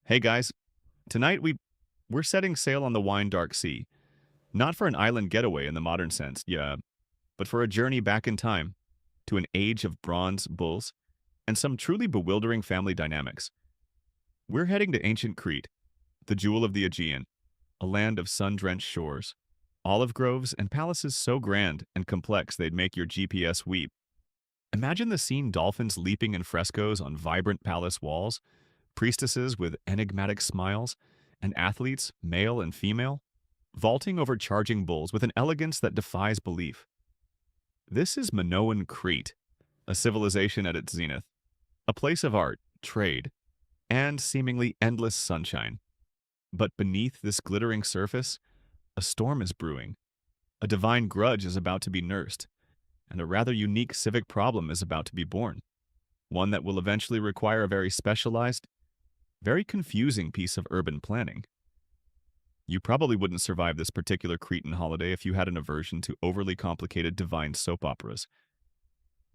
Hey guys, tonight we're setting sail on the wine dark sea, not for an island getaway in the modern sense, yeah, but for a journey back in time to an age of bronze bulls and some truly bewildering family dynamics. We're heading to ancient Crete, the jewel of the Aegean, a land of sun-drenched shores, olive groves, and palaces so grand and complex they'd make your GPS weep. Imagine the scene: dolphins leaping in frescoes on vibrant palace walls, priestesses with enigmatic smiles, and athletes, male and female, vaulting over charging bulls with an elegance that defies belief. This is Minoan Crete, a civilization at its zenith, a place of art, trade, and seemingly endless sunshine. But beneath this glittering surface, a storm is brewing. A divine grudge is about to be nursed, and a rather unique civic problem is about to be born. One that will eventually require a very specialized, very confusing piece of urban planning. You probably wouldn't survive this particular Cretan holiday if you had an aversion to overly complicated divine soap operas,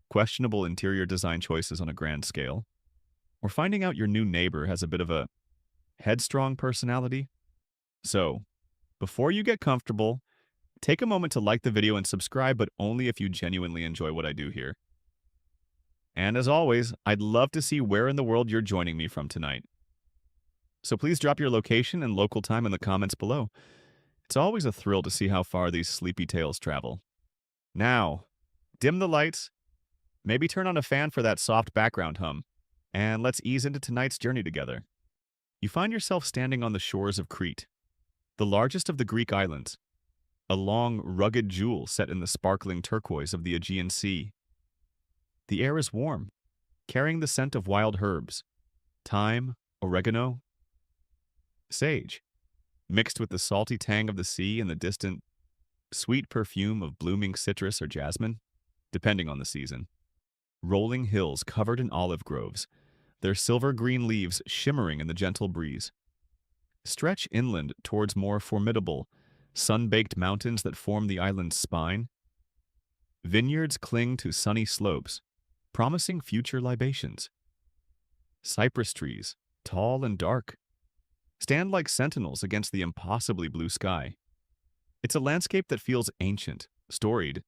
questionable interior design choices on a grand scale, or finding out your new neighbor has a bit of a headstrong personality. So, before you get comfortable, take a moment to like the video and subscribe, but only if you genuinely enjoy what I do here. And as always, I'd love to see where in the world you're joining me from tonight. So please drop your location and local time in the comments below. It's always a thrill to see how far these sleepy tales travel. Now, dim the lights, maybe turn on a fan for that soft background hum, and let's ease into tonight's journey together. You find yourself standing on the shores of Crete, the largest of the Greek islands, a long, rugged jewel set in the sparkling turquoise of the Aegean Sea. The air is warm, carrying the scent of wild herbs, thyme, oregano, sage, mixed with the salty tang of the sea and the distant, sweet perfume of blooming citrus or jasmine, depending on the season. Rolling hills covered in olive groves, their silver-green leaves shimmering in the gentle breeze, stretch inland towards more formidable, sun-baked mountains that form the island's spine. Vineyards cling to sunny slopes, promising future libations. Cypress trees, tall and dark, stand like sentinels against the impossibly blue sky. It's a landscape that feels ancient, storied,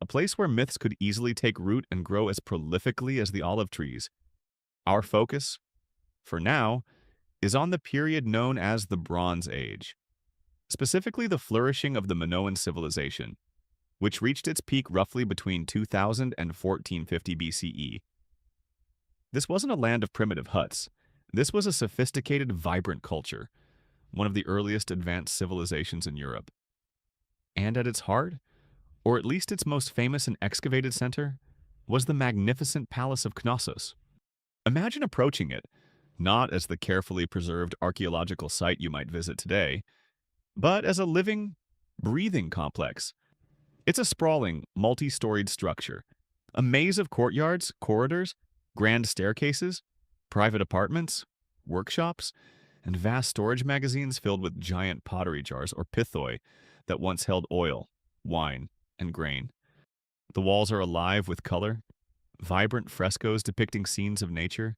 a place where myths could easily take root and grow as prolifically as the olive trees. Our focus, for now, is on the period known as the Bronze Age, specifically the flourishing of the Minoan civilization, which reached its peak roughly between 2000 and 1450 BCE. This wasn't a land of primitive huts. This was a sophisticated, vibrant culture, one of the earliest advanced civilizations in Europe. And at its heart, or at least its most famous and excavated center, was the magnificent Palace of Knossos. Imagine approaching it, not as the carefully preserved archaeological site you might visit today, but as a living, breathing complex. It's a sprawling, multi-storied structure, a maze of courtyards, corridors, grand staircases, private apartments, workshops, and vast storage magazines filled with giant pottery jars or pithoi that once held oil, wine, and grain. The walls are alive with color, vibrant frescoes depicting scenes of nature,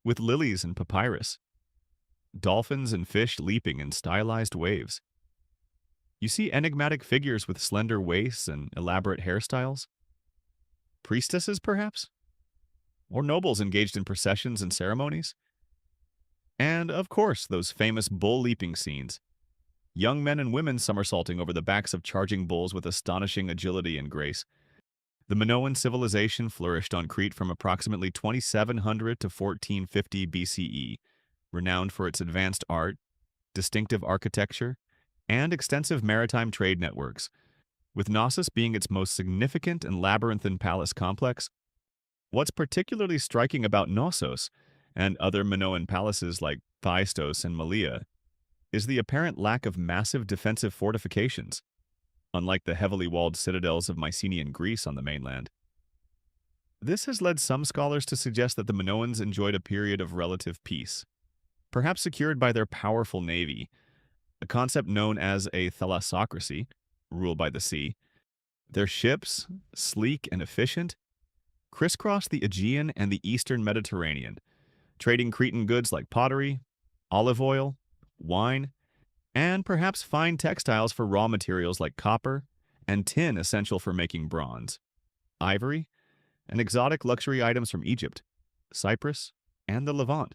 with lilies and papyrus, dolphins and fish leaping in stylized waves. You see enigmatic figures with slender waists and elaborate hairstyles. Priestesses, perhaps? Or nobles engaged in processions and ceremonies? And, of course, those famous bull-leaping scenes. Young men and women somersaulting over the backs of charging bulls with astonishing agility and grace. The Minoan civilization flourished on Crete from approximately 2700 to 1450 BCE, renowned for its advanced art, distinctive architecture, and extensive maritime trade networks, with Knossos being its most significant and labyrinthine palace complex. What's particularly striking about Knossos and other Minoan palaces like Phaistos and Malea is the apparent lack of massive defensive fortifications, unlike the heavily walled citadels of Mycenaean Greece on the mainland. This has led some scholars to suggest that the Minoans enjoyed a period of relative peace, perhaps secured by their powerful navy, a concept known as a thalassocracy, rule by the sea. Their ships, sleek and efficient, crisscrossed the Aegean and the eastern Mediterranean, trading Cretan goods like pottery, olive oil, wine, and perhaps fine textiles for raw materials like copper and tin essential for making bronze, ivory, and exotic luxury items from Egypt, Cyprus, and the Levant.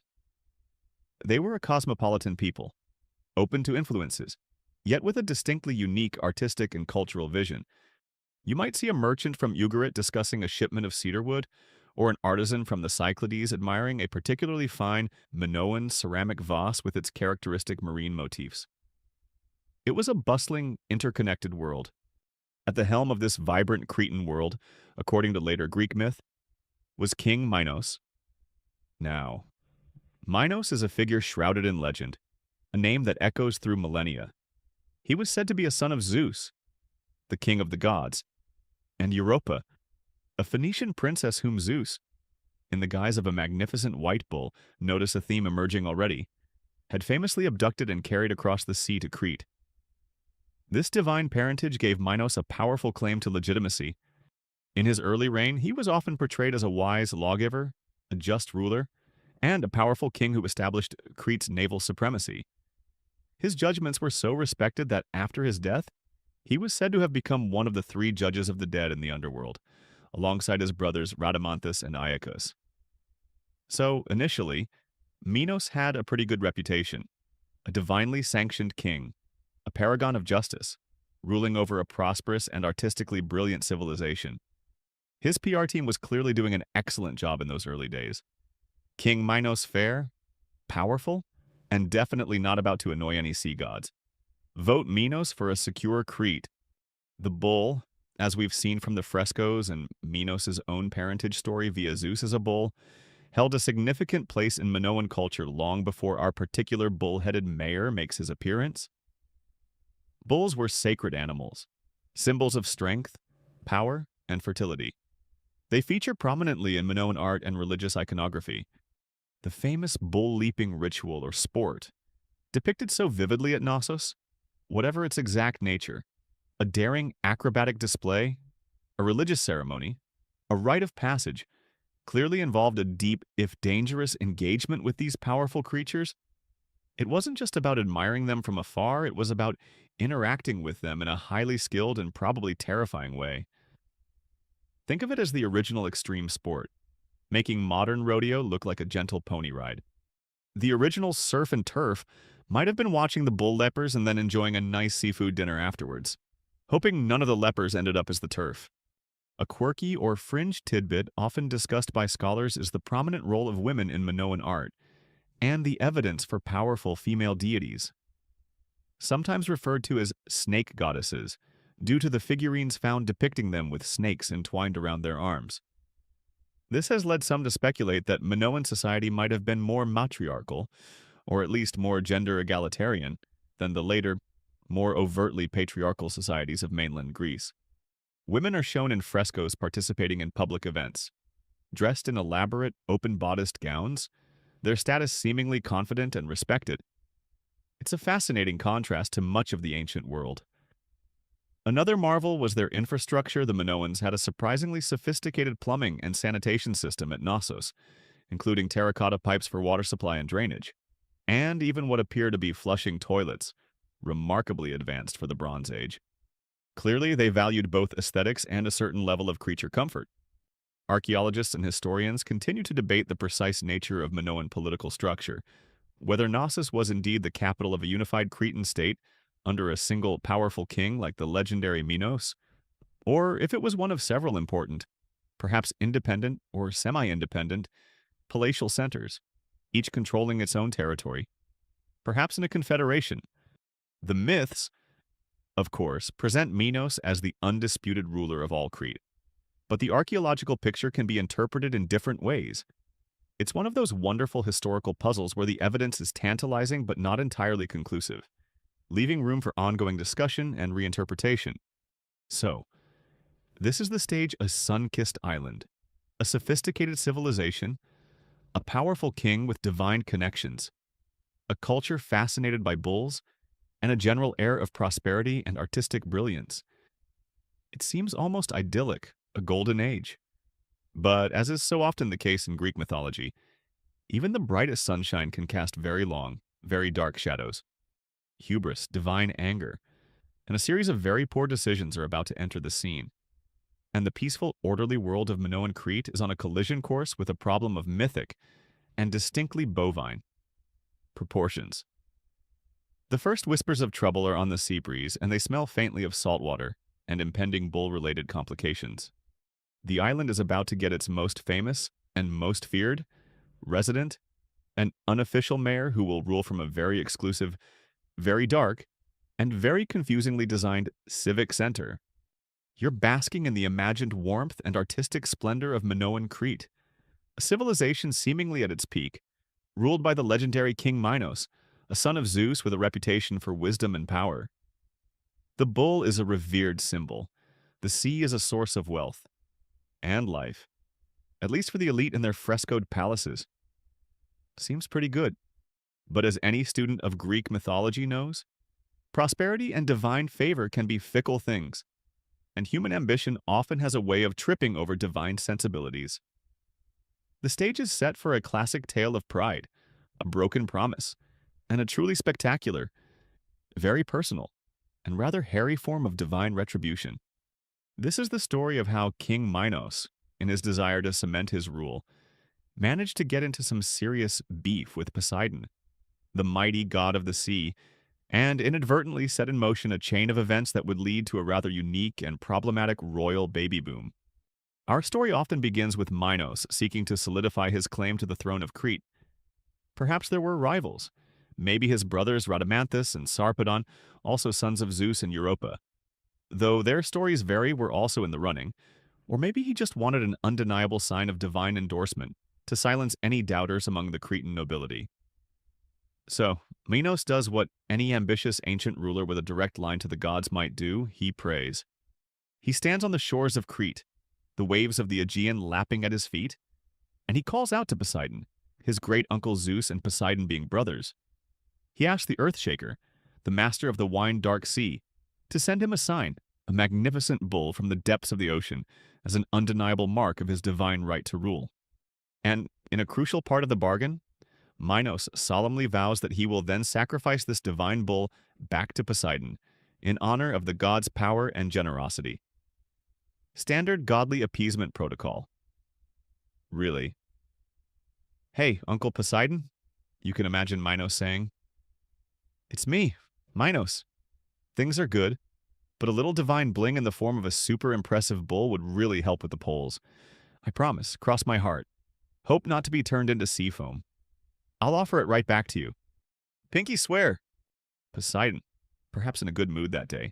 They were a cosmopolitan people, open to influences, yet with a distinctly unique artistic and cultural vision. You might see a merchant from Ugarit discussing a shipment of cedar wood, or an artisan from the Cyclades admiring a particularly fine Minoan ceramic vase with its characteristic marine motifs. It was a bustling, interconnected world. At the helm of this vibrant Cretan world, according to later Greek myth, was King Minos. Now, Minos is a figure shrouded in legend, a name that echoes through millennia. He was said to be a son of Zeus, the king of the gods, and Europa, a Phoenician princess whom Zeus, in the guise of a magnificent white bull, notice a theme emerging already, had famously abducted and carried across the sea to Crete. This divine parentage gave Minos a powerful claim to legitimacy. In his early reign, he was often portrayed as a wise lawgiver, a just ruler, and a powerful king who established Crete's naval supremacy. His judgments were so respected that after his death, he was said to have become one of the three judges of the dead in the underworld, alongside his brothers Rhadamanthus and Iacchus. So, initially, Minos had a pretty good reputation, a divinely sanctioned king, a paragon of justice, ruling over a prosperous and artistically brilliant civilization. His PR team was clearly doing an excellent job in those early days. King Minos fair, powerful, and definitely not about to annoy any sea gods. Vote Minos for a secure Crete. The bull, as we've seen from the frescoes and Minos' own parentage story via Zeus as a bull, held a significant place in Minoan culture long before our particular bull-headed mayor makes his appearance. Bulls were sacred animals, symbols of strength, power, and fertility. They feature prominently in Minoan art and religious iconography. The famous bull-leaping ritual or sport, depicted so vividly at Knossos, whatever its exact nature, a daring acrobatic display, a religious ceremony, a rite of passage, clearly involved a deep, if dangerous, engagement with these powerful creatures. It wasn't just about admiring them from afar, it was about interacting with them in a highly skilled and probably terrifying way. Think of it as the original extreme sport, making modern rodeo look like a gentle pony ride. The original surf and turf might have been watching the bull lepers and then enjoying a nice seafood dinner afterwards, hoping none of the lepers ended up as the turf. A quirky or fringe tidbit often discussed by scholars is the prominent role of women in Minoan art, and the evidence for powerful female deities, sometimes referred to as snake goddesses, due to the figurines found depicting them with snakes entwined around their arms. This has led some to speculate that Minoan society might have been more matriarchal, or at least more gender egalitarian, than the later, more overtly patriarchal societies of mainland Greece. Women are shown in frescoes participating in public events. Dressed in elaborate, open-bodiced gowns, their status seemingly confident and respected. It's a fascinating contrast to much of the ancient world. Another marvel was their infrastructure. The Minoans had a surprisingly sophisticated plumbing and sanitation system at Knossos, including terracotta pipes for water supply and drainage, and even what appear to be flushing toilets, remarkably advanced for the Bronze Age. Clearly, they valued both aesthetics and a certain level of creature comfort. Archaeologists and historians continue to debate the precise nature of Minoan political structure, whether Knossos was indeed the capital of a unified Cretan state under a single powerful king like the legendary Minos, or if it was one of several important, perhaps independent or semi-independent, palatial centers, each controlling its own territory, perhaps in a confederation. The myths, of course, present Minos as the undisputed ruler of all Crete, but the archaeological picture can be interpreted in different ways. It's one of those wonderful historical puzzles where the evidence is tantalizing but not entirely conclusive, leaving room for ongoing discussion and reinterpretation. So, this is the stage: a sun-kissed island, a sophisticated civilization, a powerful king with divine connections, a culture fascinated by bulls, and a general air of prosperity and artistic brilliance. It seems almost idyllic, a golden age. But as is so often the case in Greek mythology, even the brightest sunshine can cast very long, very dark shadows, hubris, divine anger, and a series of very poor decisions are about to enter the scene. And the peaceful, orderly world of Minoan Crete is on a collision course with a problem of mythic and distinctly bovine proportions. The first whispers of trouble are on the sea breeze, and they smell faintly of salt water and impending bull-related complications. The island is about to get its most famous and most feared resident, an unofficial mayor who will rule from a very exclusive, very dark, and very confusingly designed civic center. You're basking in the imagined warmth and artistic splendor of Minoan Crete, a civilization seemingly at its peak, ruled by the legendary King Minos, a son of Zeus with a reputation for wisdom and power. The bull is a revered symbol. The sea is a source of wealth and life, at least for the elite in their frescoed palaces. Seems pretty good. But as any student of Greek mythology knows, prosperity and divine favor can be fickle things, and human ambition often has a way of tripping over divine sensibilities. The stage is set for a classic tale of pride, a broken promise, and a truly spectacular, very personal, and rather hairy form of divine retribution. This is the story of how King Minos, in his desire to cement his rule, managed to get into some serious beef with Poseidon, the mighty god of the sea, and inadvertently set in motion a chain of events that would lead to a rather unique and problematic royal baby boom. Our story often begins with Minos seeking to solidify his claim to the throne of Crete. Perhaps there were rivals, maybe his brothers Rhadamanthus and Sarpedon, also sons of Zeus and Europa. Though their stories vary, were also in the running, or maybe he just wanted an undeniable sign of divine endorsement to silence any doubters among the Cretan nobility. So, Minos does what any ambitious ancient ruler with a direct line to the gods might do: he prays. He stands on the shores of Crete, the waves of the Aegean lapping at his feet, and he calls out to Poseidon, his great-uncle Zeus and Poseidon being brothers. He asks the Earthshaker, the master of the wine-dark sea, to send him a sign, a magnificent bull from the depths of the ocean, as an undeniable mark of his divine right to rule. And, in a crucial part of the bargain, Minos solemnly vows that he will then sacrifice this divine bull back to Poseidon, in honor of the god's power and generosity. Standard godly appeasement protocol. Really. "Hey, Uncle Poseidon," you can imagine Minos saying. "It's me, Minos. Things are good, but a little divine bling in the form of a super impressive bull would really help with the polls. I promise, cross my heart. Hope not to be turned into sea foam. I'll offer it right back to you. Pinky swear." Poseidon, perhaps in a good mood that day,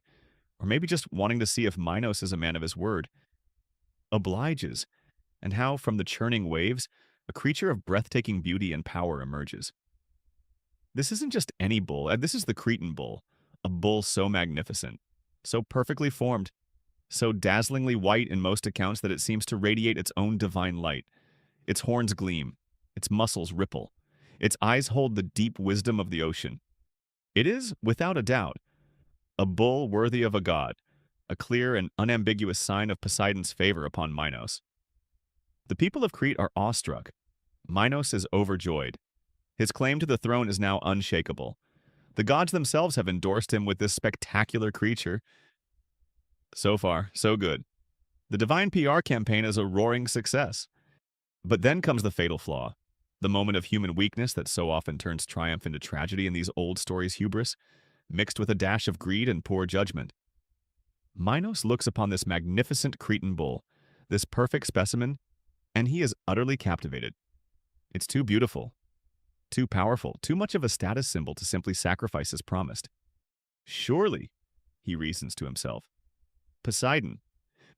or maybe just wanting to see if Minos is a man of his word, obliges, and how from the churning waves, a creature of breathtaking beauty and power emerges. This isn't just any bull, this is the Cretan bull, a bull so magnificent, so perfectly formed, so dazzlingly white in most accounts that it seems to radiate its own divine light. Its horns gleam, its muscles ripple, its eyes hold the deep wisdom of the ocean. It is, without a doubt, a bull worthy of a god, a clear and unambiguous sign of Poseidon's favor upon Minos. The people of Crete are awestruck. Minos is overjoyed. His claim to the throne is now unshakable. The gods themselves have endorsed him with this spectacular creature. So far, so good. The divine PR campaign is a roaring success. But then comes the fatal flaw, the moment of human weakness that so often turns triumph into tragedy in these old stories' hubris, mixed with a dash of greed and poor judgment. Minos looks upon this magnificent Cretan bull, this perfect specimen, and he is utterly captivated. It's too beautiful, too powerful, too much of a status symbol to simply sacrifice as promised. Surely, he reasons to himself, Poseidon,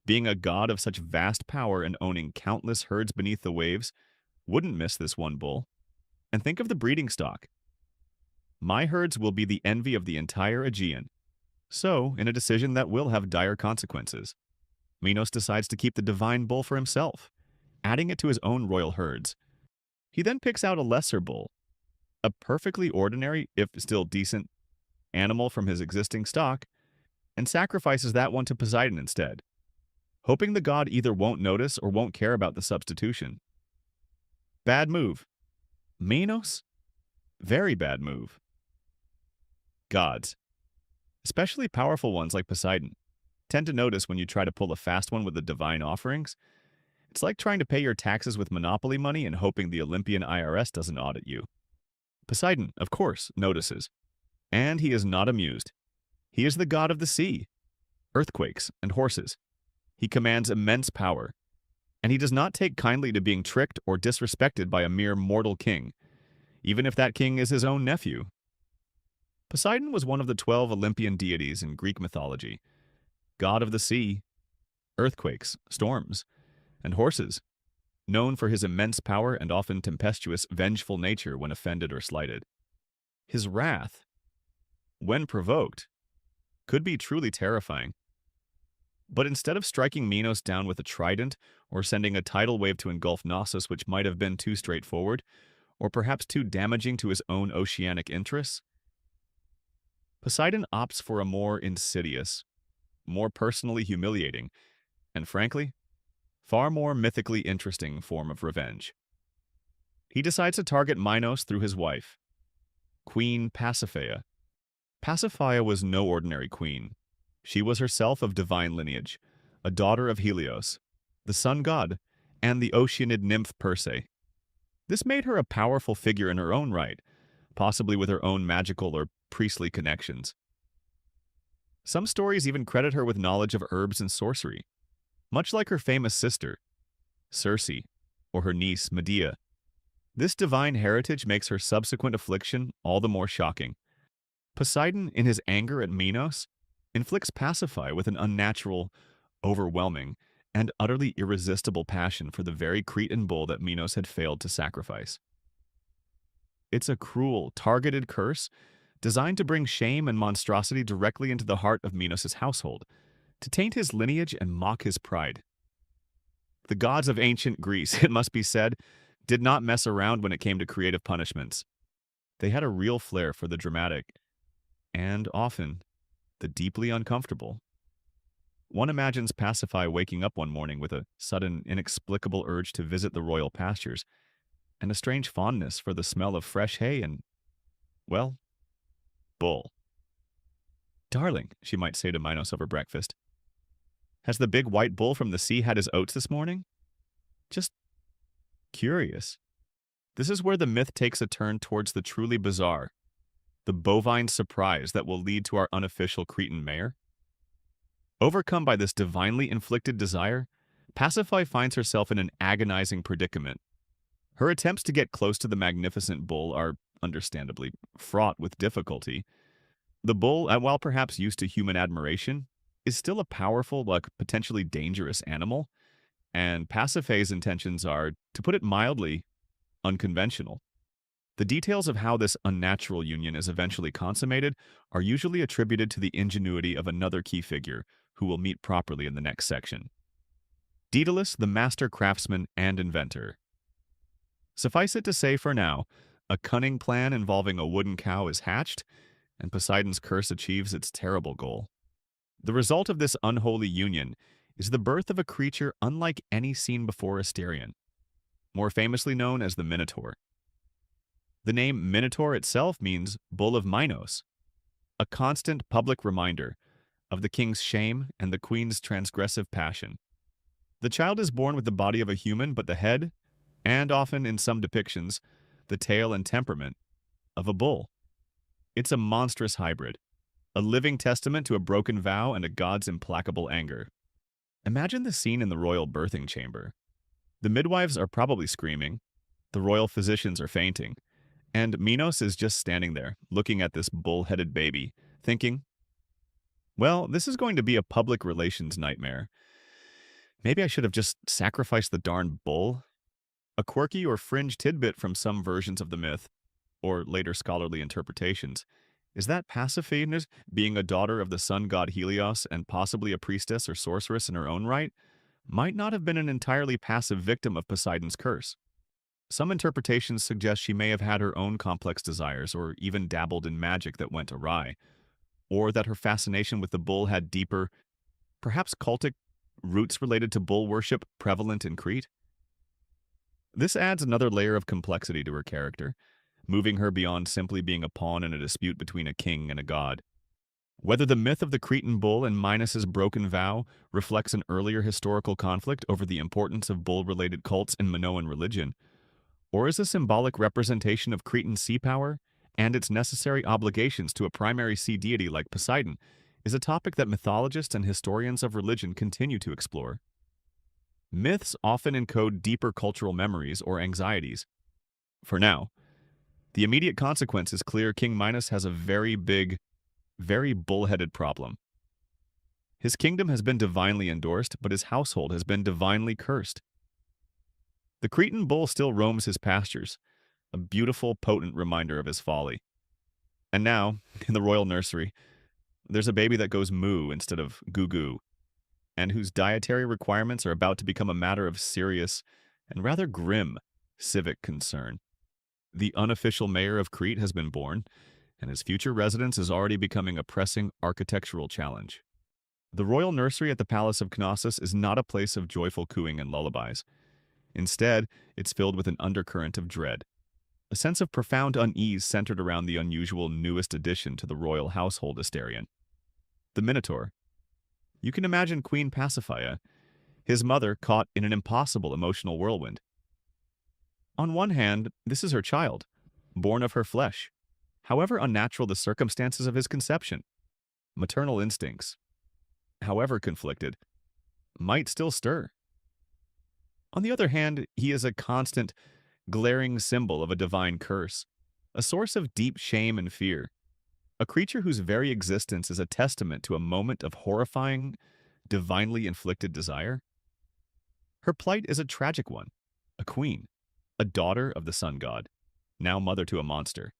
being a god of such vast power and owning countless herds beneath the waves, wouldn't miss this one bull. And think of the breeding stock. My herds will be the envy of the entire Aegean. So, in a decision that will have dire consequences, Minos decides to keep the divine bull for himself, adding it to his own royal herds. He then picks out a lesser bull, a perfectly ordinary, if still decent, animal from his existing stock, and sacrifices that one to Poseidon instead, hoping the god either won't notice or won't care about the substitution. Bad move. Minos? Very bad move. Gods, especially powerful ones like Poseidon, tend to notice when you try to pull a fast one with the divine offerings. It's like trying to pay your taxes with monopoly money and hoping the Olympian IRS doesn't audit you. Poseidon, of course, notices. And he is not amused. He is the god of the sea, earthquakes, and horses. He commands immense power, and he does not take kindly to being tricked or disrespected by a mere mortal king, even if that king is his own nephew. Poseidon was one of the 12 Olympian deities in Greek mythology, god of the sea, earthquakes, storms, and horses, known for his immense power and often tempestuous, vengeful nature when offended or slighted. His wrath, when provoked, could be truly terrifying. But instead of striking Minos down with a trident or sending a tidal wave to engulf Knossos, which might have been too straightforward, or perhaps too damaging to his own oceanic interests, Poseidon opts for a more insidious, more personally humiliating, and frankly, far more mythically interesting form of revenge. He decides to target Minos through his wife, Queen Pasiphae. Pasiphae was no ordinary queen. She was herself of divine lineage, a daughter of Helios, the sun god, and the Oceanid nymph Perse. This made her a powerful figure in her own right, possibly with her own magical or priestly connections. Some stories even credit her with knowledge of herbs and sorcery, much like her famous sister, Circe, or her niece, Medea. This divine heritage makes her subsequent affliction all the more shocking. Poseidon, in his anger at Minos, inflicts Pasiphae with an unnatural, overwhelming, and utterly irresistible passion for the very Cretan bull that Minos had failed to sacrifice. It's a cruel, targeted curse designed to bring shame and monstrosity directly into the heart of Minos' household, to taint his lineage and mock his pride. The gods of ancient Greece, it must be said, did not mess around when it came to creative punishments. They had a real flair for the dramatic, and often, the deeply uncomfortable. One imagines Pasiphae waking up one morning with a sudden, inexplicable urge to visit the royal pastures, and a strange fondness for the smell of fresh hay and, well, bull. "Darling," she might say to Minos over breakfast, "has the big white bull from the sea had his oats this morning? Just curious." This is where the myth takes a turn towards the truly bizarre, the bovine surprise that will lead to our unofficial Cretan mayor. Overcome by this divinely inflicted desire, Pasiphae finds herself in an agonizing predicament. Her attempts to get close to the magnificent bull are, understandably, fraught with difficulty. The bull, while perhaps used to human admiration, is still a powerful, potentially dangerous animal, and Pasiphae's intentions are, to put it mildly, unconventional. The details of how this unnatural union is eventually consummated are usually attributed to the ingenuity of another key figure, who will meet properly in the next section. Daedalus, the master craftsman and inventor. Suffice it to say for now, a cunning plan involving a wooden cow is hatched, and Poseidon's curse achieves its terrible goal. The result of this unholy union is the birth of a creature unlike any seen before Asterion, more famously known as the Minotaur. The name Minotaur itself means bull of Minos, a constant public reminder of the king's shame and the queen's transgressive passion. The child is born with the body of a human, but the head, and often in some depictions, the tail and temperament, of a bull. It's a monstrous hybrid, a living testament to a broken vow and a god's implacable anger. Imagine the scene in the royal birthing chamber. The midwives are probably screaming, the royal physicians are fainting, and Minos is just standing there, looking at this bull-headed baby, thinking, well, this is going to be a public relations nightmare. Maybe I should have just sacrificed the darn bull? A quirky or fringe tidbit from some versions of the myth, or later scholarly interpretations, is that Pasiphae, being a daughter of the sun god Helios and possibly a priestess or sorceress in her own right, might not have been an entirely passive victim of Poseidon's curse. Some interpretations suggest she may have had her own complex desires or even dabbled in magic that went awry, or that her fascination with the bull had deeper, perhaps cultic, roots related to bull worship prevalent in Crete. This adds another layer of complexity to her character, moving her beyond simply being a pawn in a dispute between a king and a god. Whether the myth of the Cretan bull and Minos's broken vow reflects an earlier historical conflict over the importance of bull-related cults in Minoan religion, or is a symbolic representation of Cretan sea power and its necessary obligations to a primary sea deity like Poseidon, is a topic that mythologists and historians of religion continue to explore. Myths often encode deeper cultural memories or anxieties. For now, the immediate consequence is clear: King Minos has a very big, very bullheaded problem. His kingdom has been divinely endorsed, but his household has been divinely cursed. The Cretan bull still roams his pastures, a beautiful, potent reminder of his folly. And now, in the royal nursery, there's a baby that goes moo instead of goo-goo, and whose dietary requirements are about to become a matter of serious and rather grim civic concern. The unofficial mayor of Crete has been born, and his future residence is already becoming a pressing architectural challenge. The royal nursery at the Palace of Knossos is not a place of joyful cooing and lullabies. Instead, it's filled with an undercurrent of dread, a sense of profound unease centered around the unusual newest addition to the royal household Asterion, the Minotaur. You can imagine Queen Pasiphae, his mother, caught in an impossible emotional whirlwind. On one hand, this is her child, born of her flesh. However unnatural the circumstances of his conception, maternal instincts, however conflicted, might still stir. On the other hand, he is a constant, glaring symbol of a divine curse, a source of deep shame and fear, a creature whose very existence is a testament to a moment of horrifying, divinely inflicted desire. Her plight is a tragic one, a queen, a daughter of the sun god, now mother to a monster.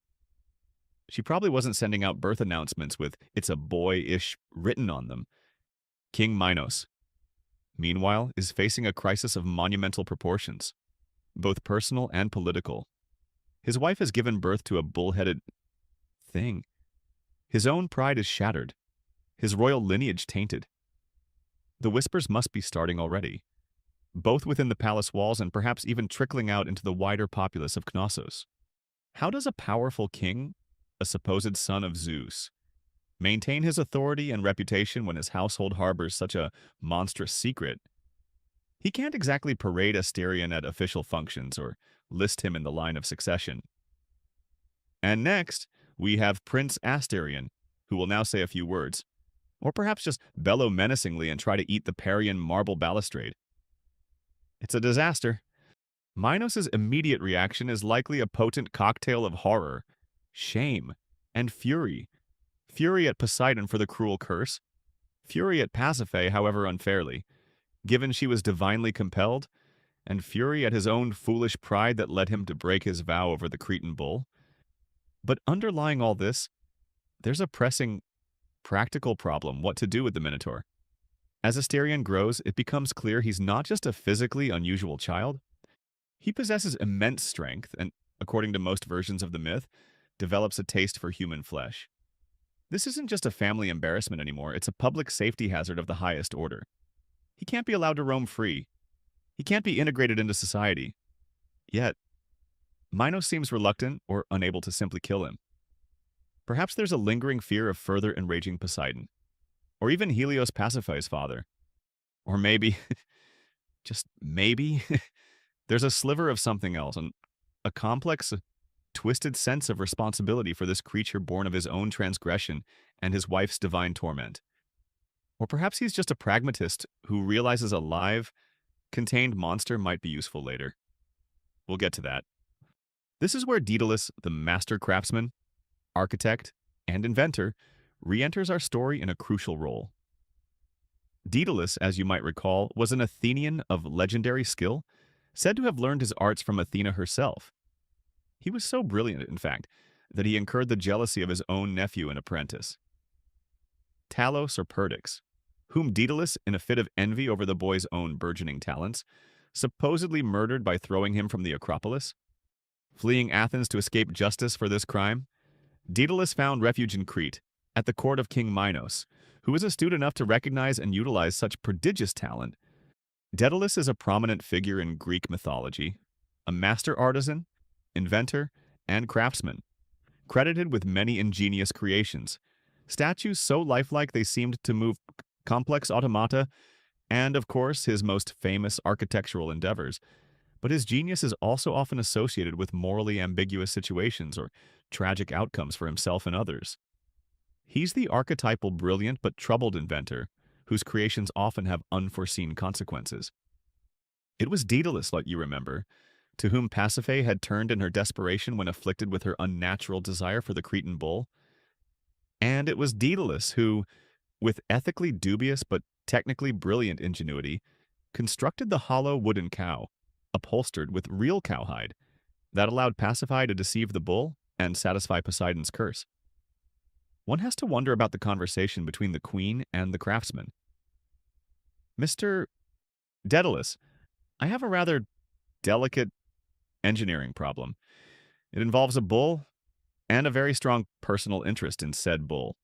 She probably wasn't sending out birth announcements with "it's a boy-ish" written on them. King Minos, meanwhile, is facing a crisis of monumental proportions, both personal and political. His wife has given birth to a bull-headed thing. His own pride is shattered, his royal lineage tainted. The whispers must be starting already, both within the palace walls and perhaps even trickling out into the wider populace of Knossos. How does a powerful king, a supposed son of Zeus, maintain his authority and reputation when his household harbors such a monstrous secret? He can't exactly parade Asterion at official functions or list him in the line of succession. And next, we have Prince Asterion, who will now say a few words, or perhaps just bellow menacingly and try to eat the Parian marble balustrade. It's a disaster. Minos' immediate reaction is likely a potent cocktail of horror, shame, and fury. Fury at Poseidon for the cruel curse, fury at Pasiphae, however unfairly, given she was divinely compelled, and fury at his own foolish pride that led him to break his vow over the Cretan bull. But underlying all this, there's a pressing, practical problem: what to do with the Minotaur. As Asterion grows, it becomes clear he's not just a physically unusual child. He possesses immense strength and, according to most versions of the myth, develops a taste for human flesh. This isn't just a family embarrassment anymore, it's a public safety hazard of the highest order. He can't be allowed to roam free. He can't be integrated into society. Yet, Minos seems reluctant or unable to simply kill him. Perhaps there's a lingering fear of further enraging Poseidon, or even Helios Pasiphae's father. Or maybe, just maybe, there's a sliver of something else, and a complex, twisted sense of responsibility for this creature born of his own transgression and his wife's divine torment. Or perhaps he's just a pragmatist who realizes a live, contained monster might be useful later. We'll get to that. This is where Daedalus, the master craftsman, architect, and inventor, re-enters our story in a crucial role. Daedalus, as you might recall, was an Athenian of legendary skill, said to have learned his arts from Athena herself. He was so brilliant, in fact, that he incurred the jealousy of his own nephew and apprentice, Talos or Perdix, whom Daedalus, in a fit of envy over the boy's own burgeoning talents, supposedly murdered by throwing him from the Acropolis. Fleeing Athens to escape justice for this crime, Daedalus found refuge in Crete, at the court of King Minos, who was astute enough to recognize and utilize such prodigious talent. Daedalus is a prominent figure in Greek mythology, a master artisan, inventor, and craftsman, credited with many ingenious creations. Statues so lifelike they seemed to move complex automata, and of course his most famous architectural endeavors. But his genius is also often associated with morally ambiguous situations or tragic outcomes for himself and others. He's the archetypal brilliant but troubled inventor, whose creations often have unforeseen consequences. It was Daedalus, let you remember, to whom Pasiphae had turned in her desperation when afflicted with her unnatural desire for the Cretan bull. And it was Daedalus who, with ethically dubious but technically brilliant ingenuity, constructed the hollow wooden cow, upholstered with real cowhide, that allowed Pasiphae to deceive the bull and satisfy Poseidon's curse. One has to wonder about the conversation between the queen and the craftsman. Mr. Daedalus, I have a rather delicate engineering problem. It involves a bull and a very strong personal interest in said bull.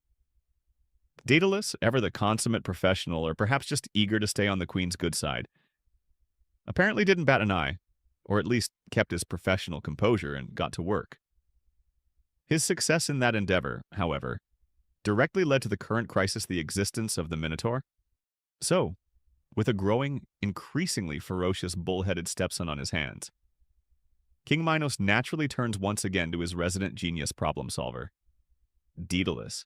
Daedalus, ever the consummate professional or perhaps just eager to stay on the queen's good side, apparently didn't bat an eye, or at least kept his professional composure and got to work. His success in that endeavor, however, directly led to the current crisis, the existence of the Minotaur. So, with a growing, increasingly ferocious bull-headed stepson on his hands, King Minos naturally turns once again to his resident genius problem solver, Daedalus.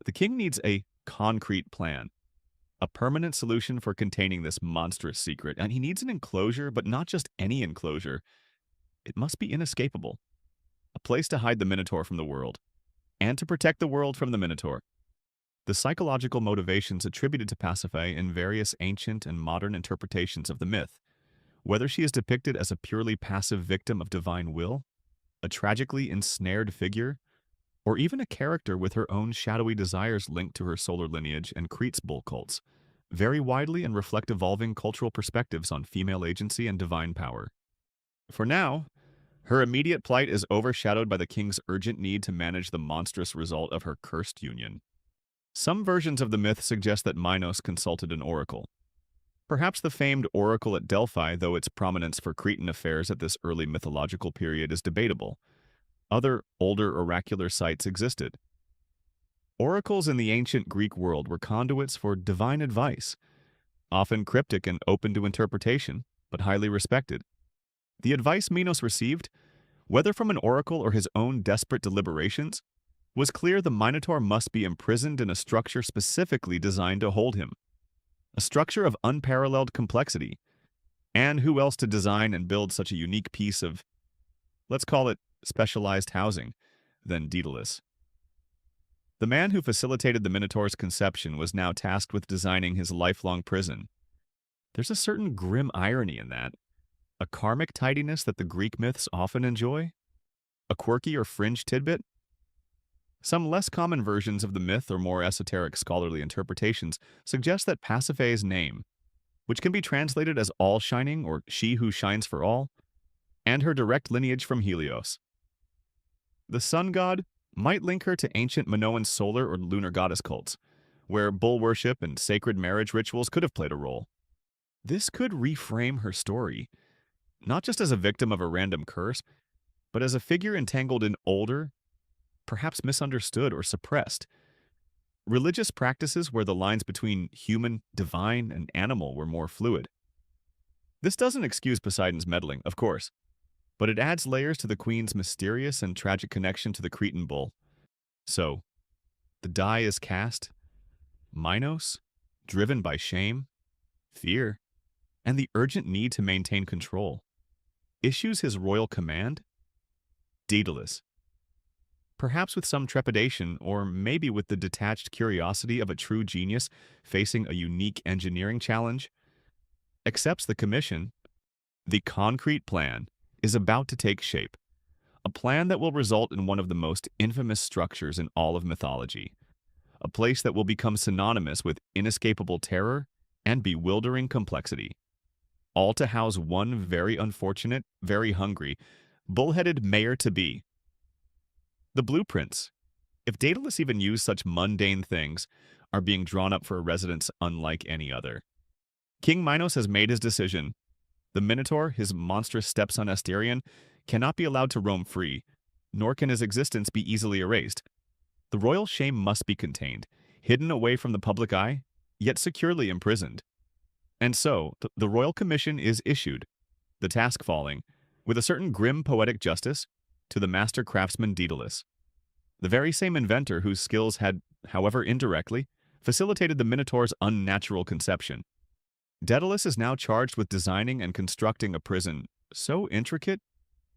The king needs a concrete plan, a permanent solution for containing this monstrous secret, and he needs an enclosure, but not just any enclosure. It must be inescapable, a place to hide the Minotaur from the world, and to protect the world from the Minotaur. The psychological motivations attributed to Pasiphae in various ancient and modern interpretations of the myth, whether she is depicted as a purely passive victim of divine will, a tragically ensnared figure, or even a character with her own shadowy desires linked to her solar lineage and Crete's bull cults, vary widely and reflect evolving cultural perspectives on female agency and divine power. For now, her immediate plight is overshadowed by the king's urgent need to manage the monstrous result of her cursed union. Some versions of the myth suggest that Minos consulted an oracle. Perhaps the famed oracle at Delphi, though its prominence for Cretan affairs at this early mythological period is debatable. Other, older oracular sites existed. Oracles in the ancient Greek world were conduits for divine advice, often cryptic and open to interpretation, but highly respected. The advice Minos received, whether from an oracle or his own desperate deliberations, was clear the Minotaur must be imprisoned in a structure specifically designed to hold him. A structure of unparalleled complexity. And who else to design and build such a unique piece of, let's call it, specialized housing than Daedalus? The man who facilitated the Minotaur's conception was now tasked with designing his lifelong prison. There's a certain grim irony in that. A karmic tidiness that the Greek myths often enjoy? A quirky or fringe tidbit? Some less common versions of the myth or more esoteric scholarly interpretations suggest that Pasiphae's name, which can be translated as all-shining or she who shines for all, and her direct lineage from Helios. The sun god might link her to ancient Minoan solar or lunar goddess cults, where bull worship and sacred marriage rituals could have played a role. This could reframe her story, not just as a victim of a random curse, but as a figure entangled in older, perhaps misunderstood or suppressed, religious practices where the lines between human, divine, and animal were more fluid. This doesn't excuse Poseidon's meddling, of course, but it adds layers to the queen's mysterious and tragic connection to the Cretan bull. So, the die is cast. Minos, driven by shame, fear, and the urgent need to maintain control, issues his royal command, Daedalus. Perhaps with some trepidation, or maybe with the detached curiosity of a true genius facing a unique engineering challenge, accepts the commission. The concrete plan is about to take shape, a plan that will result in one of the most infamous structures in all of mythology, a place that will become synonymous with inescapable terror and bewildering complexity, all to house one very unfortunate, very hungry, bull-headed mayor-to-be. The blueprints, if Daedalus even used such mundane things, are being drawn up for a residence unlike any other. King Minos has made his decision. The Minotaur, his monstrous stepson Asterion, cannot be allowed to roam free, nor can his existence be easily erased. The royal shame must be contained, hidden away from the public eye, yet securely imprisoned. And so, the royal commission is issued, the task falling, with a certain grim poetic justice, to the master craftsman Daedalus, the very same inventor whose skills had, however indirectly, facilitated the Minotaur's unnatural conception. Daedalus is now charged with designing and constructing a prison so intricate,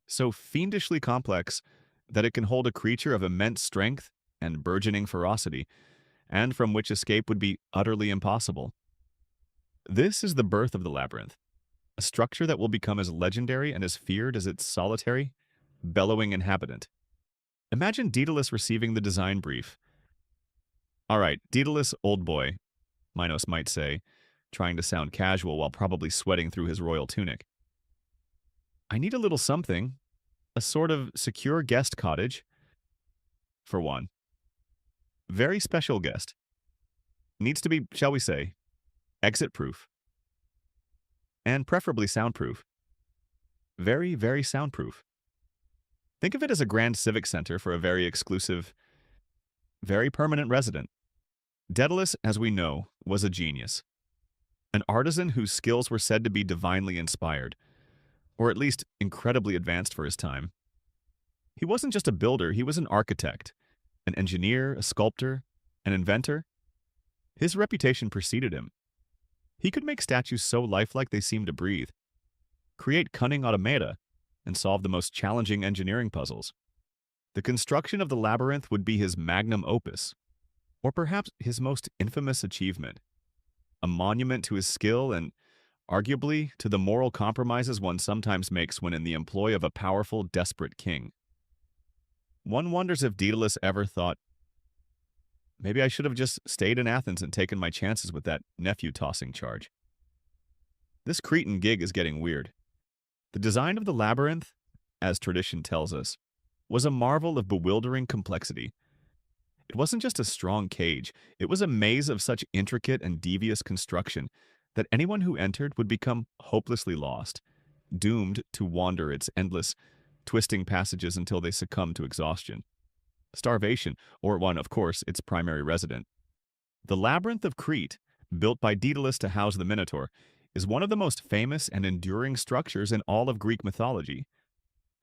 so fiendishly complex, that it can hold a creature of immense strength and burgeoning ferocity, and from which escape would be utterly impossible. This is the birth of the labyrinth, a structure that will become as legendary and as feared as its solitary, bellowing inhabitant. Imagine Daedalus receiving the design brief. "All right, Daedalus, old boy," Minos might say, trying to sound casual while probably sweating through his royal tunic. "I need a little something, a sort of secure guest cottage, for one. Very special guest. Needs to be, shall we say, exit-proof. And preferably soundproof. Very, very soundproof. Think of it as a grand civic center for a very exclusive, very permanent resident." Daedalus, as we know, was a genius. An artisan whose skills were said to be divinely inspired, or at least incredibly advanced for his time. He wasn't just a builder, he was an architect, an engineer, a sculptor, an inventor. His reputation preceded him. He could make statues so lifelike they seemed to breathe, create cunning automata, and solve the most challenging engineering puzzles. The construction of the labyrinth would be his magnum opus, or perhaps his most infamous achievement, a monument to his skill and, arguably, to the moral compromises one sometimes makes when in the employ of a powerful, desperate king. One wonders if Daedalus ever thought, maybe I should have just stayed in Athens and taken my chances with that nephew-tossing charge. This Cretan gig is getting weird. The design of the labyrinth, as tradition tells us, was a marvel of bewildering complexity. It wasn't just a strong cage, it was a maze of such intricate and devious construction that anyone who entered would become hopelessly lost, doomed to wander its endless, twisting passages until they succumbed to exhaustion, starvation, or one, of course, its primary resident. The Labyrinth of Crete, built by Daedalus to house the Minotaur, is one of the most famous and enduring structures in all of Greek mythology,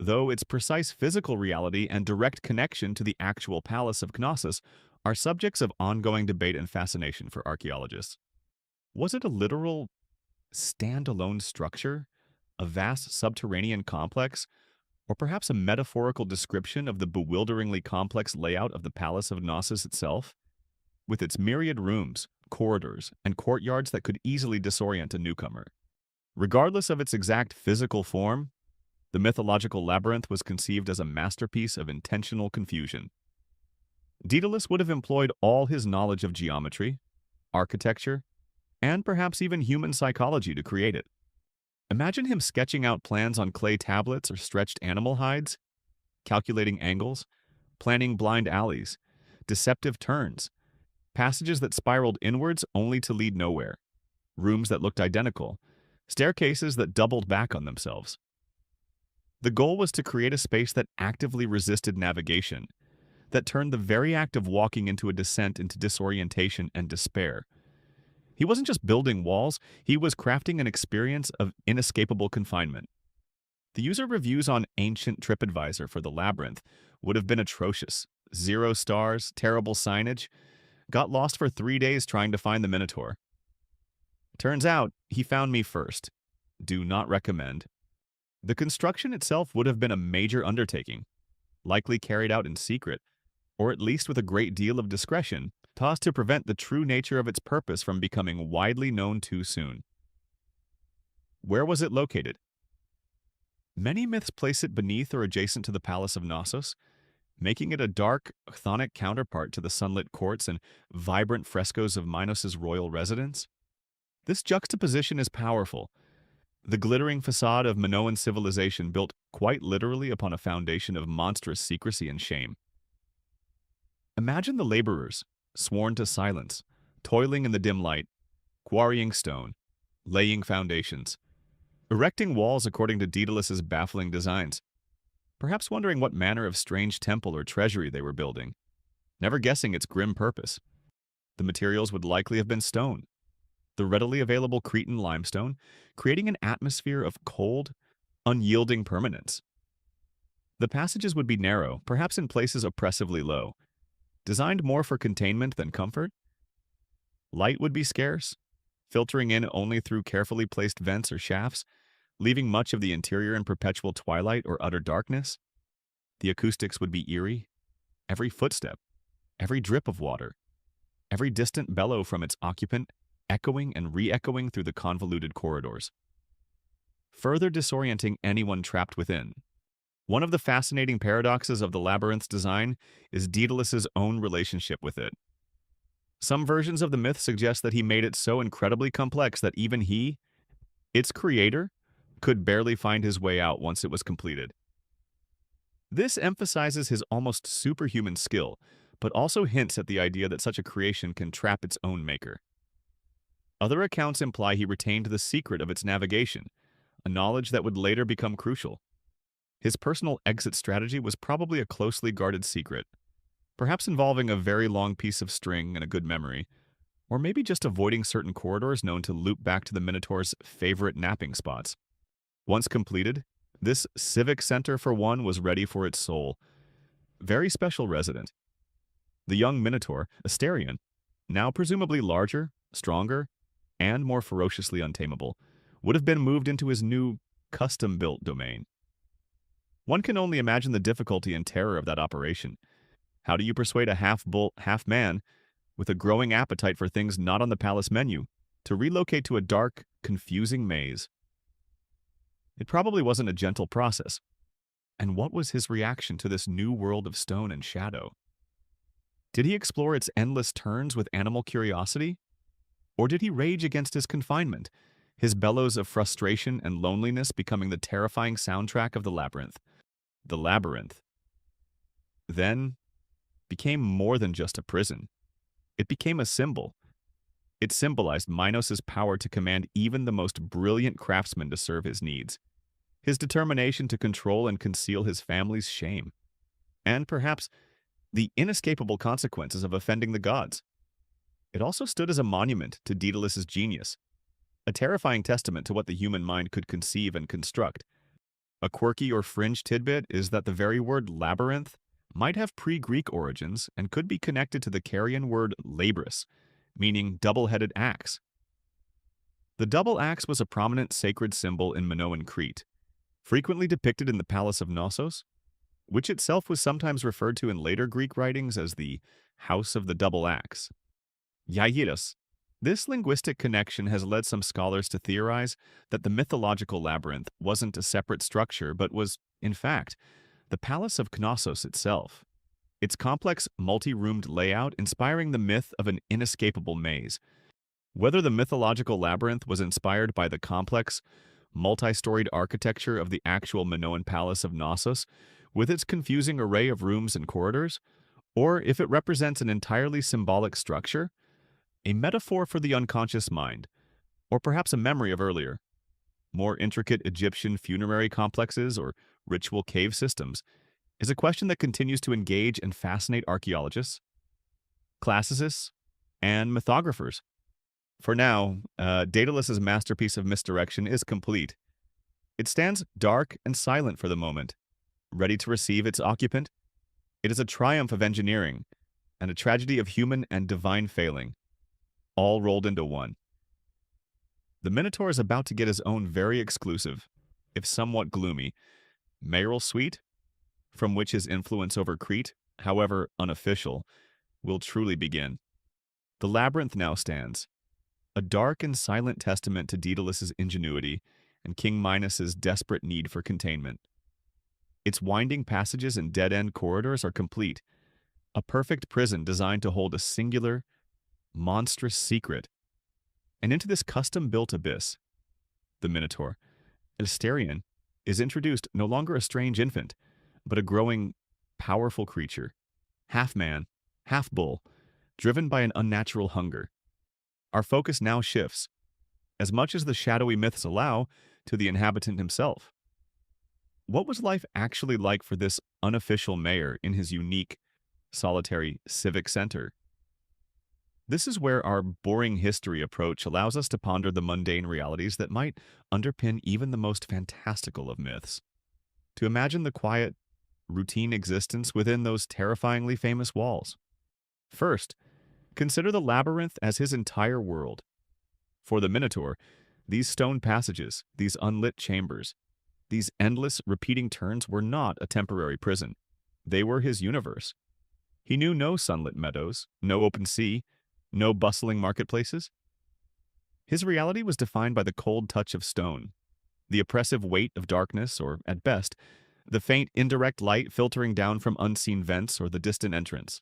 though its precise physical reality and direct connection to the actual palace of Knossos are subjects of ongoing debate and fascination for archaeologists. Was it a literal, standalone structure, a vast subterranean complex, or perhaps a metaphorical description of the bewilderingly complex layout of the palace of Knossos itself, with its myriad rooms, corridors, and courtyards that could easily disorient a newcomer? Regardless of its exact physical form, the mythological labyrinth was conceived as a masterpiece of intentional confusion. Daedalus would have employed all his knowledge of geometry, architecture, and perhaps even human psychology to create it. Imagine him sketching out plans on clay tablets or stretched animal hides, calculating angles, planning blind alleys, deceptive turns, passages that spiraled inwards only to lead nowhere, rooms that looked identical, staircases that doubled back on themselves. The goal was to create a space that actively resisted navigation, that turned the very act of walking into a descent into disorientation and despair. He wasn't just building walls, he was crafting an experience of inescapable confinement. The user reviews on Ancient TripAdvisor for the Labyrinth would have been atrocious. 0 stars, terrible signage, got lost for 3 days trying to find the Minotaur. Turns out, he found me first. Do not recommend. The construction itself would have been a major undertaking, likely carried out in secret, or at least with a great deal of discretion, tossed to prevent the true nature of its purpose from becoming widely known too soon. Where was it located? Many myths place it beneath or adjacent to the Palace of Knossos, making it a dark, chthonic counterpart to the sunlit courts and vibrant frescoes of Minos' royal residence. This juxtaposition is powerful. The glittering facade of Minoan civilization built quite literally upon a foundation of monstrous secrecy and shame. Imagine the laborers, sworn to silence, toiling in the dim light, quarrying stone, laying foundations, erecting walls according to Daedalus's baffling designs. perhaps wondering what manner of strange temple or treasury they were building, never guessing its grim purpose. The materials would likely have been stone, the readily available Cretan limestone, creating an atmosphere of cold, unyielding permanence. The passages would be narrow, perhaps in places oppressively low, designed more for containment than comfort. Light would be scarce, filtering in only through carefully placed vents or shafts, leaving much of the interior in perpetual twilight or utter darkness. The acoustics would be eerie. Every footstep, every drip of water, every distant bellow from its occupant, echoing and re-echoing through the convoluted corridors, further disorienting anyone trapped within. One of the fascinating paradoxes of the labyrinth's design is Daedalus's own relationship with it. Some versions of the myth suggest that he made it so incredibly complex that even he, its creator, could barely find his way out once it was completed. This emphasizes his almost superhuman skill, but also hints at the idea that such a creation can trap its own maker. Other accounts imply he retained the secret of its navigation, a knowledge that would later become crucial. His personal exit strategy was probably a closely guarded secret, perhaps involving a very long piece of string and a good memory, or maybe just avoiding certain corridors known to loop back to the Minotaur's favorite napping spots. Once completed, this civic center for one was ready for its sole, very special resident. The young Minotaur, Asterion, now presumably larger, stronger, and more ferociously untamable, would have been moved into his new, custom-built domain. One can only imagine the difficulty and terror of that operation. How do you persuade a half-bull, half-man, with a growing appetite for things not on the palace menu, to relocate to a dark, confusing maze? It probably wasn't a gentle process. And what was his reaction to this new world of stone and shadow? Did he explore its endless turns with animal curiosity? Or did he rage against his confinement, his bellows of frustration and loneliness becoming the terrifying soundtrack of the labyrinth? The labyrinth, then, became more than just a prison. It became a symbol. It symbolized Minos' power to command even the most brilliant craftsmen to serve his needs, his determination to control and conceal his family's shame, and perhaps the inescapable consequences of offending the gods. It also stood as a monument to Daedalus's genius, a terrifying testament to what the human mind could conceive and construct. A quirky or fringe tidbit is that the very word labyrinth might have pre-Greek origins and could be connected to the Carian word labris, meaning double-headed axe. The double axe was a prominent sacred symbol in Minoan Crete, frequently depicted in the Palace of Knossos, which itself was sometimes referred to in later Greek writings as the House of the Double Axe. Yairos. This linguistic connection has led some scholars to theorize that the mythological labyrinth wasn't a separate structure but was, in fact, the Palace of Knossos itself, its complex, multi-roomed layout inspiring the myth of an inescapable maze. Whether the mythological labyrinth was inspired by the complex, multi-storied architecture of the actual Minoan Palace of Knossos, with its confusing array of rooms and corridors, or if it represents an entirely symbolic structure, a metaphor for the unconscious mind, or perhaps a memory of earlier, more intricate Egyptian funerary complexes or ritual cave systems, is a question that continues to engage and fascinate archaeologists, classicists, and mythographers. For now, Daedalus's masterpiece of misdirection is complete. It stands dark and silent for the moment, ready to receive its occupant. It is a triumph of engineering and a tragedy of human and divine failing, all rolled into one. The Minotaur is about to get his own very exclusive, if somewhat gloomy, mayoral suite, from which his influence over Crete, however unofficial, will truly begin. The labyrinth now stands, a dark and silent testament to Daedalus's ingenuity and King Minos's desperate need for containment. Its winding passages and dead-end corridors are complete, a perfect prison designed to hold a singular, monstrous secret. And into this custom-built abyss, the Minotaur, Asterion, is introduced no longer a strange infant, but a growing, powerful creature, half man, half bull, driven by an unnatural hunger. Our focus now shifts, as much as the shadowy myths allow, to the inhabitant himself. What was life actually like for this unofficial mayor in his unique, solitary civic center? This is where our boring history approach allows us to ponder the mundane realities that might underpin even the most fantastical of myths. To imagine the quiet, routine existence within those terrifyingly famous walls. First, consider the labyrinth as his entire world. For the Minotaur, these stone passages, these unlit chambers, these endless, repeating turns were not a temporary prison. They were his universe. He knew no sunlit meadows, no open sea, no bustling marketplaces. His reality was defined by the cold touch of stone, the oppressive weight of darkness, or, at best, the faint indirect light filtering down from unseen vents or the distant entrance.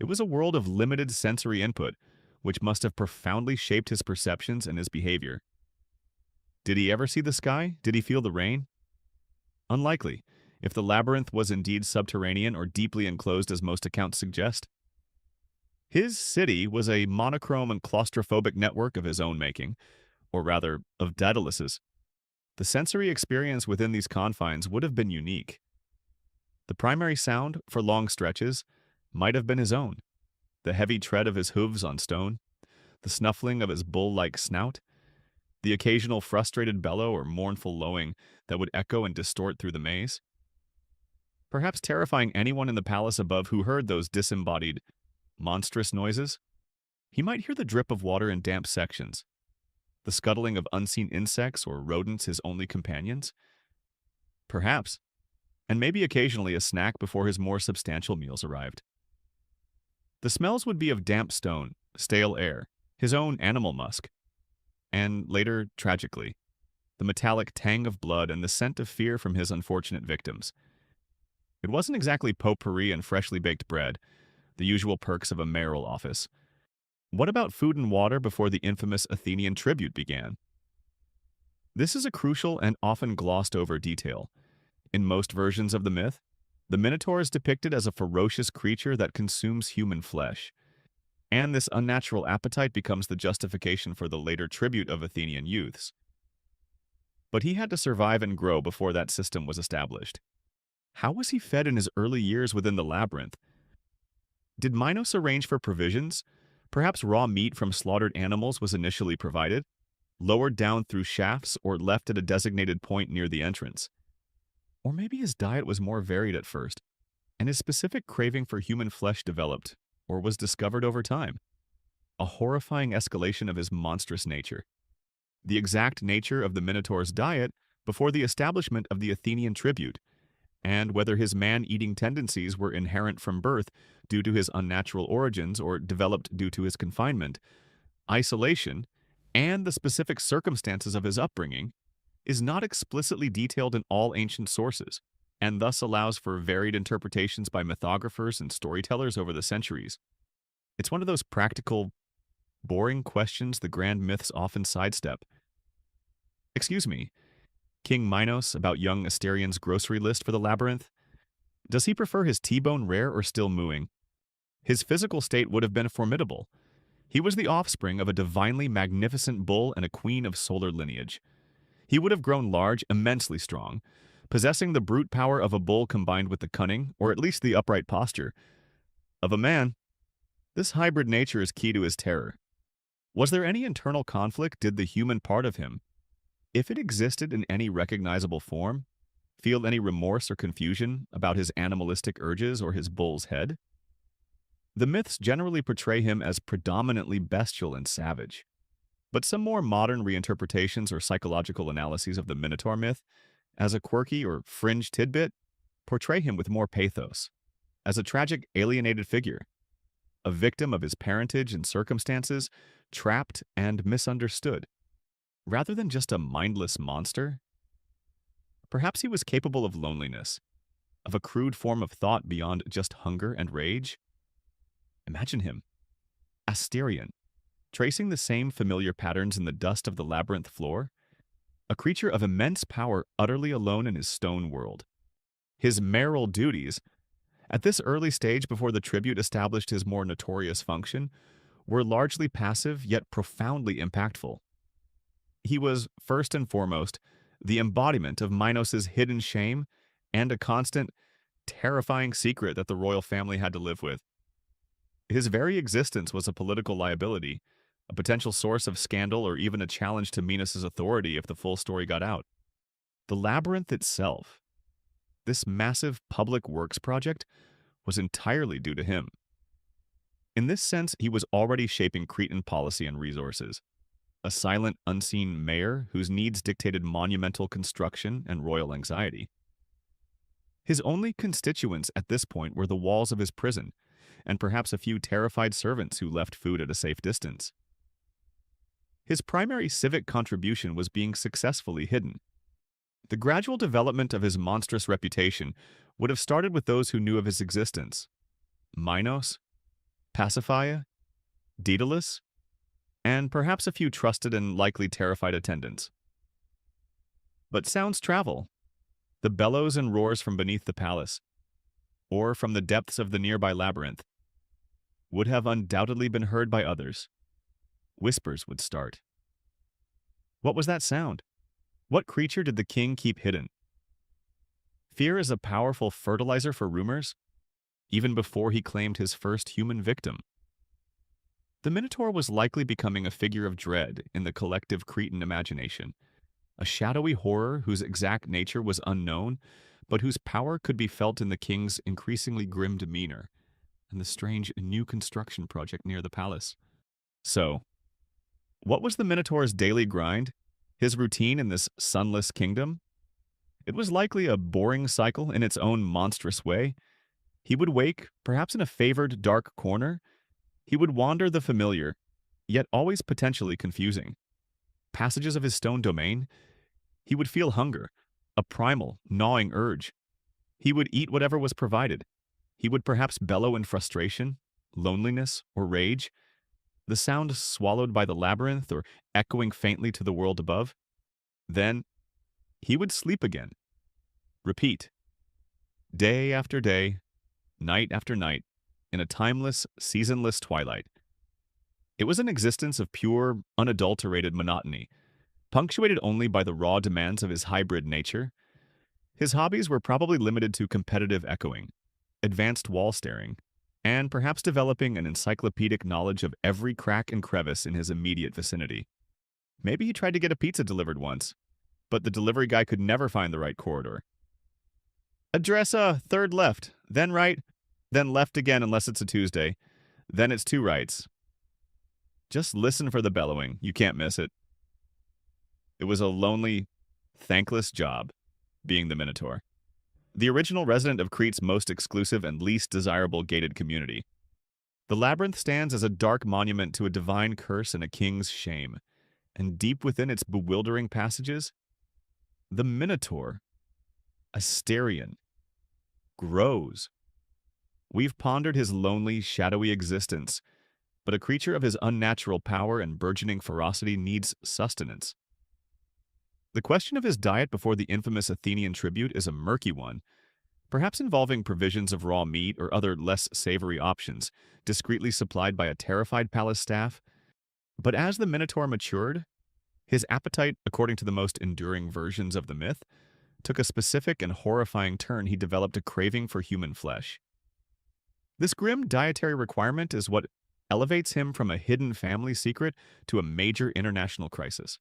It was a world of limited sensory input, which must have profoundly shaped his perceptions and his behavior. Did he ever see the sky? Did he feel the rain? Unlikely, if the labyrinth was indeed subterranean or deeply enclosed as most accounts suggest. His city was a monochrome and claustrophobic network of his own making, or rather, of Daedalus's. The sensory experience within these confines would have been unique. The primary sound, for long stretches, might have been his own. The heavy tread of his hooves on stone, the snuffling of his bull-like snout, the occasional frustrated bellow or mournful lowing that would echo and distort through the maze. Perhaps terrifying anyone in the palace above who heard those disembodied, monstrous noises. He might hear the drip of water in damp sections, the scuttling of unseen insects or rodents his only companions. Perhaps, and maybe occasionally a snack before his more substantial meals arrived. The smells would be of damp stone, stale air, his own animal musk, and later, tragically, the metallic tang of blood and the scent of fear from his unfortunate victims. It wasn't exactly potpourri and freshly baked bread, the usual perks of a mayoral office. What about food and water before the infamous Athenian tribute began? This is a crucial and often glossed over detail. In most versions of the myth, the Minotaur is depicted as a ferocious creature that consumes human flesh, and this unnatural appetite becomes the justification for the later tribute of Athenian youths. But he had to survive and grow before that system was established. How was he fed in his early years within the labyrinth? Did Minos arrange for provisions? Perhaps raw meat from slaughtered animals was initially provided, lowered down through shafts, or left at a designated point near the entrance. Or maybe his diet was more varied at first, and his specific craving for human flesh developed, or was discovered over time. A horrifying escalation of his monstrous nature. The exact nature of the Minotaur's diet before the establishment of the Athenian tribute, and whether his man-eating tendencies were inherent from birth due to his unnatural origins or developed due to his confinement, isolation, and the specific circumstances of his upbringing, is not explicitly detailed in all ancient sources, and thus allows for varied interpretations by mythographers and storytellers over the centuries. It's one of those practical, boring questions the grand myths often sidestep. Excuse me, King Minos about young Asterian's grocery list for the labyrinth? Does he prefer his T-bone rare or still mooing? His physical state would have been formidable. He was the offspring of a divinely magnificent bull and a queen of solar lineage. He would have grown large, immensely strong, possessing the brute power of a bull combined with the cunning, or at least the upright posture, of a man. This hybrid nature is key to his terror. Was there any internal conflict? Did the human part of him, if it existed in any recognizable form, feel any remorse or confusion about his animalistic urges or his bull's head? The myths generally portray him as predominantly bestial and savage. But some more modern reinterpretations or psychological analyses of the Minotaur myth, as a quirky or fringe tidbit, portray him with more pathos, as a tragic alienated figure, a victim of his parentage and circumstances, trapped and misunderstood, rather than just a mindless monster. Perhaps he was capable of loneliness, of a crude form of thought beyond just hunger and rage. Imagine him, Asterian, tracing the same familiar patterns in the dust of the labyrinth floor, a creature of immense power utterly alone in his stone world. His mayoral duties, at this early stage before the tribute established his more notorious function, were largely passive yet profoundly impactful. He was, first and foremost, the embodiment of Minos' hidden shame and a constant, terrifying secret that the royal family had to live with. His very existence was a political liability, a potential source of scandal, or even a challenge to Minos' authority if the full story got out. The labyrinth itself, this massive public works project, was entirely due to him. In this sense, he was already shaping Cretan policy and resources. A silent, unseen mayor whose needs dictated monumental construction and royal anxiety. His only constituents at this point were the walls of his prison, and perhaps a few terrified servants who left food at a safe distance. His primary civic contribution was being successfully hidden. The gradual development of his monstrous reputation would have started with those who knew of his existence. Minos, Pasiphae, Daedalus, and perhaps a few trusted and likely terrified attendants. But sounds travel. The bellows and roars from beneath the palace, or from the depths of the nearby labyrinth, would have undoubtedly been heard by others. Whispers would start. What was that sound? What creature did the king keep hidden? Fear is a powerful fertilizer for rumors, even before he claimed his first human victim. The Minotaur was likely becoming a figure of dread in the collective Cretan imagination, a shadowy horror whose exact nature was unknown, but whose power could be felt in the king's increasingly grim demeanor and the strange new construction project near the palace. So, what was the Minotaur's daily grind, his routine in this sunless kingdom? It was likely a boring cycle in its own monstrous way. He would wake, perhaps in a favored dark corner. He would wander the familiar, yet always potentially confusing passages of his stone domain. He would feel hunger, a primal, gnawing urge. He would eat whatever was provided. He would perhaps bellow in frustration, loneliness, or rage, the sound swallowed by the labyrinth or echoing faintly to the world above. Then he would sleep again. Repeat. Day after day, night after night, in a timeless, seasonless twilight. It was an existence of pure, unadulterated monotony, punctuated only by the raw demands of his hybrid nature. His hobbies were probably limited to competitive echoing, advanced wall staring, and perhaps developing an encyclopedic knowledge of every crack and crevice in his immediate vicinity. Maybe he tried to get a pizza delivered once, but the delivery guy could never find the right corridor. Address third left, then right, then left again unless it's a Tuesday, then it's two rights. Just listen for the bellowing, you can't miss it. It was a lonely, thankless job, being the Minotaur, the original resident of Crete's most exclusive and least desirable gated community. The labyrinth stands as a dark monument to a divine curse and a king's shame, and deep within its bewildering passages, the Minotaur, Asterion, grows. We've pondered his lonely, shadowy existence, but a creature of his unnatural power and burgeoning ferocity needs sustenance. The question of his diet before the infamous Athenian tribute is a murky one, perhaps involving provisions of raw meat or other less savory options, discreetly supplied by a terrified palace staff. But as the Minotaur matured, his appetite, according to the most enduring versions of the myth, took a specific and horrifying turn. He developed a craving for human flesh. This grim dietary requirement is what elevates him from a hidden family secret to a major international crisis.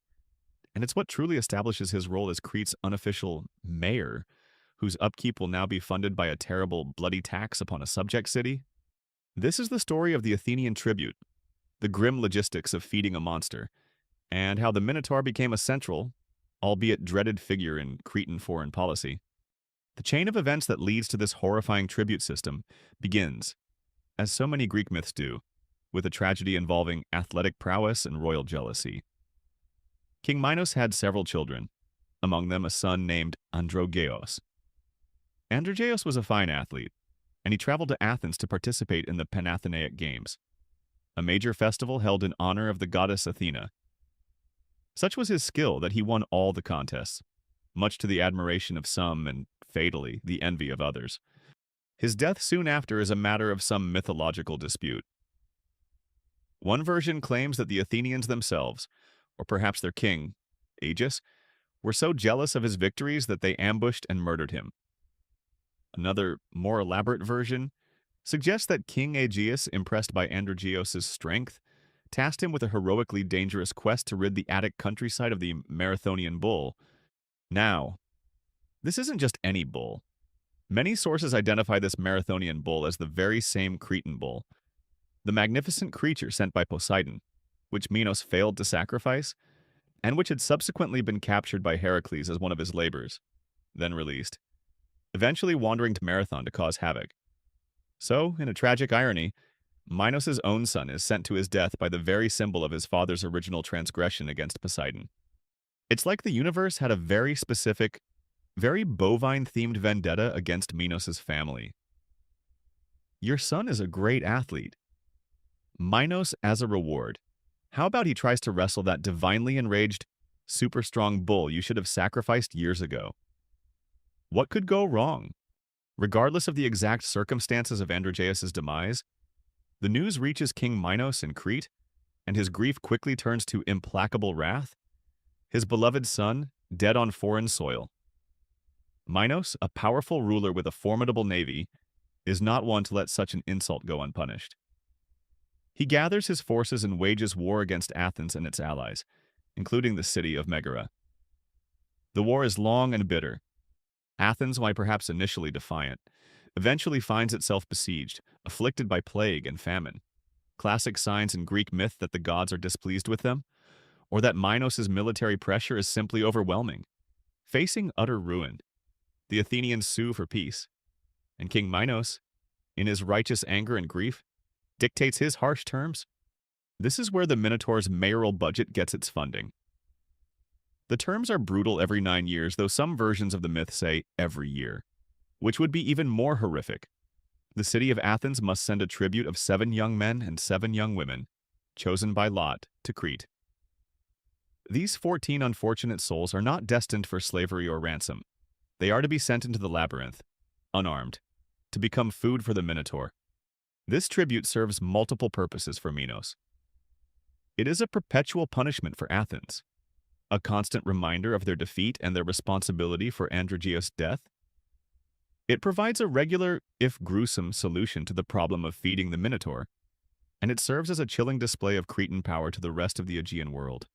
And it's what truly establishes his role as Crete's unofficial mayor, whose upkeep will now be funded by a terrible, bloody tax upon a subject city. This is the story of the Athenian tribute, the grim logistics of feeding a monster, and how the Minotaur became a central, albeit dreaded figure in Cretan foreign policy. The chain of events that leads to this horrifying tribute system begins, as so many Greek myths do, with a tragedy involving athletic prowess and royal jealousy. King Minos had several children, among them a son named Androgeos. Androgeos was a fine athlete, and he traveled to Athens to participate in the Panathenaic Games, a major festival held in honor of the goddess Athena. Such was his skill that he won all the contests, much to the admiration of some and, fatally, the envy of others. His death soon after is a matter of some mythological dispute. One version claims that the Athenians themselves, or perhaps their king, Aegis, were so jealous of his victories that they ambushed and murdered him. Another, more elaborate version suggests that King Aegeus, impressed by Androgeos' strength, tasked him with a heroically dangerous quest to rid the Attic countryside of the Marathonian bull. Now, this isn't just any bull. Many sources identify this Marathonian bull as the very same Cretan bull, the magnificent creature sent by Poseidon, which Minos failed to sacrifice, and which had subsequently been captured by Heracles as one of his labors, then released, eventually wandering to Marathon to cause havoc. So, in a tragic irony, Minos' own son is sent to his death by the very symbol of his father's original transgression against Poseidon. It's like the universe had a very specific, very bovine-themed vendetta against Minos' family. Your son is a great athlete. Minos as a reward. How about he tries to wrestle that divinely enraged, super strong bull you should have sacrificed years ago? What could go wrong? Regardless of the exact circumstances of Androgeus' demise, the news reaches King Minos in Crete, and his grief quickly turns to implacable wrath. His beloved son, dead on foreign soil. Minos, a powerful ruler with a formidable navy, is not one to let such an insult go unpunished. He gathers his forces and wages war against Athens and its allies, including the city of Megara. The war is long and bitter. Athens, while perhaps initially defiant, eventually finds itself besieged, afflicted by plague and famine. Classic signs in Greek myth that the gods are displeased with them, or that Minos' military pressure is simply overwhelming. Facing utter ruin, the Athenians sue for peace, and King Minos, in his righteous anger and grief, dictates his harsh terms. This is where the Minotaur's mayoral budget gets its funding. The terms are brutal every 9 years, though some versions of the myth say every year, which would be even more horrific. The city of Athens must send a tribute of 7 young men and 7 young women, chosen by lot, to Crete. These 14 unfortunate souls are not destined for slavery or ransom. They are to be sent into the labyrinth, unarmed, to become food for the Minotaur. This tribute serves multiple purposes for Minos. It is a perpetual punishment for Athens, a constant reminder of their defeat and their responsibility for Androgeos' death. It provides a regular, if gruesome, solution to the problem of feeding the Minotaur, and it serves as a chilling display of Cretan power to the rest of the Aegean world.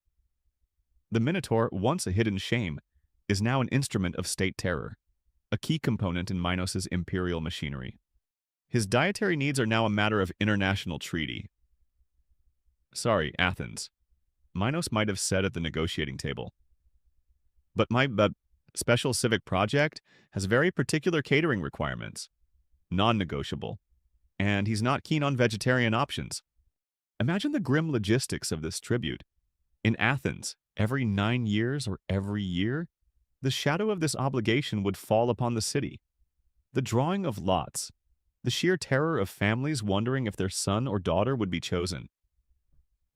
The Minotaur, once a hidden shame, is now an instrument of state terror, a key component in Minos' imperial machinery. His dietary needs are now a matter of international treaty. Sorry, Athens. Minos might have said at the negotiating table. But my special civic project has very particular catering requirements, non-negotiable, and he's not keen on vegetarian options. Imagine the grim logistics of this tribute. In Athens, every 9 years or every year, the shadow of this obligation would fall upon the city. The drawing of lots, the sheer terror of families wondering if their son or daughter would be chosen.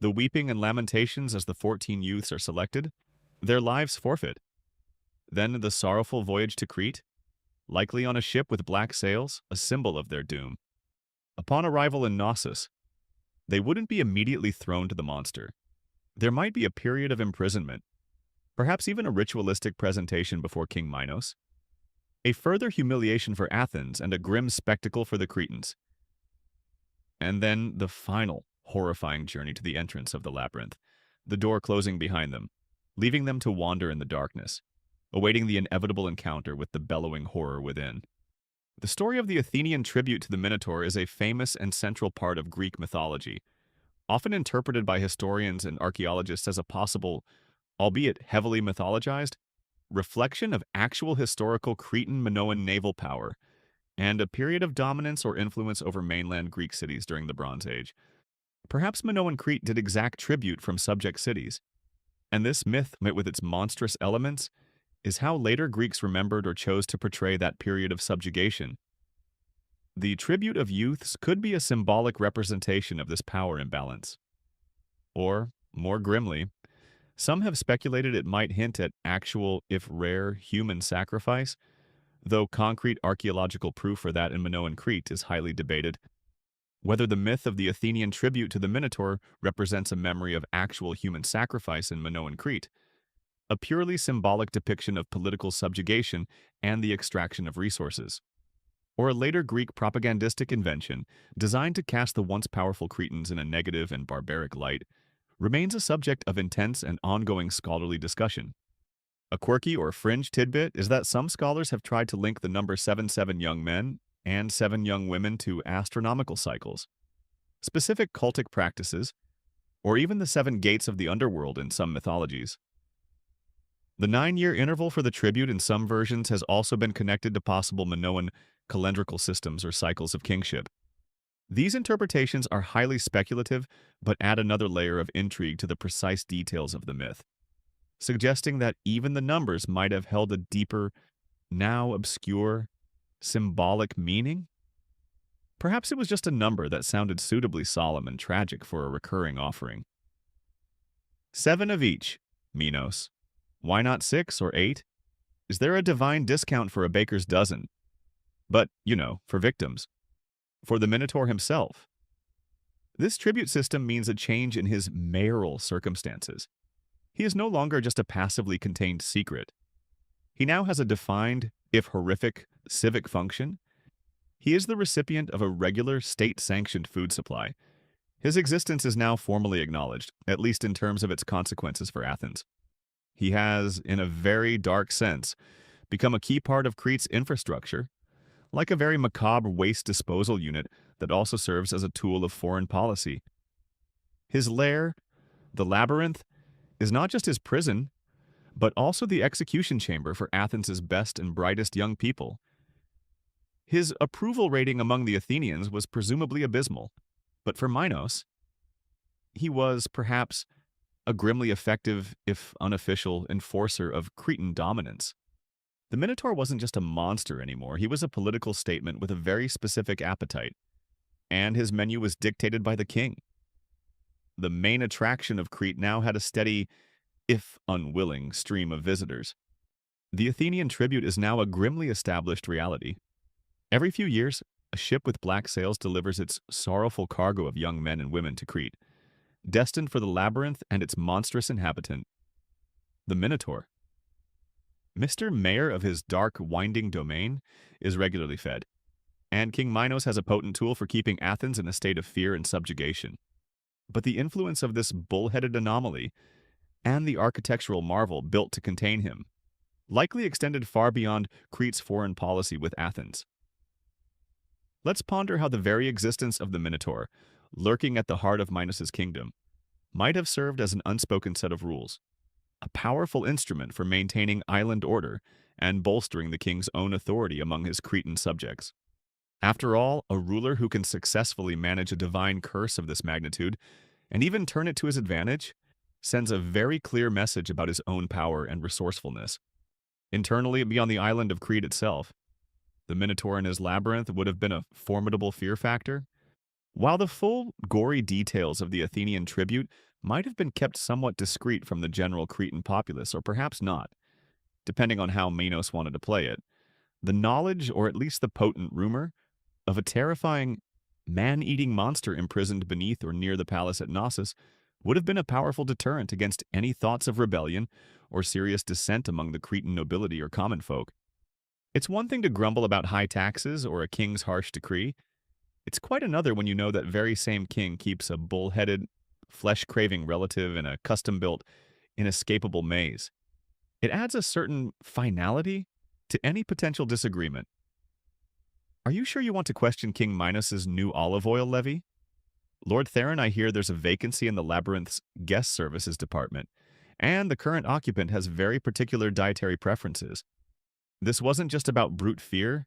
The weeping and lamentations as the 14 youths are selected, their lives forfeit. Then the sorrowful voyage to Crete, likely on a ship with black sails, a symbol of their doom. Upon arrival in Knossos, they wouldn't be immediately thrown to the monster. There might be a period of imprisonment, perhaps even a ritualistic presentation before King Minos. A further humiliation for Athens and a grim spectacle for the Cretans. And then the final horrifying journey to the entrance of the labyrinth, the door closing behind them, leaving them to wander in the darkness, awaiting the inevitable encounter with the bellowing horror within. The story of the Athenian tribute to the Minotaur is a famous and central part of Greek mythology, often interpreted by historians and archaeologists as a possible, albeit heavily mythologized, reflection of actual historical Cretan Minoan naval power and a period of dominance or influence over mainland Greek cities during the Bronze Age. Perhaps Minoan Crete did exact tribute from subject cities, and this myth, with its monstrous elements, is how later Greeks remembered or chose to portray that period of subjugation. The tribute of youths could be a symbolic representation of this power imbalance. Or, more grimly, some have speculated it might hint at actual, if rare, human sacrifice, though concrete archaeological proof for that in Minoan Crete is highly debated. Whether the myth of the Athenian tribute to the Minotaur represents a memory of actual human sacrifice in Minoan Crete, a purely symbolic depiction of political subjugation and the extraction of resources. Or a later Greek propagandistic invention designed to cast the once powerful Cretans in a negative and barbaric light, remains a subject of intense and ongoing scholarly discussion. A quirky or fringe tidbit is that some scholars have tried to link the number 7 young men and 7 young women to astronomical cycles, specific cultic practices, or even the 7 gates of the underworld in some mythologies. The 9-year interval for the tribute in some versions has also been connected to possible Minoan calendrical systems or cycles of kingship. These interpretations are highly speculative, but add another layer of intrigue to the precise details of the myth, suggesting that even the numbers might have held a deeper, now obscure, symbolic meaning? Perhaps it was just a number that sounded suitably solemn and tragic for a recurring offering. 7 of each, Minos. Why not 6 or 8? Is there a divine discount for a baker's dozen? But, for victims. For the Minotaur himself. This tribute system means a change in his mayoral circumstances. He is no longer just a passively contained secret. He now has a defined, if horrific, civic function. He is the recipient of a regular state-sanctioned food supply. His existence is now formally acknowledged, at least in terms of its consequences for Athens. He has, in a very dark sense, become a key part of Crete's infrastructure, like a very macabre waste disposal unit that also serves as a tool of foreign policy. His lair, the labyrinth, is not just his prison, but also the execution chamber for Athens' best and brightest young people. His approval rating among the Athenians was presumably abysmal, but for Minos, he was, perhaps, a grimly effective, if unofficial, enforcer of Cretan dominance. The Minotaur wasn't just a monster anymore, he was a political statement with a very specific appetite, and his menu was dictated by the king. The main attraction of Crete now had a steady, if unwilling, stream of visitors. The Athenian tribute is now a grimly established reality. Every few years, a ship with black sails delivers its sorrowful cargo of young men and women to Crete, destined for the labyrinth and its monstrous inhabitant, the Minotaur. Mr. Mayor of his dark, winding domain is regularly fed, and King Minos has a potent tool for keeping Athens in a state of fear and subjugation. But the influence of this bull-headed anomaly and the architectural marvel built to contain him likely extended far beyond Crete's foreign policy with Athens. Let's ponder how the very existence of the Minotaur, lurking at the heart of Minos' kingdom, might have served as an unspoken set of rules, a powerful instrument for maintaining island order and bolstering the king's own authority among his Cretan subjects. After all, a ruler who can successfully manage a divine curse of this magnitude, and even turn it to his advantage, sends a very clear message about his own power and resourcefulness. Internally, beyond the island of Crete itself, the Minotaur and his labyrinth would have been a formidable fear factor. While the full, gory details of the Athenian tribute might have been kept somewhat discreet from the general Cretan populace, or perhaps not, depending on how Minos wanted to play it, the knowledge, or at least the potent rumor, of a terrifying, man-eating monster imprisoned beneath or near the palace at Knossos would have been a powerful deterrent against any thoughts of rebellion or serious dissent among the Cretan nobility or common folk. It's one thing to grumble about high taxes or a king's harsh decree. It's quite another when you know that very same king keeps a bull-headed, flesh-craving relative in a custom-built, inescapable maze. It adds a certain finality to any potential disagreement. Are you sure you want to question King Minos' new olive oil levy? Lord Theron, I hear there's a vacancy in the labyrinth's guest services department, and the current occupant has very particular dietary preferences. This wasn't just about brute fear,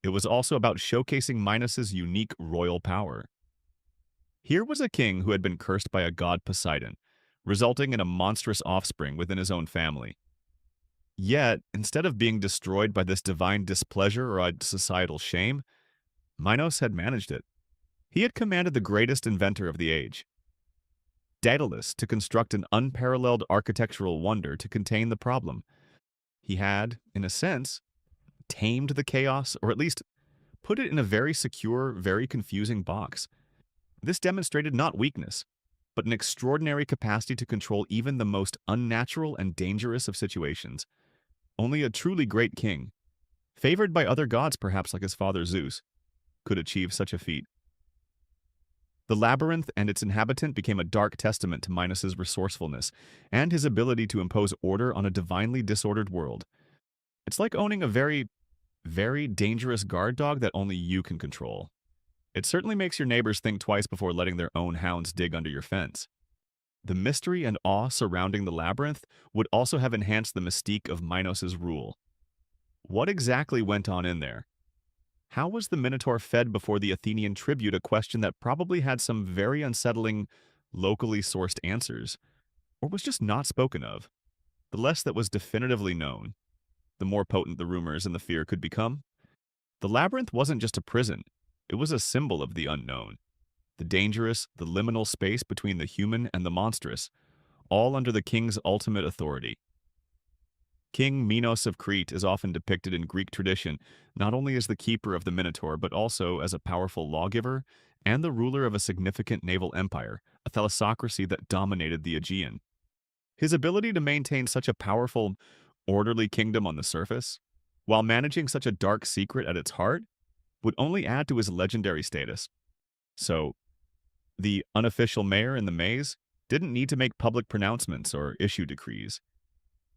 it was also about showcasing Minos' unique royal power. Here was a king who had been cursed by a god Poseidon, resulting in a monstrous offspring within his own family. Yet, instead of being destroyed by this divine displeasure or a societal shame, Minos had managed it. He had commanded the greatest inventor of the age, Daedalus, to construct an unparalleled architectural wonder to contain the problem. He had, in a sense, tamed the chaos, or at least put it in a very secure, very confusing box. This demonstrated not weakness, but an extraordinary capacity to control even the most unnatural and dangerous of situations. Only a truly great king, favored by other gods perhaps like his father Zeus, could achieve such a feat. The labyrinth and its inhabitant became a dark testament to Minos's resourcefulness and his ability to impose order on a divinely disordered world. It's like owning a very, very dangerous guard dog that only you can control. It certainly makes your neighbors think twice before letting their own hounds dig under your fence. The mystery and awe surrounding the labyrinth would also have enhanced the mystique of Minos's rule. What exactly went on in there? How was the Minotaur fed before the Athenian tribute? A question that probably had some very unsettling, locally sourced answers, or was just not spoken of. The less that was definitively known, the more potent the rumors and the fear could become. The labyrinth wasn't just a prison, it was a symbol of the unknown, the dangerous, the liminal space between the human and the monstrous, all under the king's ultimate authority. King Minos of Crete is often depicted in Greek tradition not only as the keeper of the Minotaur, but also as a powerful lawgiver and the ruler of a significant naval empire, a thalassocracy that dominated the Aegean. His ability to maintain such a powerful, orderly kingdom on the surface, while managing such a dark secret at its heart, would only add to his legendary status. So, the unofficial mayor in the maze didn't need to make public pronouncements or issue decrees.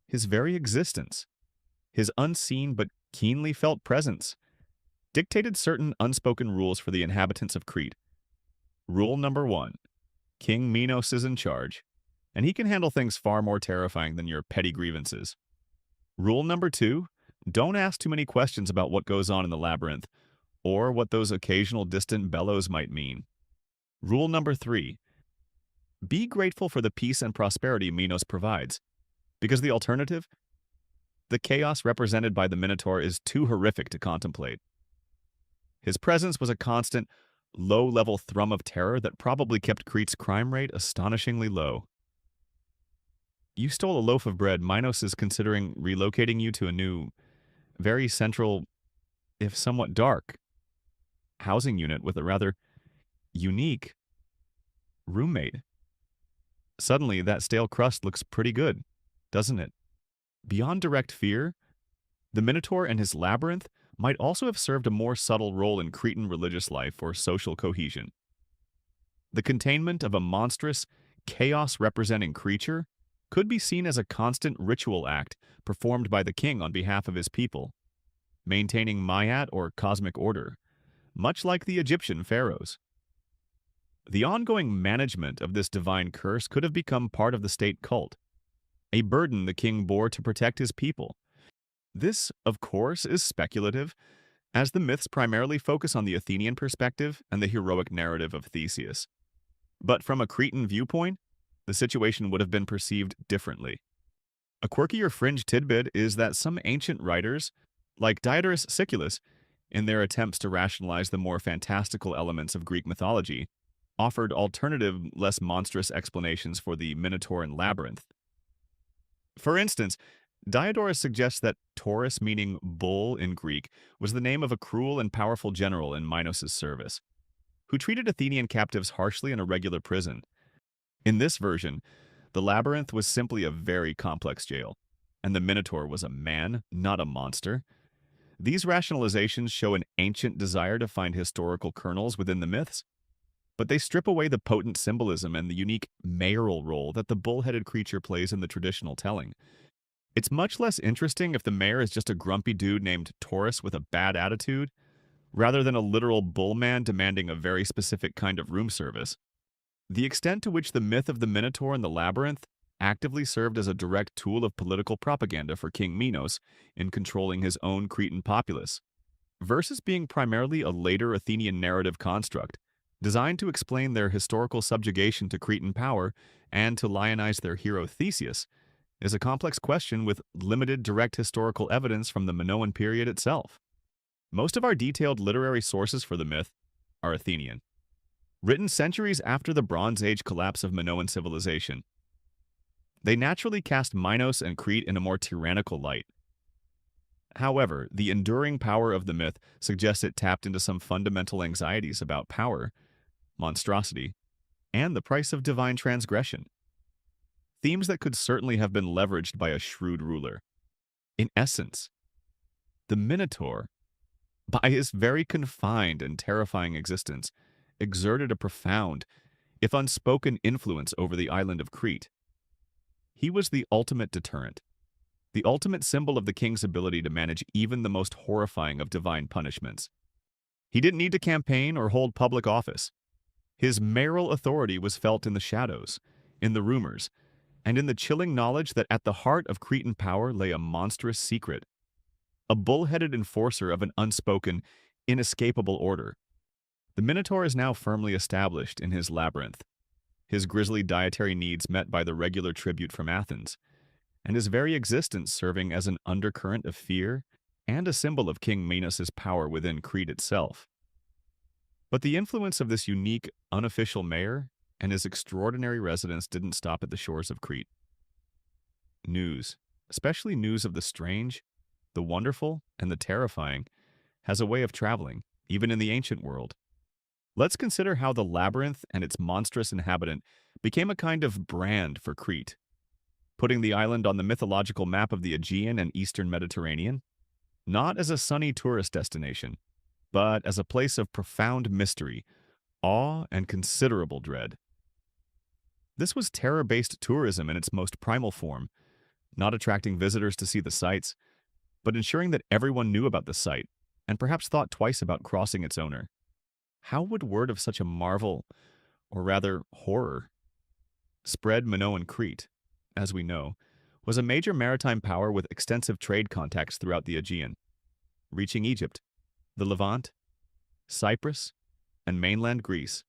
His very existence, his unseen but keenly felt presence, dictated certain unspoken rules for the inhabitants of Crete. Rule number 1. King Minos is in charge, and he can handle things far more terrifying than your petty grievances. Rule number 2. Don't ask too many questions about what goes on in the labyrinth, or what those occasional distant bellows might mean. Rule number 3. Be grateful for the peace and prosperity Minos provides, because the alternative, the chaos represented by the Minotaur, is too horrific to contemplate. His presence was a constant, low-level thrum of terror that probably kept Crete's crime rate astonishingly low. You stole a loaf of bread. Minos is considering relocating you to a new, very central, if somewhat dark, housing unit with a rather unique roommate. Suddenly, that stale crust looks pretty good, doesn't it? Beyond direct fear, the Minotaur and his labyrinth might also have served a more subtle role in Cretan religious life or social cohesion. The containment of a monstrous, chaos-representing creature could be seen as a constant ritual act performed by the king on behalf of his people, maintaining Mayat or cosmic order, much like the Egyptian pharaohs. The ongoing management of this divine curse could have become part of the state cult, a burden the king bore to protect his people. This, of course, is speculative, as the myths primarily focus on the Athenian perspective and the heroic narrative of Theseus. But from a Cretan viewpoint, the situation would have been perceived differently. A quirky or fringe tidbit is that some ancient writers, like Diodorus Siculus, in their attempts to rationalize the more fantastical elements of Greek mythology, offered alternative, less monstrous explanations for the Minotaur and labyrinth. For instance, Diodorus suggests that Taurus, meaning bull in Greek, was the name of a cruel and powerful general in Minos' service, who treated Athenian captives harshly in a regular prison. In this version, the labyrinth was simply a very complex jail, and the Minotaur was a man, not a monster. These rationalizations show an ancient desire to find historical kernels within the myths, but they strip away the potent symbolism and the unique mayoral role that the bull-headed creature plays in the traditional telling. It's much less interesting if the mayor is just a grumpy dude named Taurus with a bad attitude, rather than a literal bull man demanding a very specific kind of room service. The extent to which the myth of the Minotaur and the labyrinth actively served as a direct tool of political propaganda for King Minos in controlling his own Cretan populace, versus being primarily a later Athenian narrative construct, designed to explain their historical subjugation to Cretan power and to lionize their hero Theseus, is a complex question with limited direct historical evidence from the Minoan period itself. Most of our detailed literary sources for the myth are Athenian, written centuries after the Bronze Age collapse of Minoan civilization. They naturally cast Minos and Crete in a more tyrannical light. However, the enduring power of the myth suggests it tapped into some fundamental anxieties about power, monstrosity, and the price of divine transgression. Themes that could certainly have been leveraged by a shrewd ruler. In essence, the Minotaur, by his very confined and terrifying existence, exerted a profound, if unspoken, influence over the island of Crete. He was the ultimate deterrent, the ultimate symbol of the king's ability to manage even the most horrifying of divine punishments. He didn't need to campaign or hold public office. His mayoral authority was felt in the shadows, in the rumors, and in the chilling knowledge that at the heart of Cretan power lay a monstrous secret, a bull-headed enforcer of an unspoken, inescapable order. The Minotaur is now firmly established in his labyrinth, his grisly dietary needs met by the regular tribute from Athens, and his very existence serving as an undercurrent of fear and a symbol of King Minos' power within Crete itself. But the influence of this unique, unofficial mayor and his extraordinary residence didn't stop at the shores of Crete. News, especially news of the strange, the wonderful, and the terrifying, has a way of traveling, even in the ancient world. Let's consider how the labyrinth and its monstrous inhabitant became a kind of brand for Crete, putting the island on the mythological map of the Aegean and Eastern Mediterranean, not as a sunny tourist destination, but as a place of profound mystery, awe, and considerable dread. This was terror-based tourism in its most primal form, not attracting visitors to see the sights, but ensuring that everyone knew about the site and perhaps thought twice about crossing its owner. How would word of such a marvel, or rather horror, spread? Minoan Crete, as we know, was a major maritime power with extensive trade contacts throughout the Aegean, reaching Egypt, the Levant, Cyprus, and mainland Greece.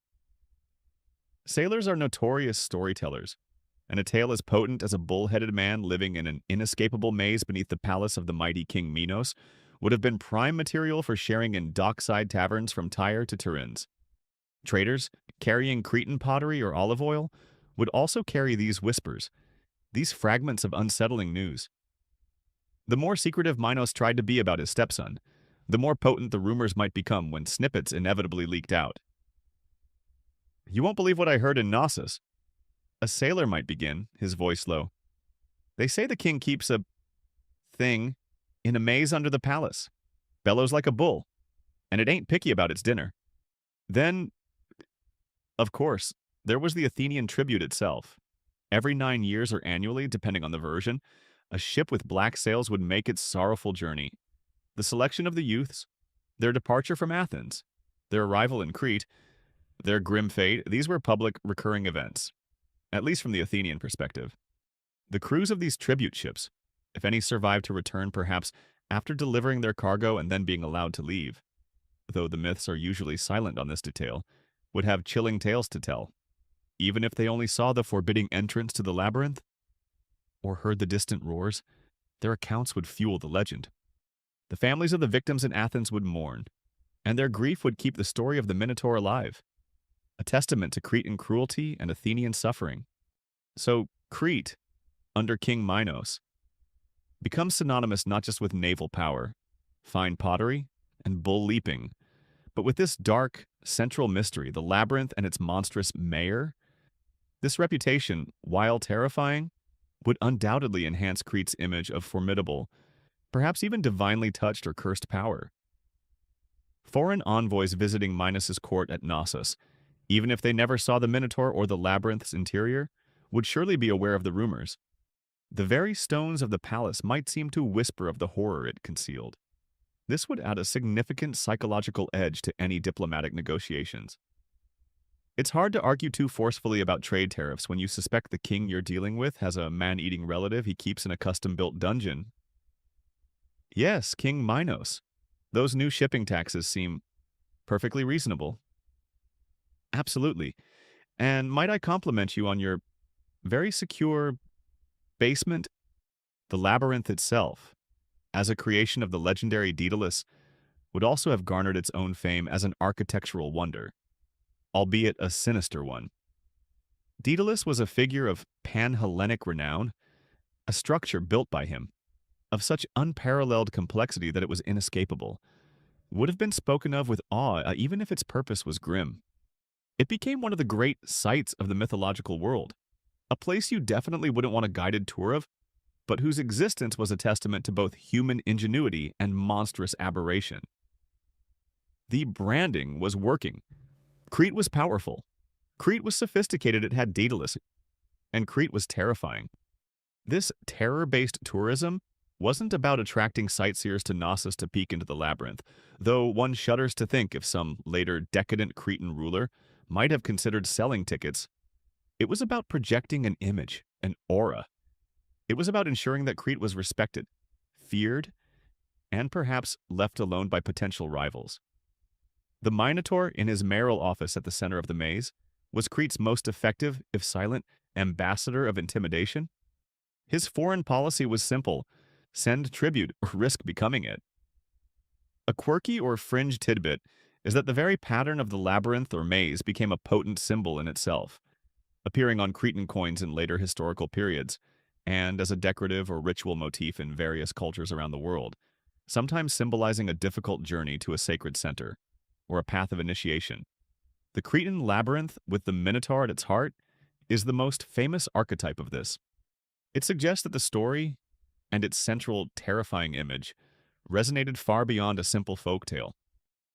Sailors are notorious storytellers, and a tale as potent as a bull-headed man living in an inescapable maze beneath the palace of the mighty King Minos would have been prime material for sharing in dockside taverns from Tyre to Turin's. Traders, carrying Cretan pottery or olive oil, would also carry these whispers, these fragments of unsettling news. The more secretive Minos tried to be about his stepson, the more potent the rumors might become when snippets inevitably leaked out. "You won't believe what I heard in Knossos," a sailor might begin, his voice low. "They say the king keeps a thing in a maze under the palace, bellows like a bull, and it ain't picky about its dinner." Then, of course, there was the Athenian tribute itself. Every 9 years or annually, depending on the version, a ship with black sails would make its sorrowful journey. The selection of the youths, their departure from Athens, their arrival in Crete, their grim fate, these were public, recurring events, at least from the Athenian perspective. The crews of these tribute ships, if any survived to return perhaps after delivering their cargo and then being allowed to leave, though the myths are usually silent on this detail, would have chilling tales to tell, even if they only saw the forbidding entrance to the labyrinth or heard the distant roars. Their accounts would fuel the legend. The families of the victims in Athens would mourn, and their grief would keep the story of the Minotaur alive, a testament to Cretan cruelty and Athenian suffering. So Crete, under King Minos, becomes synonymous not just with naval power, fine pottery, and bull leaping, but with this dark, central mystery, the labyrinth and its monstrous mayor. This reputation, while terrifying, would undoubtedly enhance Crete's image of formidable, perhaps even divinely touched or cursed power. Foreign envoys visiting Minos' court at Knossos, even if they never saw the Minotaur or the labyrinth's interior, would surely be aware of the rumors. The very stones of the palace might seem to whisper of the horror it concealed. This would add a significant psychological edge to any diplomatic negotiations. It's hard to argue too forcefully about trade tariffs when you suspect the king you're dealing with has a man-eating relative he keeps in a custom-built dungeon. Yes, King Minos. Those new shipping taxes seem perfectly reasonable. Absolutely. And might I compliment you on your very secure basement? The labyrinth itself, as a creation of the legendary Daedalus, would also have garnered its own fame as an architectural wonder, albeit a sinister one. Daedalus was a figure of pan-Hellenic renown, a structure built by him, of such unparalleled complexity that it was inescapable, would have been spoken of with awe even if its purpose was grim. It became one of the great sights of the mythological world, a place you definitely wouldn't want a guided tour of, but whose existence was a testament to both human ingenuity and monstrous aberration. The branding was working. Crete was powerful. Crete was sophisticated, it had Daedalus, and Crete was terrifying. This terror-based tourism wasn't about attracting sightseers to Knossos to peek into the labyrinth, though one shudders to think if some later decadent Cretan ruler might have considered selling tickets. It was about projecting an image, an aura. It was about ensuring that Crete was respected, feared, and perhaps left alone by potential rivals. The Minotaur in his mayoral office at the center of the maze was Crete's most effective, if silent, ambassador of intimidation. His foreign policy was simple: send tribute or risk becoming it. A quirky or fringe tidbit is that the very pattern of the labyrinth or maze became a potent symbol in itself, appearing on Cretan coins in later historical periods, and as a decorative or ritual motif in various cultures around the world, sometimes symbolizing a difficult journey to a sacred center, or a path of initiation. The Cretan labyrinth, with the Minotaur at its heart, is the most famous archetype of this. It suggests that the story, and its central terrifying image, resonated far beyond a simple folktale.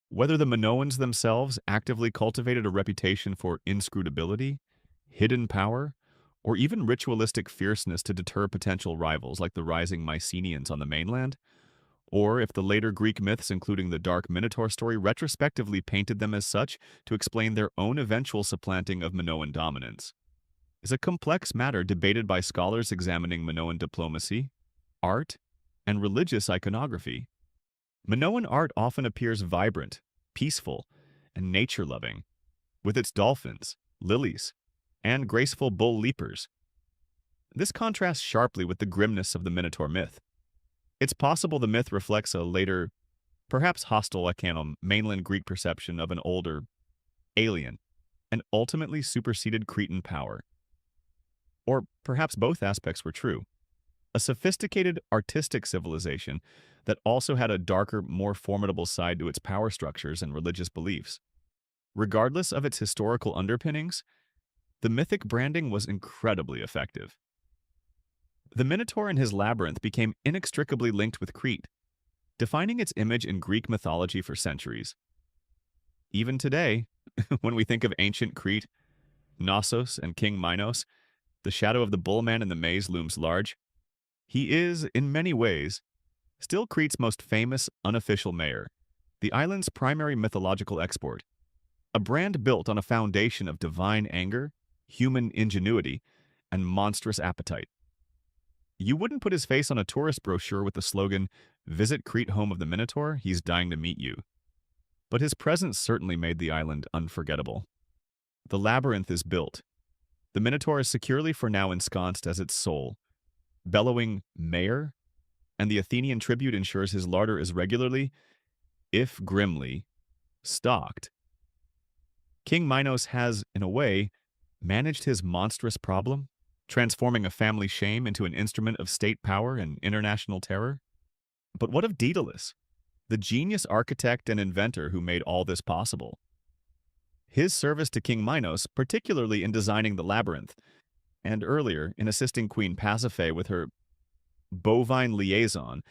Whether the Minoans themselves actively cultivated a reputation for inscrutability, hidden power, or even ritualistic fierceness to deter potential rivals like the rising Mycenaeans on the mainland, or if the later Greek myths, including the Dark Minotaur story, retrospectively painted them as such to explain their own eventual supplanting of Minoan dominance, is a complex matter debated by scholars examining Minoan diplomacy, art, and religious iconography. Minoan art often appears vibrant, peaceful, and nature-loving, with its dolphins, lilies, and graceful bull leapers. This contrasts sharply with the grimness of the Minotaur myth. It's possible the myth reflects a later, perhaps hostile mainland Greek perception of an older, alien, and ultimately superseded Cretan power. Or perhaps both aspects were true. A sophisticated, artistic civilization that also had a darker, more formidable side to its power structures and religious beliefs. Regardless of its historical underpinnings, the mythic branding was incredibly effective. The Minotaur and his labyrinth became inextricably linked with Crete, defining its image in Greek mythology for centuries. Even today, when we think of ancient Crete, Knossos, and King Minos, the shadow of the bullman in the maze looms large. He is, in many ways, still Crete's most famous unofficial mayor, the island's primary mythological export, a brand built on a foundation of divine anger, human ingenuity, and monstrous appetite. You wouldn't put his face on a tourist brochure with the slogan, "Visit Crete, home of the Minotaur, he's dying to meet you." But his presence certainly made the island unforgettable. The labyrinth is built. The Minotaur is securely for now ensconced as its soul, bellowing mayor, and the Athenian tribute ensures his larder is regularly, if grimly, stocked. King Minos has, in a way, managed his monstrous problem, transforming a family shame into an instrument of state power and international terror. But what of Daedalus, the genius architect and inventor who made all this possible? His service to King Minos, particularly in designing the labyrinth, and earlier in assisting Queen Pasiphae with her bovine liaison,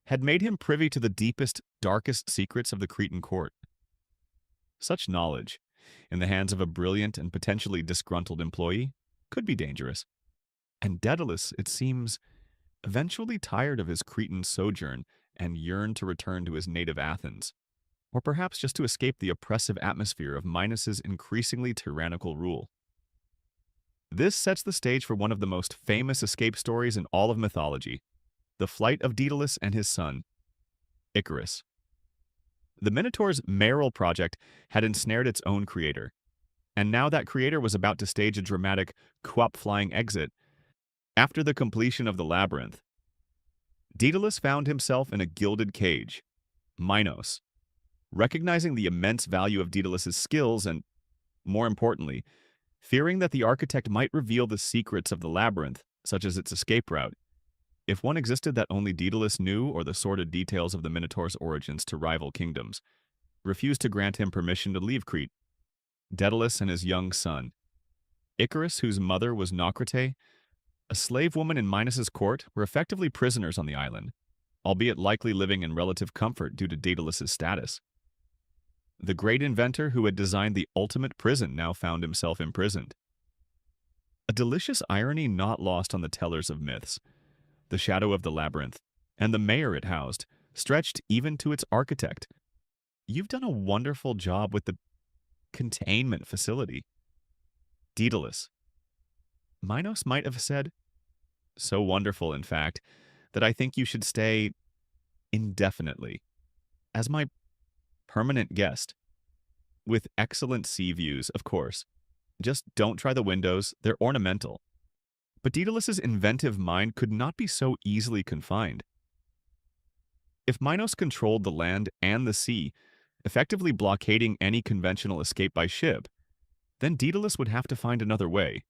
had made him privy to the deepest, darkest secrets of the Cretan court. Such knowledge, in the hands of a brilliant and potentially disgruntled employee, could be dangerous. And Daedalus, it seems, eventually tired of his Cretan sojourn and yearned to return to his native Athens, or perhaps just to escape the oppressive atmosphere of Minos's increasingly tyrannical rule. This sets the stage for one of the most famous escape stories in all of mythology, the flight of Daedalus and his son, Icarus. The Minotaur's mayoral project had ensnared its own creator, and now that creator was about to stage a dramatic flying exit. After the completion of the labyrinth, Daedalus found himself in a gilded cage. Minos, recognizing the immense value of Daedalus's skills and, more importantly, fearing that the architect might reveal the secrets of the labyrinth, such as its escape route, if one existed that only Daedalus knew or the sordid details of the Minotaur's origins to rival kingdoms, refused to grant him permission to leave Crete. Daedalus and his young son. Icarus, whose mother was Naukrite, a slave woman in Minos's court, were effectively prisoners on the island, albeit likely living in relative comfort due to Daedalus's status. The great inventor who had designed the ultimate prison now found himself imprisoned. A delicious irony not lost on the tellers of myths. The shadow of the labyrinth, and the mayor it housed, stretched even to its architect. You've done a wonderful job with the containment facility. Daedalus. Minos might have said, so wonderful, in fact, that I think you should stay indefinitely as my permanent guest. With excellent sea views, of course. Just don't try the windows, they're ornamental. But Daedalus's inventive mind could not be so easily confined. If Minos controlled the land and the sea, effectively blockading any conventional escape by ship, then Daedalus would have to find another way.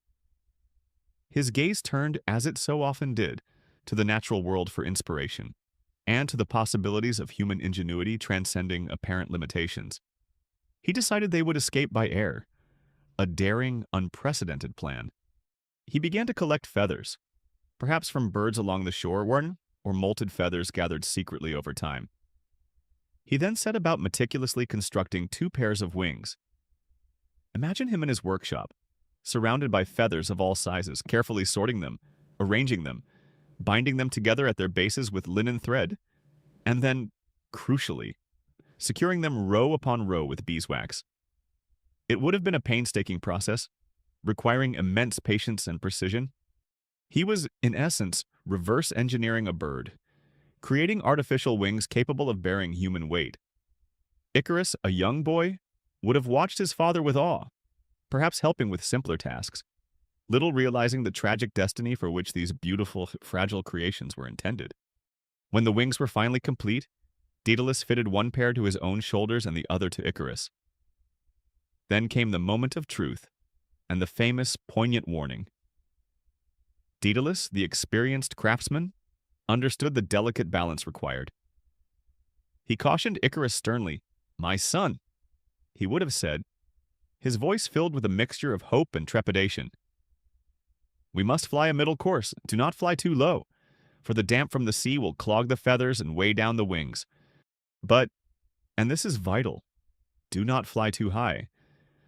His gaze turned, as it so often did, to the natural world for inspiration, and to the possibilities of human ingenuity transcending apparent limitations. He decided they would escape by air, a daring, unprecedented plan. He began to collect feathers, perhaps from birds along the shore or molted feathers gathered secretly over time. He then set about meticulously constructing 2 pairs of wings. Imagine him in his workshop, surrounded by feathers of all sizes, carefully sorting them, arranging them, binding them together at their bases with linen thread, and then, crucially, securing them row upon row with beeswax. It would have been a painstaking process, requiring immense patience and precision. He was, in essence, reverse engineering a bird, creating artificial wings capable of bearing human weight. Icarus, a young boy, would have watched his father with awe, perhaps helping with simpler tasks, little realizing the tragic destiny for which these beautiful, fragile creations were intended. When the wings were finally complete, Daedalus fitted 1 pair to his own shoulders and the other to Icarus. Then came the moment of truth, and the famous, poignant warning. Daedalus, the experienced craftsman, understood the delicate balance required. He cautioned Icarus sternly, "My son," he would have said, his voice filled with a mixture of hope and trepidation. "We must fly a middle course. Do not fly too low, for the damp from the sea will clog the feathers and weigh down the wings. But, and this is vital, do not fly too high,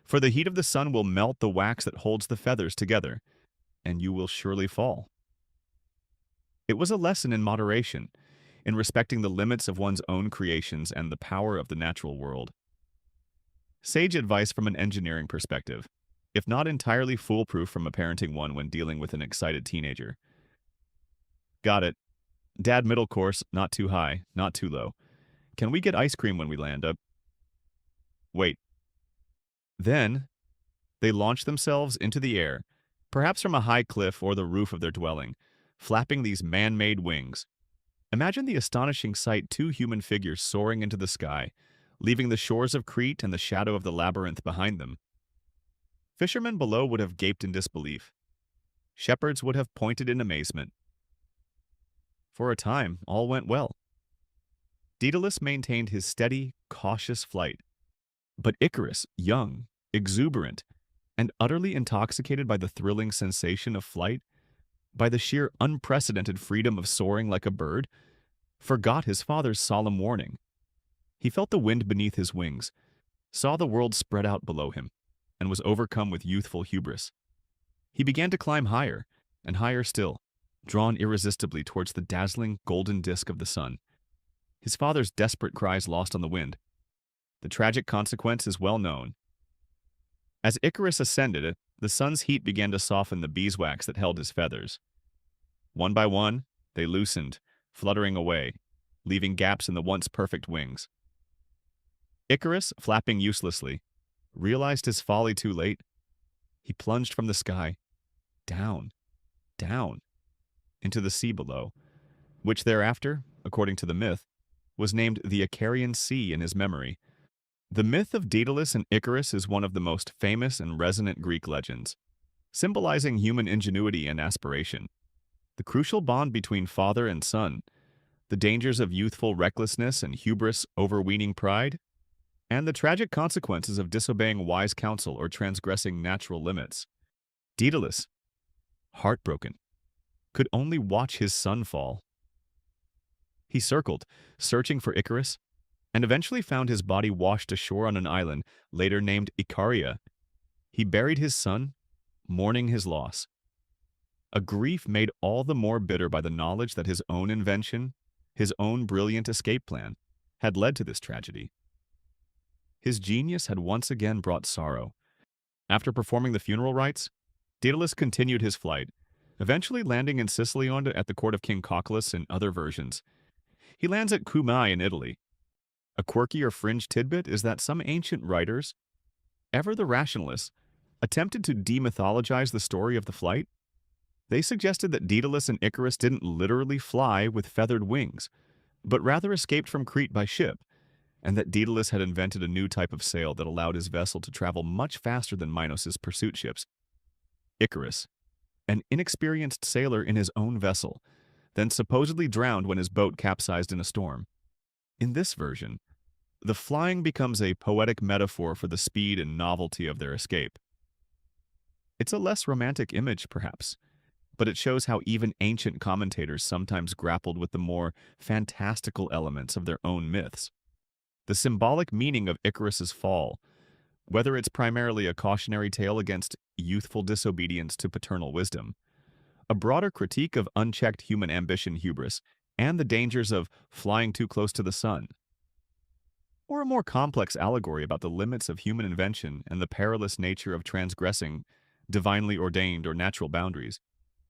for the heat of the sun will melt the wax that holds the feathers together, and you will surely fall." It was a lesson in moderation, in respecting the limits of one's own creations and the power of the natural world. Sage advice from an engineering perspective, if not entirely foolproof from a parenting one when dealing with an excited teenager. Got it. Dad, middle course, not too high, not too low. Can we get ice cream when we land up? Wait. Then, they launched themselves into the air, perhaps from a high cliff or the roof of their dwelling, flapping these man-made wings. Imagine the astonishing sight: 2 human figures soaring into the sky, leaving the shores of Crete and the shadow of the labyrinth behind them. Fishermen below would have gaped in disbelief. Shepherds would have pointed in amazement. For a time, all went well. Daedalus maintained his steady, cautious flight. But Icarus, young, exuberant, and utterly intoxicated by the thrilling sensation of flight, by the sheer unprecedented freedom of soaring like a bird, forgot his father's solemn warning. He felt the wind beneath his wings, saw the world spread out below him, and was overcome with youthful hubris. He began to climb higher, and higher still, drawn irresistibly towards the dazzling golden disk of the sun. His father's desperate cries lost on the wind. The tragic consequence is well known. As Icarus ascended, the sun's heat began to soften the beeswax that held his feathers. One by one, they loosened, fluttering away, leaving gaps in the once perfect wings. Icarus, flapping uselessly, realized his folly too late. He plunged from the sky, down, down, into the sea below, which thereafter, according to the myth, was named the Icarian Sea in his memory. The myth of Daedalus and Icarus is one of the most famous and resonant Greek legends, symbolizing human ingenuity and aspiration, the crucial bond between father and son, the dangers of youthful recklessness and hubris overweening pride, and the tragic consequences of disobeying wise counsel or transgressing natural limits. Daedalus, heartbroken, could only watch his son fall. He circled, searching for Icarus, and eventually found his body washed ashore on an island, later named Icaria. He buried his son, mourning his loss. A grief made all the more bitter by the knowledge that his own invention, his own brilliant escape plan, had led to this tragedy. His genius had once again brought sorrow. After performing the funeral rites, Daedalus continued his flight, eventually landing in Sicily at the court of King Cocalus in other versions. He lands at Cumae in Italy. A quirky or fringe tidbit is that some ancient writers, ever the rationalists, attempted to demythologize the story of the flight. They suggested that Daedalus and Icarus didn't literally fly with feathered wings, but rather escaped from Crete by ship, and that Daedalus had invented a new type of sail that allowed his vessel to travel much faster than Minos' pursuit ships. Icarus, an inexperienced sailor in his own vessel, then supposedly drowned when his boat capsized in a storm. In this version, the flying becomes a poetic metaphor for the speed and novelty of their escape. It's a less romantic image, perhaps, but it shows how even ancient commentators sometimes grappled with the more fantastical elements of their own myths. The symbolic meaning of Icarus's fall, whether it's primarily a cautionary tale against youthful disobedience to paternal wisdom, a broader critique of unchecked human ambition hubris, and the dangers of flying too close to the sun, or a more complex allegory about the limits of human invention and the perilous nature of transgressing divinely ordained or natural boundaries,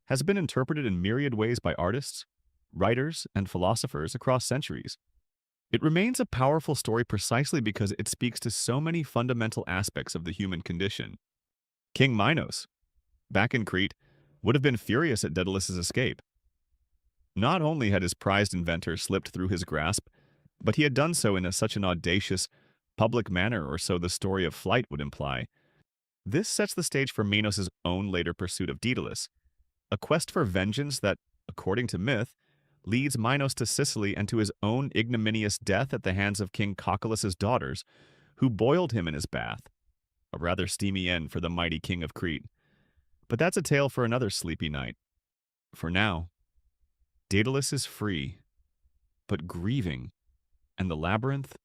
has been interpreted in myriad ways by artists, writers, and philosophers across centuries. It remains a powerful story precisely because it speaks to so many fundamental aspects of the human condition. King Minos, back in Crete, would have been furious at Daedalus's escape. Not only had his prized inventor slipped through his grasp, but he had done so in such an audacious, public manner, or so the story of flight would imply. This sets the stage for Minos' own later pursuit of Daedalus, a quest for vengeance that, according to myth, leads Minos to Sicily and to his own ignominious death at the hands of King Cocalus' daughters, who boiled him in his bath. A rather steamy end for the mighty king of Crete. But that's a tale for another sleepy night. For now, Daedalus is free, but grieving, and the labyrinth,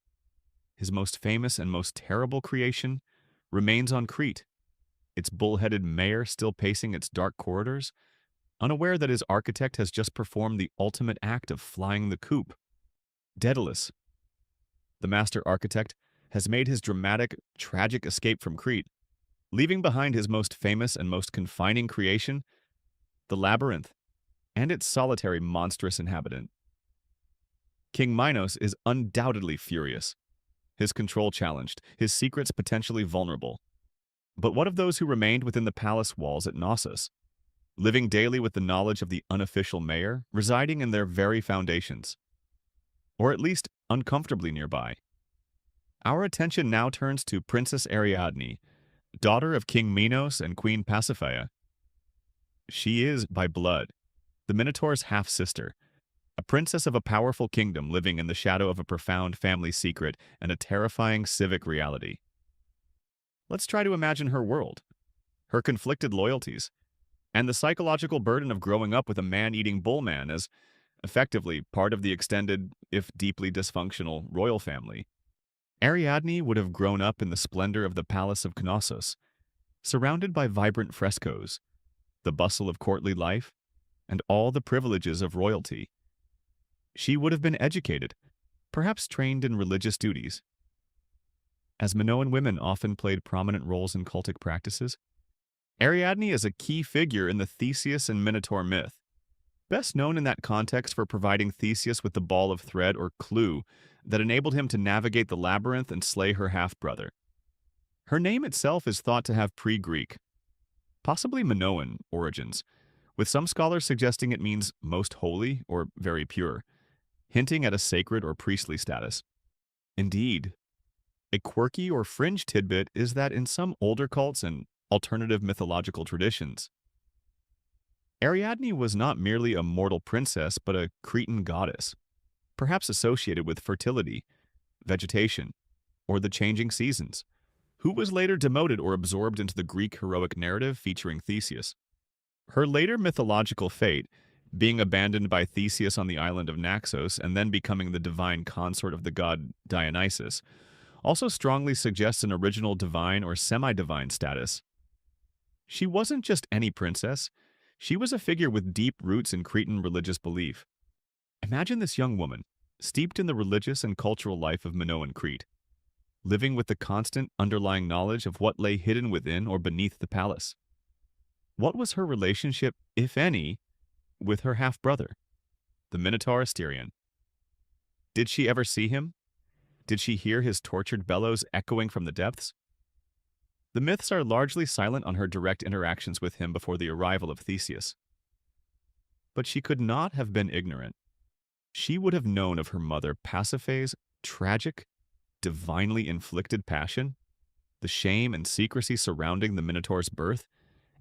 his most famous and most terrible creation, remains on Crete, its bull-headed mayor still pacing its dark corridors, unaware that his architect has just performed the ultimate act of flying the coop. Daedalus, the master architect, has made his dramatic, tragic escape from Crete, leaving behind his most famous and most confining creation, the labyrinth, and its solitary monstrous inhabitant. King Minos is undoubtedly furious, his control challenged, his secrets potentially vulnerable. But what of those who remained within the palace walls at Knossos, living daily with the knowledge of the unofficial mayor, residing in their very foundations, or at least uncomfortably nearby? Our attention now turns to Princess Ariadne, daughter of King Minos and Queen Pasiphae. She is, by blood, the Minotaur's half-sister, a princess of a powerful kingdom living in the shadow of a profound family secret and a terrifying civic reality. Let's try to imagine her world, her conflicted loyalties, and the psychological burden of growing up with a man-eating bullman as effectively part of the extended, if deeply dysfunctional, royal family. Ariadne would have grown up in the splendor of the Palace of Knossos, surrounded by vibrant frescoes, the bustle of courtly life, and all the privileges of royalty. She would have been educated, perhaps trained in religious duties. As Minoan women often played prominent roles in cultic practices, Ariadne is a key figure in the Theseus and Minotaur myth, best known in that context for providing Theseus with the ball of thread or clue that enabled him to navigate the labyrinth and slay her half-brother. Her name itself is thought to have pre-Greek, possibly Minoan, origins, with some scholars suggesting it means most holy or very pure, hinting at a sacred or priestly status. Indeed, a quirky or fringe tidbit is that in some older cults and alternative mythological traditions, Ariadne was not merely a mortal princess but a Cretan goddess, perhaps associated with fertility, vegetation, or the changing seasons? Who was later demoted or absorbed into the Greek heroic narrative featuring Theseus? Her later mythological fate, being abandoned by Theseus on the island of Naxos and then becoming the divine consort of the god Dionysus, also strongly suggests an original divine or semi-divine status. She wasn't just any princess, she was a figure with deep roots in Cretan religious belief. Imagine this young woman, steeped in the religious and cultural life of Minoan Crete, living with the constant underlying knowledge of what lay hidden within or beneath the palace. What was her relationship, if any, with her half-brother, the Minotaur Asterion? Did she ever see him? Did she hear his tortured bellows echoing from the depths? The myths are largely silent on her direct interactions with him before the arrival of Theseus. But she could not have been ignorant. She would have known of her mother Pasiphae's tragic, divinely inflicted passion, the shame and secrecy surrounding the Minotaur's birth,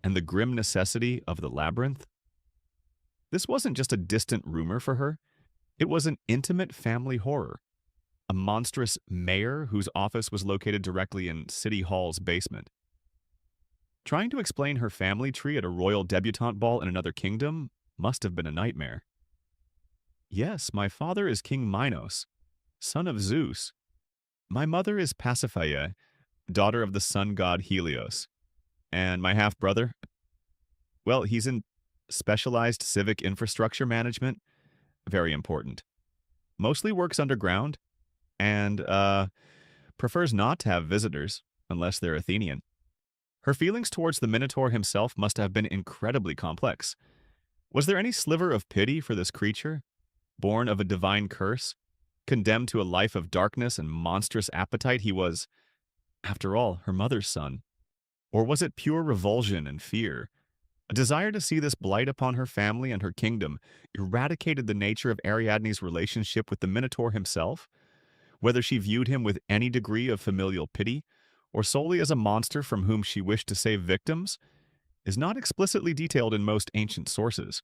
and the grim necessity of the labyrinth. This wasn't just a distant rumor for her. It was an intimate family horror. A monstrous mayor whose office was located directly in City Hall's basement. Trying to explain her family tree at a royal debutante ball in another kingdom must have been a nightmare. Yes, my father is King Minos, son of Zeus. My mother is Pasiphae, daughter of the sun god Helios. And my half-brother? Well, he's in specialized civic infrastructure management. Very important. Mostly works underground and prefers not to have visitors unless they're Athenian. Her feelings towards the Minotaur himself must have been incredibly complex. Was there any sliver of pity for this creature, born of a divine curse, condemned to a life of darkness and monstrous appetite? He was, after all, her mother's son. Or was it pure revulsion and fear? A desire to see this blight upon her family and her kingdom eradicated the nature of Ariadne's relationship with the Minotaur himself, whether she viewed him with any degree of familial pity, or solely as a monster from whom she wished to save victims, is not explicitly detailed in most ancient sources,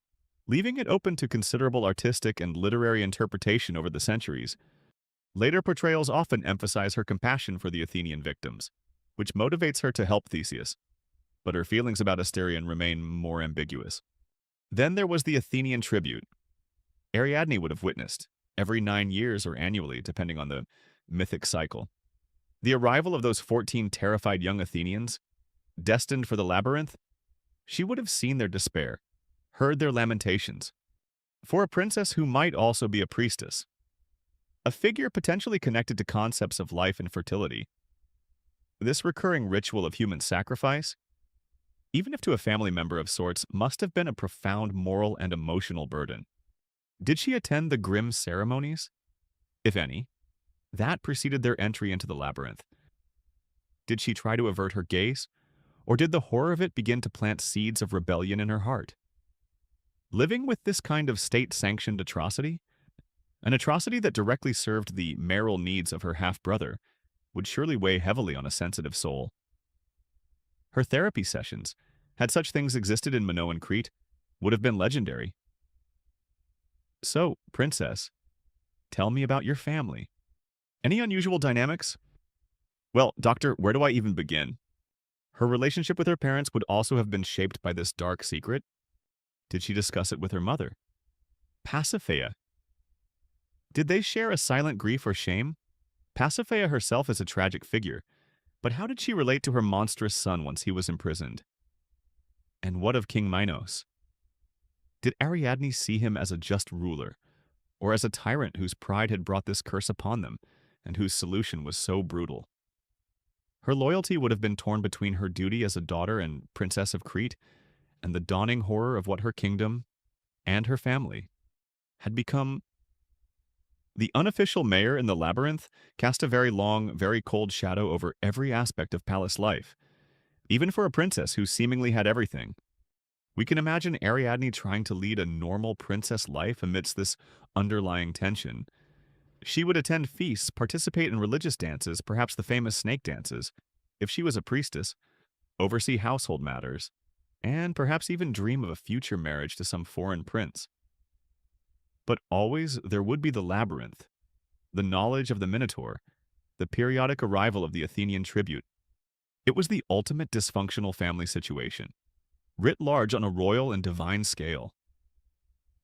leaving it open to considerable artistic and literary interpretation over the centuries. Later portrayals often emphasize her compassion for the Athenian victims, which motivates her to help Theseus, but her feelings about Asterion remain more ambiguous. Then there was the Athenian tribute. Ariadne would have witnessed, every 9 years or annually, depending on the mythic cycle, the arrival of those 14 terrified young Athenians, destined for the labyrinth. She would have seen their despair, heard their lamentations. For a princess who might also be a priestess, a figure potentially connected to concepts of life and fertility, this recurring ritual of human sacrifice, even if to a family member of sorts, must have been a profound moral and emotional burden. Did she attend the grim ceremonies, if any, that preceded their entry into the labyrinth? Did she try to avert her gaze, or did the horror of it begin to plant seeds of rebellion in her heart? Living with this kind of state-sanctioned atrocity, an atrocity that directly served the mayoral needs of her half-brother, would surely weigh heavily on a sensitive soul. Her therapy sessions, had such things existed in Minoan Crete, would have been legendary. So, princess, tell me about your family. Any unusual dynamics? Well, doctor, where do I even begin? Her relationship with her parents would also have been shaped by this dark secret. Did she discuss it with her mother? Pasiphae. Did they share a silent grief or shame? Pasiphae herself is a tragic figure, but how did she relate to her monstrous son once he was imprisoned? And what of King Minos? Did Ariadne see him as a just ruler, or as a tyrant whose pride had brought this curse upon them, and whose solution was so brutal? Her loyalty would have been torn between her duty as a daughter and princess of Crete, and the dawning horror of what her kingdom, and her family, had become. The unofficial mayor in the labyrinth cast a very long, very cold shadow over every aspect of palace life, even for a princess who seemingly had everything. We can imagine Ariadne trying to lead a normal princess life amidst this underlying tension. She would attend feasts, participate in religious dances, perhaps the famous snake dances, if she was a priestess, oversee household matters, and perhaps even dream of a future marriage to some foreign prince. But always there would be the labyrinth, the knowledge of the Minotaur, the periodic arrival of the Athenian tribute. It was the ultimate dysfunctional family situation, writ large on a royal and divine scale.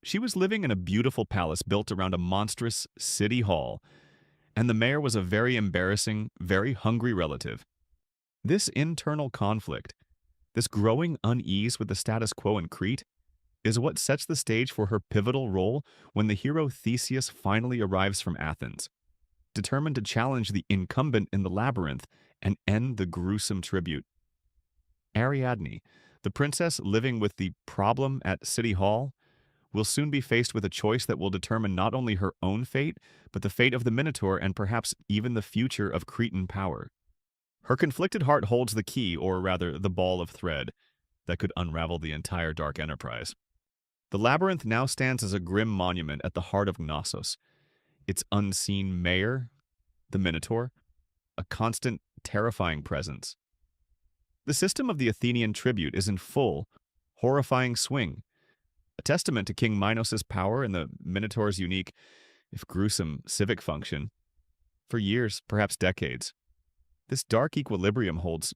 She was living in a beautiful palace built around a monstrous city hall, and the mayor was a very embarrassing, very hungry relative. This internal conflict, this growing unease with the status quo in Crete, is what sets the stage for her pivotal role when the hero Theseus finally arrives from Athens, determined to challenge the incumbent in the labyrinth and end the gruesome tribute. Ariadne, the princess living with the problem at City Hall, will soon be faced with a choice that will determine not only her own fate, but the fate of the Minotaur and perhaps even the future of Cretan power. Her conflicted heart holds the key, or rather the ball of thread, that could unravel the entire dark enterprise. The labyrinth now stands as a grim monument at the heart of Knossos, its unseen mayor, the Minotaur, a constant, terrifying presence. The system of the Athenian tribute is in full, horrifying swing, a testament to King Minos' power and the Minotaur's unique, if gruesome, civic function. For years, perhaps decades, this dark equilibrium holds.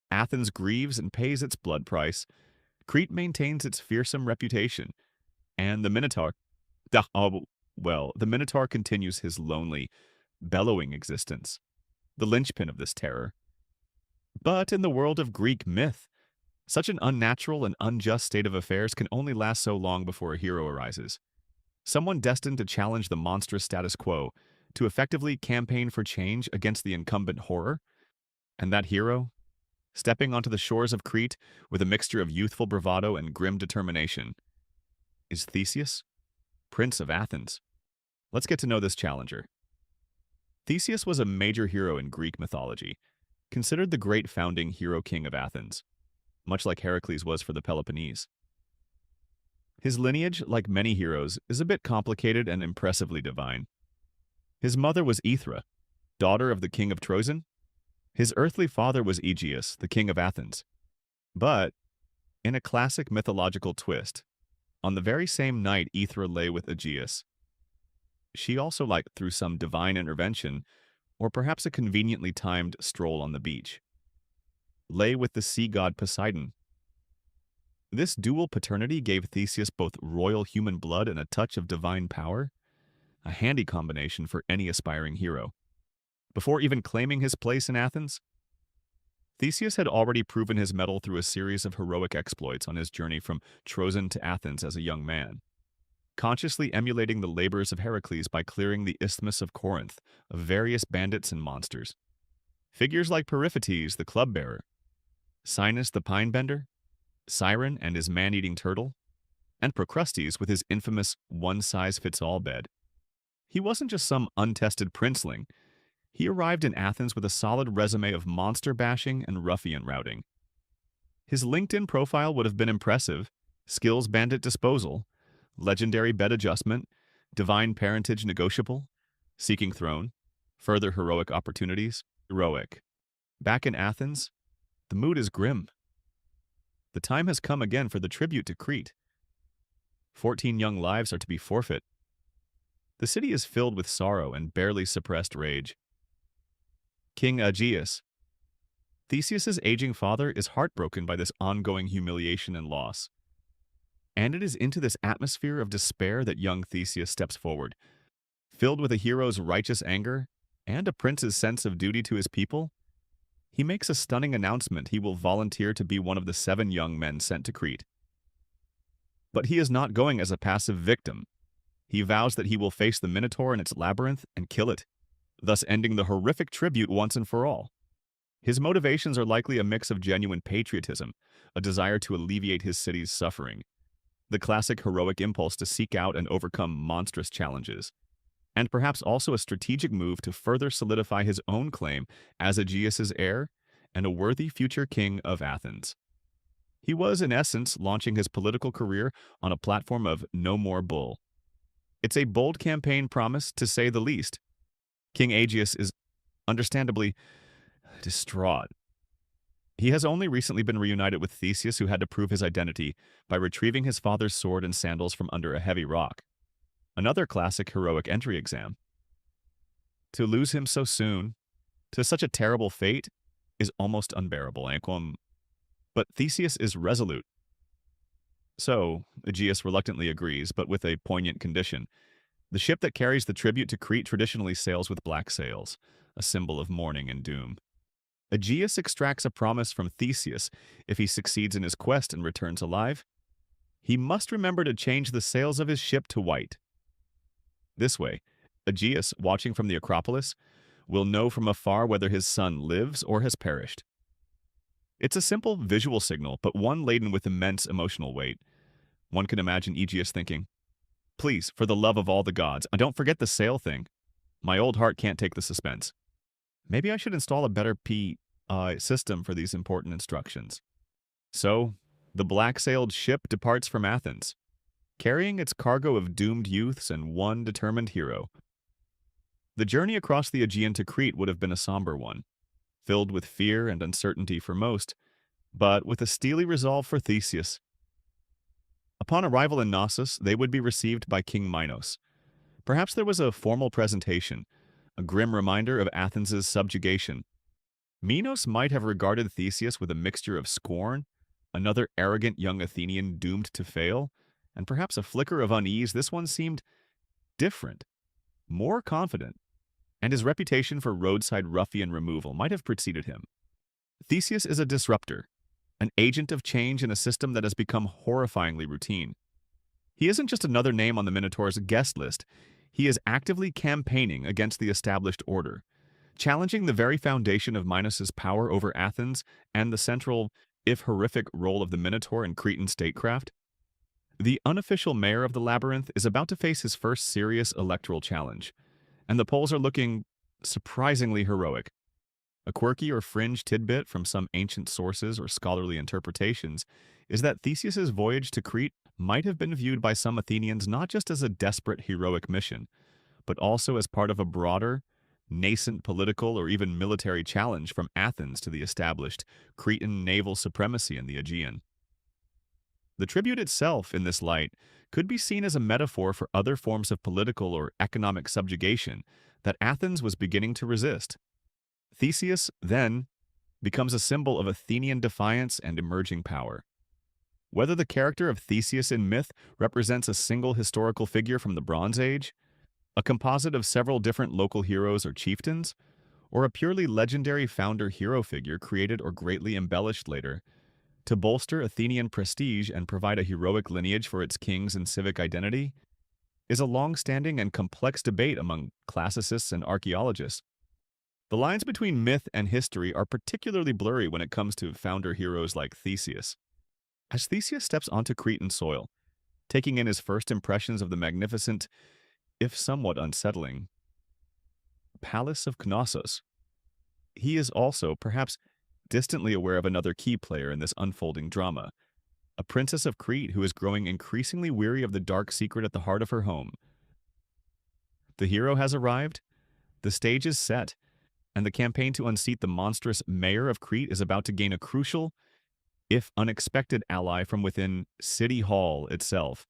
Athens grieves and pays its blood price. Crete maintains its fearsome reputation. And the Minotaur, the Minotaur continues his lonely, bellowing existence, the linchpin of this terror. But in the world of Greek myth, such an unnatural and unjust state of affairs can only last so long before a hero arises. Someone destined to challenge the monstrous status quo, to effectively campaign for change against the incumbent horror. And that hero, stepping onto the shores of Crete with a mixture of youthful bravado and grim determination, is Theseus, Prince of Athens. Let's get to know this challenger. Theseus was a major hero in Greek mythology, considered the great founding hero king of Athens, much like Heracles was for the Peloponnese. His lineage, like many heroes, is a bit complicated and impressively divine. His mother was Aethra, daughter of the king of Troezen. His earthly father was Aegeus, the king of Athens. But, in a classic mythological twist, on the very same night Aethra lay with Aegeus, she also, like through some divine intervention, or perhaps a conveniently timed stroll on the beach, lay with the sea god Poseidon. This dual paternity gave Theseus both royal human blood and a touch of divine power, a handy combination for any aspiring hero. Before even claiming his place in Athens, Theseus had already proven his mettle through a series of heroic exploits on his journey from Troezen to Athens as a young man, consciously emulating the labors of Heracles by clearing the Isthmus of Corinth of various bandits and monsters. Figures like Periphetes, the club-bearer, Sinis the pine-bender, Siren and his man-eating turtle, and Procrustes with his infamous one-size-fits-all bed. He wasn't just some untested princeling. He arrived in Athens with a solid resume of monster bashing and ruffian routing. His LinkedIn profile would have been impressive: skills bandit disposal, legendary bed adjustment, divine parentage negotiable, seeking throne, further heroic opportunities, heroic. Back in Athens, the mood is grim. The time has come again for the tribute to Crete. 14 young lives are to be forfeit. The city is filled with sorrow and barely suppressed rage. King Aegeus, Theseus's aging father, is heartbroken by this ongoing humiliation and loss. And it is into this atmosphere of despair that young Theseus steps forward. Filled with a hero's righteous anger and a prince's sense of duty to his people, he makes a stunning announcement: he will volunteer to be one of the 7 young men sent to Crete. But he is not going as a passive victim. He vows that he will face the Minotaur and its labyrinth and kill it, thus ending the horrific tribute once and for all. His motivations are likely a mix of genuine patriotism, a desire to alleviate his city's suffering, the classic heroic impulse to seek out and overcome monstrous challenges, and perhaps also a strategic move to further solidify his own claim as Aegeus's heir and a worthy future king of Athens. He was, in essence, launching his political career on a platform of no more bull. It's a bold campaign promise, to say the least. King Aegeus is understandably distraught. He has only recently been reunited with Theseus, who had to prove his identity by retrieving his father's sword and sandals from under a heavy rock. Another classic heroic entry exam. To lose him so soon, to such a terrible fate is almost unbearable, Anquam. But Theseus is resolute. So, Aegeus reluctantly agrees, but with a poignant condition. The ship that carries the tribute to Crete traditionally sails with black sails, a symbol of mourning and doom. Aegeus extracts a promise from Theseus if he succeeds in his quest and returns alive. He must remember to change the sails of his ship to white. This way, Aegeus, watching from the Acropolis, will know from afar whether his son lives or has perished. It's a simple visual signal, but one laden with immense emotional weight. One can imagine Aegeus thinking, "Please, for the love of all the gods, don't forget the sail thing. My old heart can't take the suspense. Maybe I should install a better system for these important instructions." So, the black-sailed ship departs from Athens, carrying its cargo of doomed youths and one determined hero. The journey across the Aegean to Crete would have been a somber one, filled with fear and uncertainty for most, but with a steely resolve for Theseus. Upon arrival in Knossos, they would be received by King Minos. Perhaps there was a formal presentation, a grim reminder of Athens' subjugation. Minos might have regarded Theseus with a mixture of scorn, another arrogant young Athenian doomed to fail, and perhaps a flicker of unease. This one seemed different, more confident, and his reputation for roadside ruffian removal might have preceded him. Theseus is a disruptor, an agent of change in a system that has become horrifyingly routine. He isn't just another name on the Minotaur's guest list. He is actively campaigning against the established order, challenging the very foundation of Minos' power over Athens and the central, if horrific, role of the Minotaur in Cretan statecraft. The unofficial mayor of the labyrinth is about to face his first serious electoral challenge, and the polls are looking surprisingly heroic. A quirky or fringe tidbit from some ancient sources or scholarly interpretations is that Theseus's voyage to Crete might have been viewed by some Athenians not just as a desperate heroic mission, but also as part of a broader, nascent political or even military challenge from Athens to the established Cretan naval supremacy in the Aegean. The tribute itself, in this light, could be seen as a metaphor for other forms of political or economic subjugation that Athens was beginning to resist. Theseus, then, becomes a symbol of Athenian defiance and emerging power. Whether the character of Theseus in myth represents a single historical figure from the Bronze Age, a composite of several different local heroes or chieftains, or a purely legendary founder-hero figure created or greatly embellished later, to bolster Athenian prestige and provide a heroic lineage for its kings and civic identity, is a long-standing and complex debate among classicists and archaeologists. The lines between myth and history are particularly blurry when it comes to founder heroes like Theseus. As Theseus steps onto Cretan soil, taking in his first impressions of the magnificent, if somewhat unsettling, Palace of Knossos, he is also, perhaps distantly aware of another key player in this unfolding drama, a princess of Crete who is growing increasingly weary of the dark secret at the heart of her home. The hero has arrived, the stage is set, and the campaign to unseat the monstrous mayor of Crete is about to gain a crucial, if unexpected, ally from within City Hall itself.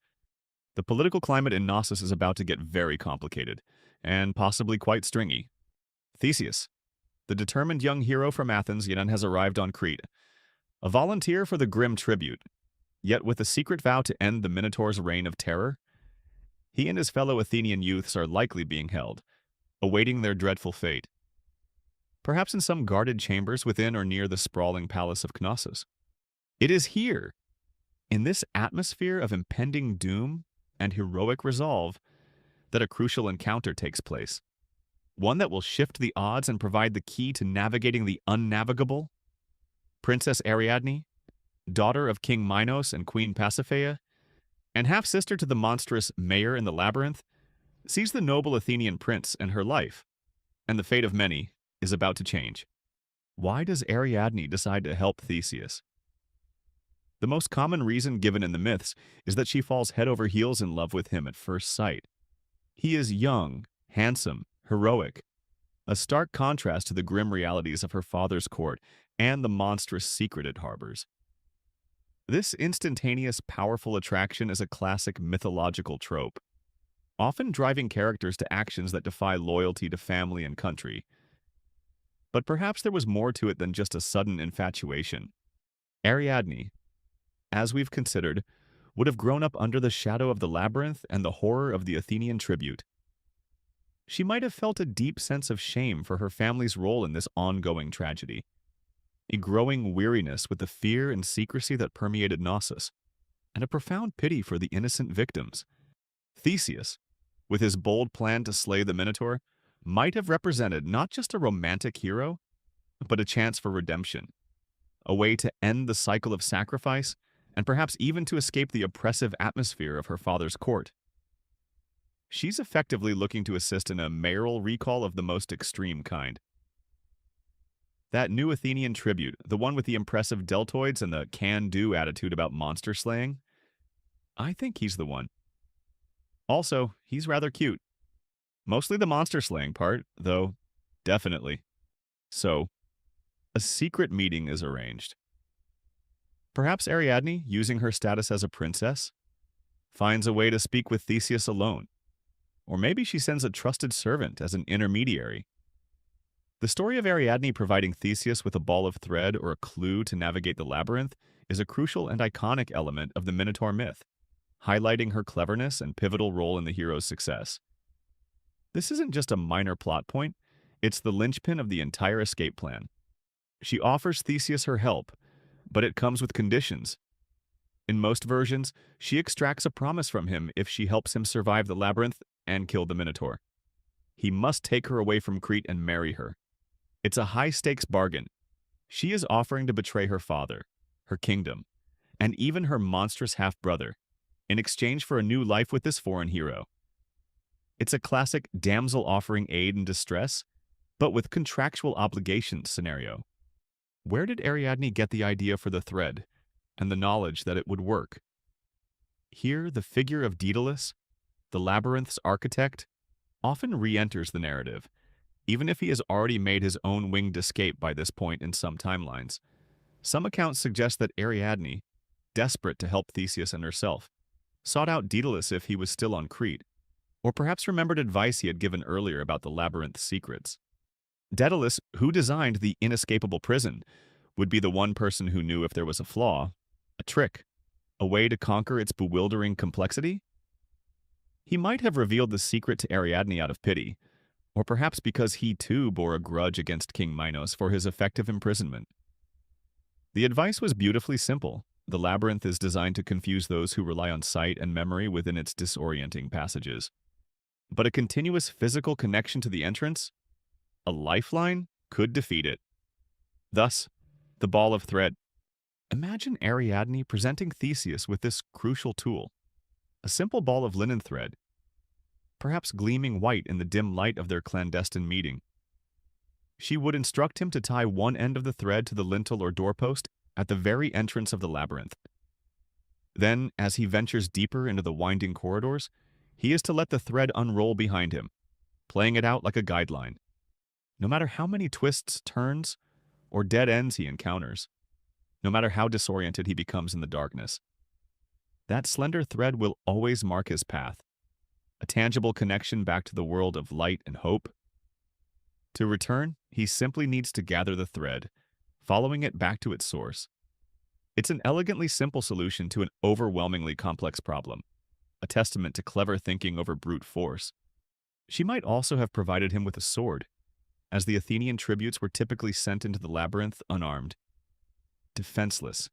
The political climate in Knossos is about to get very complicated, and possibly quite stringy. Theseus, the determined young hero from Athens, yet has arrived on Crete, a volunteer for the grim tribute, yet with a secret vow to end the Minotaur's reign of terror. He and his fellow Athenian youths are likely being held, awaiting their dreadful fate, perhaps in some guarded chambers within or near the sprawling palace of Knossos. It is here, in this atmosphere of impending doom and heroic resolve, that a crucial encounter takes place, one that will shift the odds and provide the key to navigating the unnavigable. Princess Ariadne, daughter of King Minos and Queen Pasiphae, and half-sister to the monstrous mayor in the labyrinth, sees the noble Athenian prince and her life, and the fate of many is about to change. Why does Ariadne decide to help Theseus? The most common reason given in the myths is that she falls head over heels in love with him at first sight. He is young, handsome, heroic, a stark contrast to the grim realities of her father's court and the monstrous secret it harbors. This instantaneous, powerful attraction is a classic mythological trope, often driving characters to actions that defy loyalty to family and country. But perhaps there was more to it than just a sudden infatuation. Ariadne, as we've considered, would have grown up under the shadow of the labyrinth and the horror of the Athenian tribute. She might have felt a deep sense of shame for her family's role in this ongoing tragedy, a growing weariness with the fear and secrecy that permeated Knossos, and a profound pity for the innocent victims. Theseus, with his bold plan to slay the Minotaur, might have represented not just a romantic hero, but a chance for redemption, a way to end the cycle of sacrifice, and perhaps even to escape the oppressive atmosphere of her father's court. She's effectively looking to assist in a mayoral recall of the most extreme kind. That new Athenian tribute, the one with the impressive deltoids and the can-do attitude about monster slaying, I think he's the one. Also, he's rather cute. Mostly the monster slaying part, though, definitely. So, a secret meeting is arranged. Perhaps Ariadne, using her status as a princess, finds a way to speak with Theseus alone. Or maybe she sends a trusted servant as an intermediary. The story of Ariadne providing Theseus with a ball of thread or a clue to navigate the labyrinth is a crucial and iconic element of the Minotaur myth, highlighting her cleverness and pivotal role in the hero's success. This isn't just a minor plot point, it's the linchpin of the entire escape plan. She offers Theseus her help, but it comes with conditions. In most versions, she extracts a promise from him if she helps him survive the labyrinth and kill the Minotaur. He must take her away from Crete and marry her. It's a high-stakes bargain. She is offering to betray her father, her kingdom, and even her monstrous half-brother, in exchange for a new life with this foreign hero. It's a classic damsel offering aid in distress, but with contractual obligations scenario. Where did Ariadne get the idea for the thread, and the knowledge that it would work? Here, the figure of Daedalus, the labyrinth's architect, often re-enters the narrative, even if he has already made his own winged escape by this point in some timelines. Some accounts suggest that Ariadne, desperate to help Theseus and herself, sought out Daedalus if he was still on Crete, or perhaps remembered advice he had given earlier about the labyrinth's secrets. Daedalus, who designed the inescapable prison, would be the one person who knew if there was a flaw, a trick, a way to conquer its bewildering complexity. He might have revealed the secret to Ariadne out of pity, or perhaps because he too bore a grudge against King Minos for his effective imprisonment. The advice was beautifully simple. The labyrinth is designed to confuse those who rely on sight and memory within its disorienting passages. But a continuous physical connection to the entrance, a lifeline, could defeat it. Thus, the ball of thread. Imagine Ariadne presenting Theseus with this crucial tool, a simple ball of linen thread, perhaps gleaming white in the dim light of their clandestine meeting. She would instruct him to tie one end of the thread to the lintel or doorpost at the very entrance of the labyrinth. Then, as he ventures deeper into the winding corridors, he is to let the thread unroll behind him, playing it out like a guideline. No matter how many twists, turns, or dead ends he encounters, no matter how disoriented he becomes in the darkness, that slender thread will always mark his path, a tangible connection back to the world of light and hope. To return, he simply needs to gather the thread, following it back to its source. It's an elegantly simple solution to an overwhelmingly complex problem, a testament to clever thinking over brute force. She might also have provided him with a sword, as the Athenian tributes were typically sent into the labyrinth unarmed. Defenseless.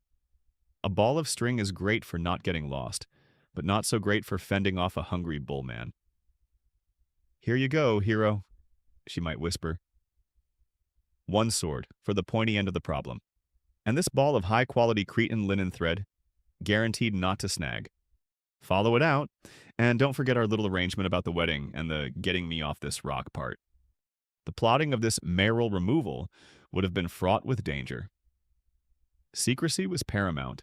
A ball of string is great for not getting lost, but not so great for fending off a hungry bullman. "Here you go, hero," she might whisper. One sword for the pointy end of the problem, and this ball of high-quality Cretan linen thread, guaranteed not to snag. Follow it out, and don't forget our little arrangement about the wedding and the getting me off this rock part. The plotting of this mayoral removal would have been fraught with danger. Secrecy was paramount.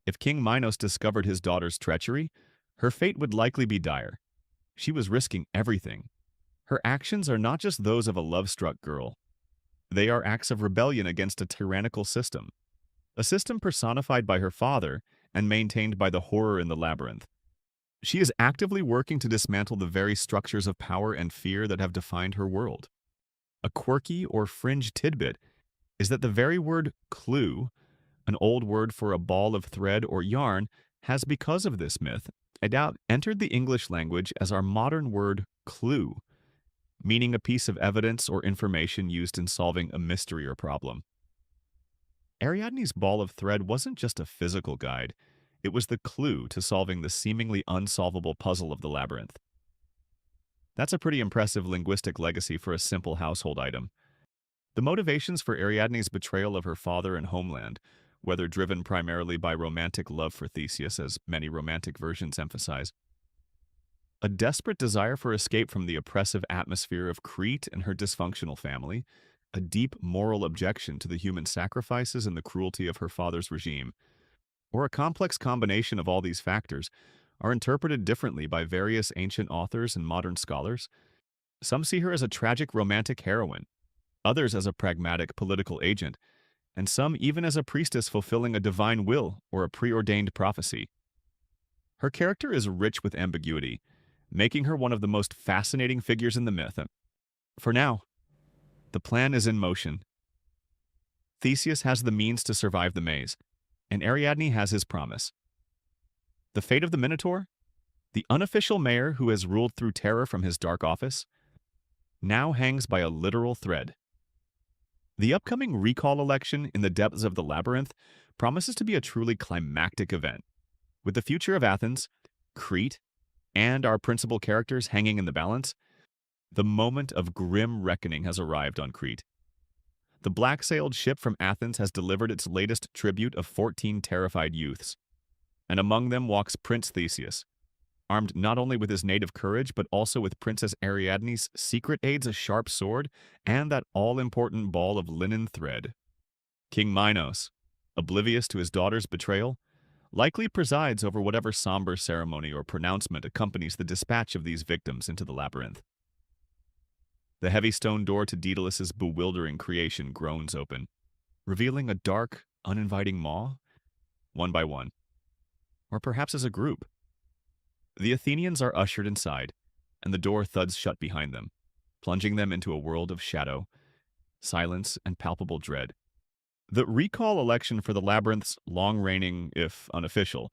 If King Minos discovered his daughter's treachery, her fate would likely be dire. She was risking everything. Her actions are not just those of a love-struck girl. They are acts of rebellion against a tyrannical system, a system personified by her father and maintained by the horror in the labyrinth. She is actively working to dismantle the very structures of power and fear that have defined her world. A quirky or fringe tidbit is that the very word clue, an old word for a ball of thread or yarn, has, because of this myth, entered the English language as our modern word clue, meaning a piece of evidence or information used in solving a mystery or problem. Ariadne's ball of thread wasn't just a physical guide, it was the clue to solving the seemingly unsolvable puzzle of the labyrinth. That's a pretty impressive linguistic legacy for a simple household item. The motivations for Ariadne's betrayal of her father and homeland, whether driven primarily by romantic love for Theseus, as many romantic versions emphasize, a desperate desire for escape from the oppressive atmosphere of Crete and her dysfunctional family, a deep moral objection to the human sacrifices and the cruelty of her father's regime, or a complex combination of all these factors, are interpreted differently by various ancient authors and modern scholars. Some see her as a tragic romantic heroine, others as a pragmatic political agent, and some even as a priestess fulfilling a divine will or a preordained prophecy. Her character is rich with ambiguity, making her one of the most fascinating figures in the myth. For now, the plan is in motion. Theseus has the means to survive the maze, and Ariadne has his promise. The fate of the Minotaur, the unofficial mayor who has ruled through terror from his dark office, now hangs by a literal thread. The upcoming recall election in the depths of the labyrinth promises to be a truly climactic event, with the future of Athens, Crete, and our principal characters hanging in the balance. The moment of grim reckoning has arrived on Crete. The black-sailed ship from Athens has delivered its latest tribute of 14 terrified youths, and among them walks Prince Theseus, armed not only with his native courage but also with Princess Ariadne's secret aids, a sharp sword, and that all-important ball of linen thread. King Minos, oblivious to his daughter's betrayal, likely presides over whatever somber ceremony or pronouncement accompanies the dispatch of these victims into the labyrinth. The heavy stone door to Daedalus's bewildering creation groans open, revealing a dark, uninviting maw, one by one, or perhaps as a group. The Athenians are ushered inside, and the door thuds shut behind them, plunging them into a world of shadow, silence, and palpable dread. The recall election for the labyrinth's long-reigning, if unofficial,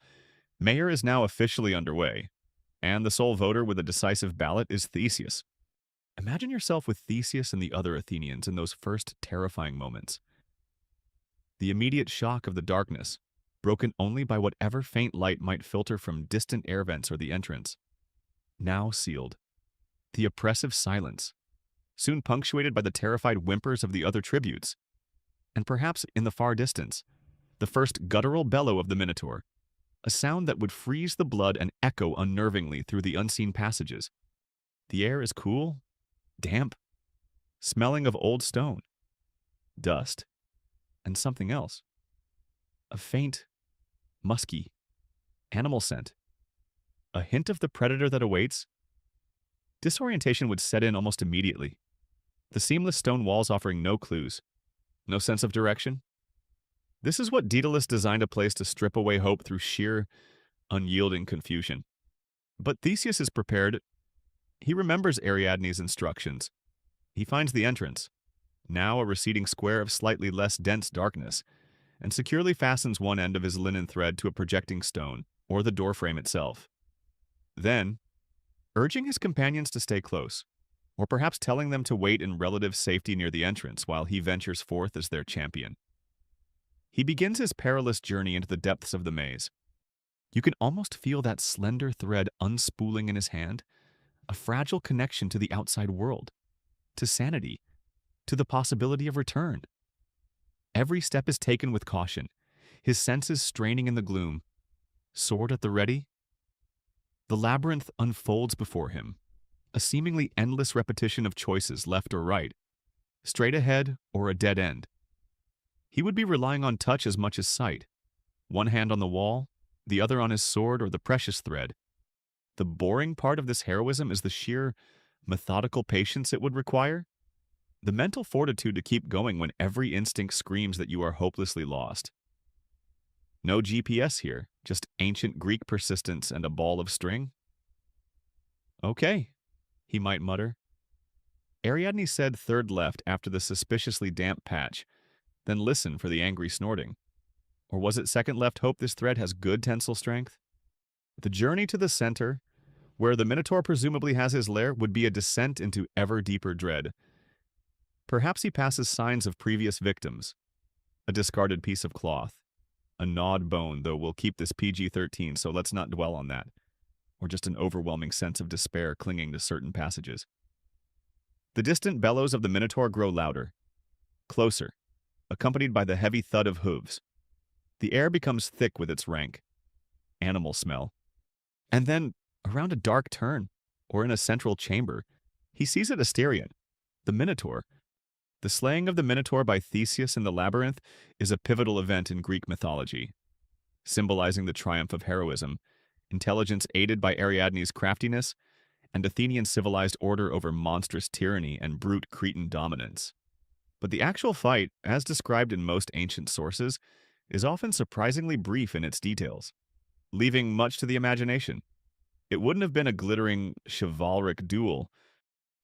mayor is now officially underway, and the sole voter with a decisive ballot is Theseus. Imagine yourself with Theseus and the other Athenians in those first terrifying moments. The immediate shock of the darkness, broken only by whatever faint light might filter from distant air vents or the entrance. Now sealed. The oppressive silence, soon punctuated by the terrified whimpers of the other tributes. And perhaps in the far distance, the first guttural bellow of the Minotaur, a sound that would freeze the blood and echo unnervingly through the unseen passages. The air is cool, damp, smelling of old stone, dust, and something else. A faint, musky, animal scent. A hint of the predator that awaits. Disorientation would set in almost immediately, the seamless stone walls offering no clues, no sense of direction. This is what Daedalus designed a place to strip away hope through sheer, unyielding confusion. But Theseus is prepared. He remembers Ariadne's instructions. He finds the entrance, now a receding square of slightly less dense darkness, and securely fastens one end of his linen thread to a projecting stone, or the doorframe itself. Then, urging his companions to stay close, or perhaps telling them to wait in relative safety near the entrance while he ventures forth as their champion. He begins his perilous journey into the depths of the maze. You can almost feel that slender thread unspooling in his hand, a fragile connection to the outside world, to sanity, to the possibility of return. Every step is taken with caution, his senses straining in the gloom. Sword at the ready, the labyrinth unfolds before him, a seemingly endless repetition of choices left or right, straight ahead or a dead end. He would be relying on touch as much as sight, one hand on the wall, the other on his sword or the precious thread. The boring part of this heroism is the sheer, methodical patience it would require, the mental fortitude to keep going when every instinct screams that you are hopelessly lost. No GPS here, just ancient Greek persistence and a ball of string. Okay, he might mutter. Ariadne said third left after the suspiciously damp patch, then listen for the angry snorting. Or was it second left hope this thread has good tensile strength? The journey to the center, where the Minotaur presumably has his lair, would be a descent into ever deeper dread. Perhaps he passes signs of previous victims, a discarded piece of cloth, a gnawed bone, though we'll keep this PG-13, so let's not dwell on that, or just an overwhelming sense of despair clinging to certain passages. The distant bellows of the Minotaur grow louder, closer, accompanied by the heavy thud of hooves. The air becomes thick with its rank, animal smell. And then, around a dark turn, or in a central chamber, he sees it Asterion, the Minotaur. The slaying of the Minotaur by Theseus in the labyrinth is a pivotal event in Greek mythology, symbolizing the triumph of heroism, intelligence aided by Ariadne's craftiness, and Athenian civilized order over monstrous tyranny and brute Cretan dominance. But the actual fight, as described in most ancient sources, is often surprisingly brief in its details, leaving much to the imagination. It wouldn't have been a glittering, chivalric duel.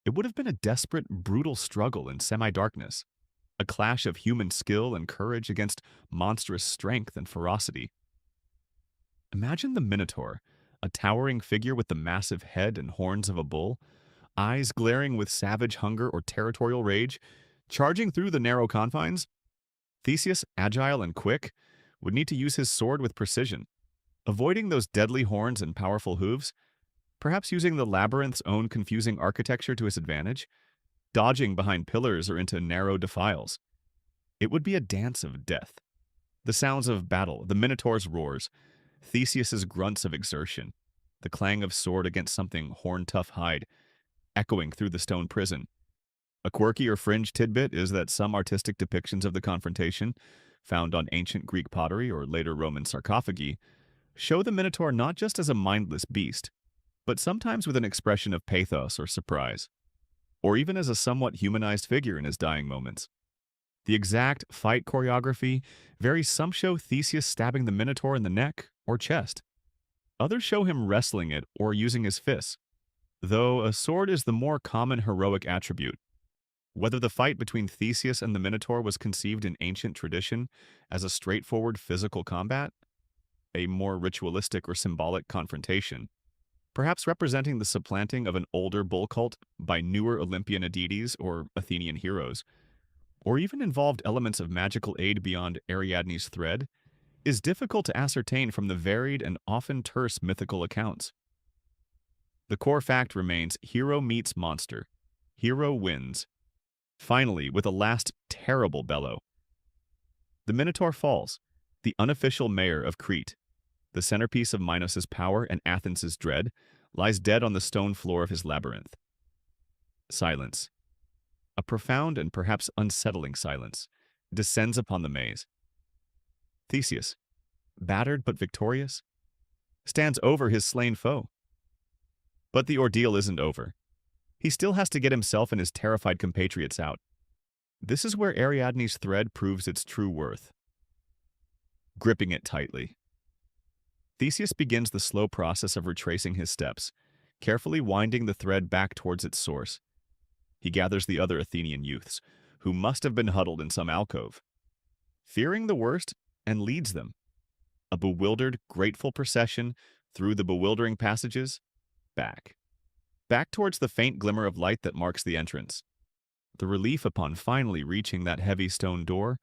It would have been a desperate, brutal struggle in semi-darkness, a clash of human skill and courage against monstrous strength and ferocity. Imagine the Minotaur, a towering figure with the massive head and horns of a bull, eyes glaring with savage hunger or territorial rage, charging through the narrow confines. Theseus, agile and quick, would need to use his sword with precision, avoiding those deadly horns and powerful hooves, perhaps using the labyrinth's own confusing architecture to his advantage, dodging behind pillars or into narrow defiles. It would be a dance of death. The sounds of battle, the Minotaur's roars, Theseus's grunts of exertion, the clang of sword against something horn-tough hide, echoing through the stone prison. A quirky or fringe tidbit is that some artistic depictions of the confrontation, found on ancient Greek pottery or later Roman sarcophagi, show the Minotaur not just as a mindless beast, but sometimes with an expression of pathos or surprise, or even as a somewhat humanized figure in his dying moments. The exact fight choreography varies. Some show Theseus stabbing the Minotaur in the neck or chest. Others show him wrestling it or using his fists, though a sword is the more common heroic attribute. Whether the fight between Theseus and the Minotaur was conceived in ancient tradition as a straightforward physical combat, a more ritualistic or symbolic confrontation, perhaps representing the supplanting of an older bull cult by newer Olympian deities or Athenian heroes, or even involved elements of magical aid beyond Ariadne's thread, is difficult to ascertain from the varied and often terse mythical accounts. The core fact remains: hero meets monster. Hero wins. Finally, with a last terrible bellow, the Minotaur falls, the unofficial mayor of Crete. The centerpiece of Minos' power and Athens' dread, lies dead on the stone floor of his labyrinth. Silence, a profound and perhaps unsettling silence, descends upon the maze. Theseus, battered but victorious, stands over his slain foe. But the ordeal isn't over. He still has to get himself and his terrified compatriots out. This is where Ariadne's thread proves its true worth. Gripping it tightly, Theseus begins the slow process of retracing his steps, carefully winding the thread back towards its source. He gathers the other Athenian youths, who must have been huddled in some alcove, fearing the worst, and leads them. A bewildered, grateful procession through the bewildering passages, back towards the faint glimmer of light that marks the entrance. The relief upon finally reaching that heavy stone door,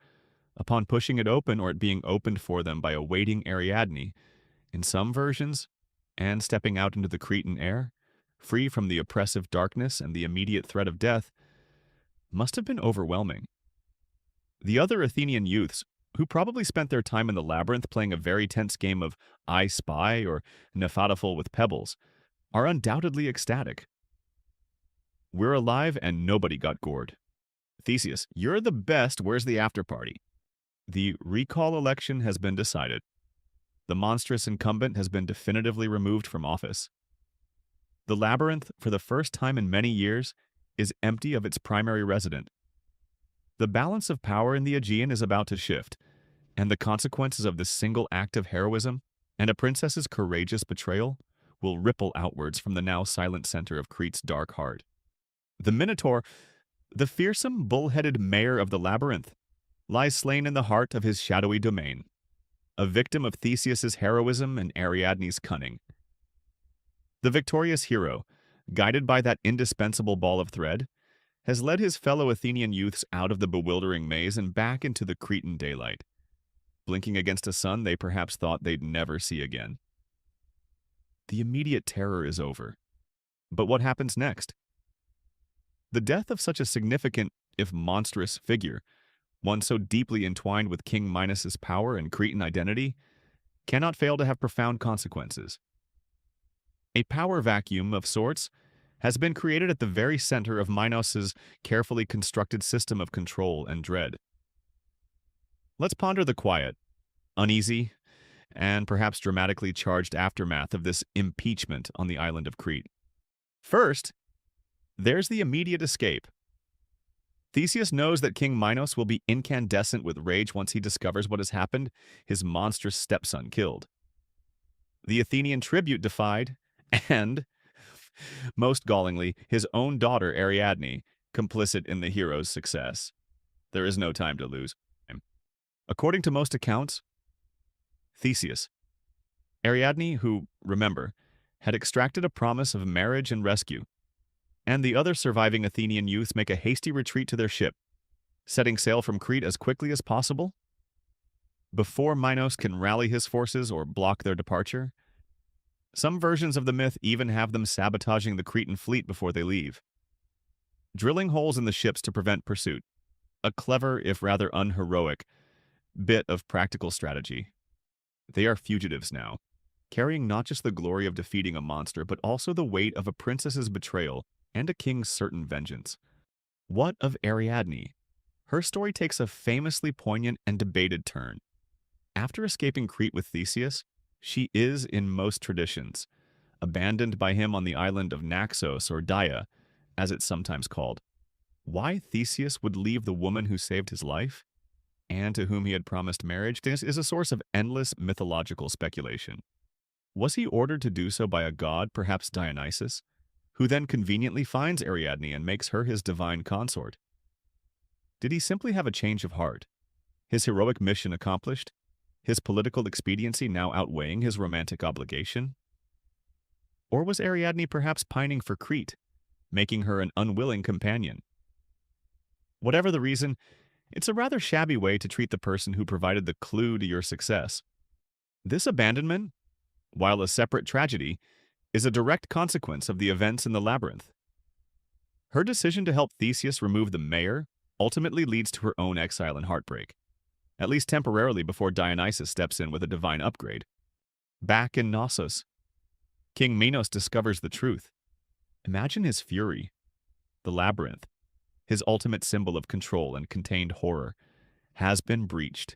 upon pushing it open or it being opened for them by a waiting Ariadne, in some versions, and stepping out into the Cretan air, free from the oppressive darkness and the immediate threat of death, must have been overwhelming. The other Athenian youths, who probably spent their time in the labyrinth playing a very tense game of I Spy or Nefataful with pebbles, are undoubtedly ecstatic. We're alive and nobody got gored. Theseus, you're the best, where's the after party? The recall election has been decided. The monstrous incumbent has been definitively removed from office. The labyrinth, for the first time in many years, is empty of its primary resident. The balance of power in the Aegean is about to shift, and the consequences of this single act of heroism and a princess's courageous betrayal will ripple outwards from the now silent center of Crete's dark heart. The Minotaur, the fearsome, bull-headed mayor of the labyrinth, lies slain in the heart of his shadowy domain, a victim of Theseus's heroism and Ariadne's cunning. The victorious hero, guided by that indispensable ball of thread, has led his fellow Athenian youths out of the bewildering maze and back into the Cretan daylight, blinking against a sun they perhaps thought they'd never see again. The immediate terror is over. But what happens next? The death of such a significant, if monstrous, figure, one so deeply entwined with King Minos's power and Cretan identity, cannot fail to have profound consequences. A power vacuum of sorts has been created at the very center of Minos's carefully constructed system of control and dread. Let's ponder the quiet, uneasy, and perhaps dramatically charged aftermath of this impeachment on the island of Crete. First, there's the immediate escape. Theseus knows that King Minos will be incandescent with rage once he discovers what has happened, his monstrous stepson killed. The Athenian tribute defied, and, most gallingly, his own daughter Ariadne, complicit in the hero's success. There is no time to lose. According to most accounts, Theseus, Ariadne, who, remember, had extracted a promise of marriage and rescue, and the other surviving Athenian youths make a hasty retreat to their ship, setting sail from Crete as quickly as possible. Before Minos can rally his forces or block their departure, some versions of the myth even have them sabotaging the Cretan fleet before they leave, drilling holes in the ships to prevent pursuit, a clever, if rather unheroic, bit of practical strategy. They are fugitives now, carrying not just the glory of defeating a monster, but also the weight of a princess's betrayal and a king's certain vengeance. What of Ariadne? Her story takes a famously poignant and debated turn. After escaping Crete with Theseus, she is, in most traditions, abandoned by him on the island of Naxos or Dia, as it's sometimes called. Why Theseus would leave the woman who saved his life, and to whom he had promised marriage, this is a source of endless mythological speculation. Was he ordered to do so by a god, perhaps Dionysus, who then conveniently finds Ariadne and makes her his divine consort? Did he simply have a change of heart, his heroic mission accomplished, his political expediency now outweighing his romantic obligation? Or was Ariadne perhaps pining for Crete, making her an unwilling companion? Whatever the reason, it's a rather shabby way to treat the person who provided the clue to your success. This abandonment, while a separate tragedy, is a direct consequence of the events in the labyrinth. Her decision to help Theseus remove the mayor ultimately leads to her own exile and heartbreak, at least temporarily before Dionysus steps in with a divine upgrade. Back in Knossos, King Minos discovers the truth. Imagine his fury. The labyrinth, his ultimate symbol of control and contained horror, has been breached.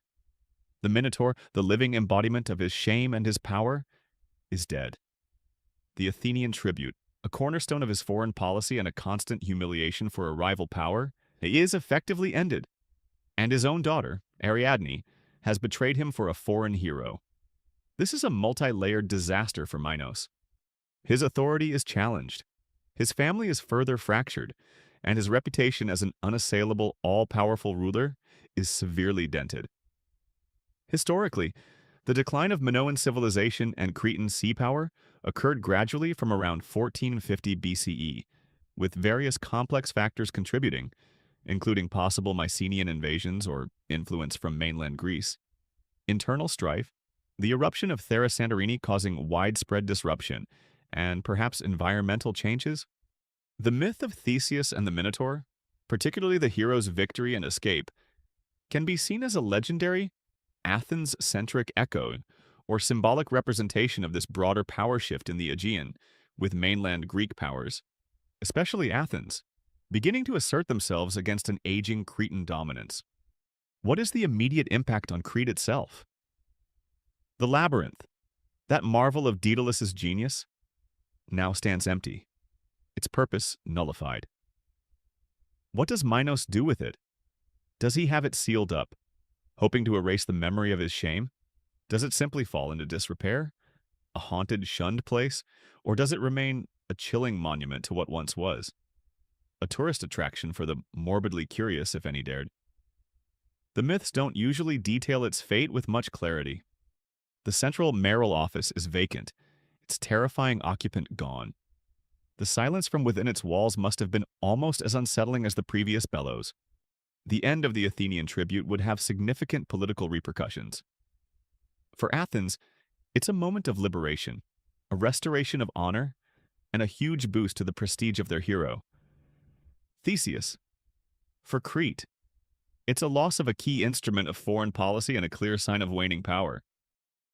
The Minotaur, the living embodiment of his shame and his power, is dead. The Athenian tribute, a cornerstone of his foreign policy and a constant humiliation for a rival power, is effectively ended, and his own daughter, Ariadne, has betrayed him for a foreign hero. This is a multi-layered disaster for Minos. His authority is challenged, his family is further fractured, and his reputation as an unassailable, all-powerful ruler is severely dented. Historically, the decline of Minoan civilization and Cretan sea power occurred gradually from around 1450 BCE, with various complex factors contributing, including possible Mycenaean invasions or influence from mainland Greece, internal strife, the eruption of Thera Santorini causing widespread disruption, and perhaps environmental changes. The myth of Theseus and the Minotaur, particularly the hero's victory and escape, can be seen as a legendary, Athens-centric echo or symbolic representation of this broader power shift in the Aegean, with mainland Greek powers, especially Athens, beginning to assert themselves against an aging Cretan dominance. What is the immediate impact on Crete itself? The labyrinth, that marvel of Daedalus's genius, now stands empty, its purpose nullified. What does Minos do with it? Does he have it sealed up, hoping to erase the memory of his shame? Does it simply fall into disrepair, a haunted, shunned place, or does it remain a chilling monument to what once was? a tourist attraction for the morbidly curious, if any dared. The myths don't usually detail its fate with much clarity. The central mayoral office is vacant, its terrifying occupant gone. The silence from within its walls must have been almost as unsettling as the previous bellows. The end of the Athenian tribute would have significant political repercussions. For Athens, it's a moment of liberation, a restoration of honor, and a huge boost to the prestige of their hero. Theseus. For Crete, it's a loss of a key instrument of foreign policy and a clear sign of waning power.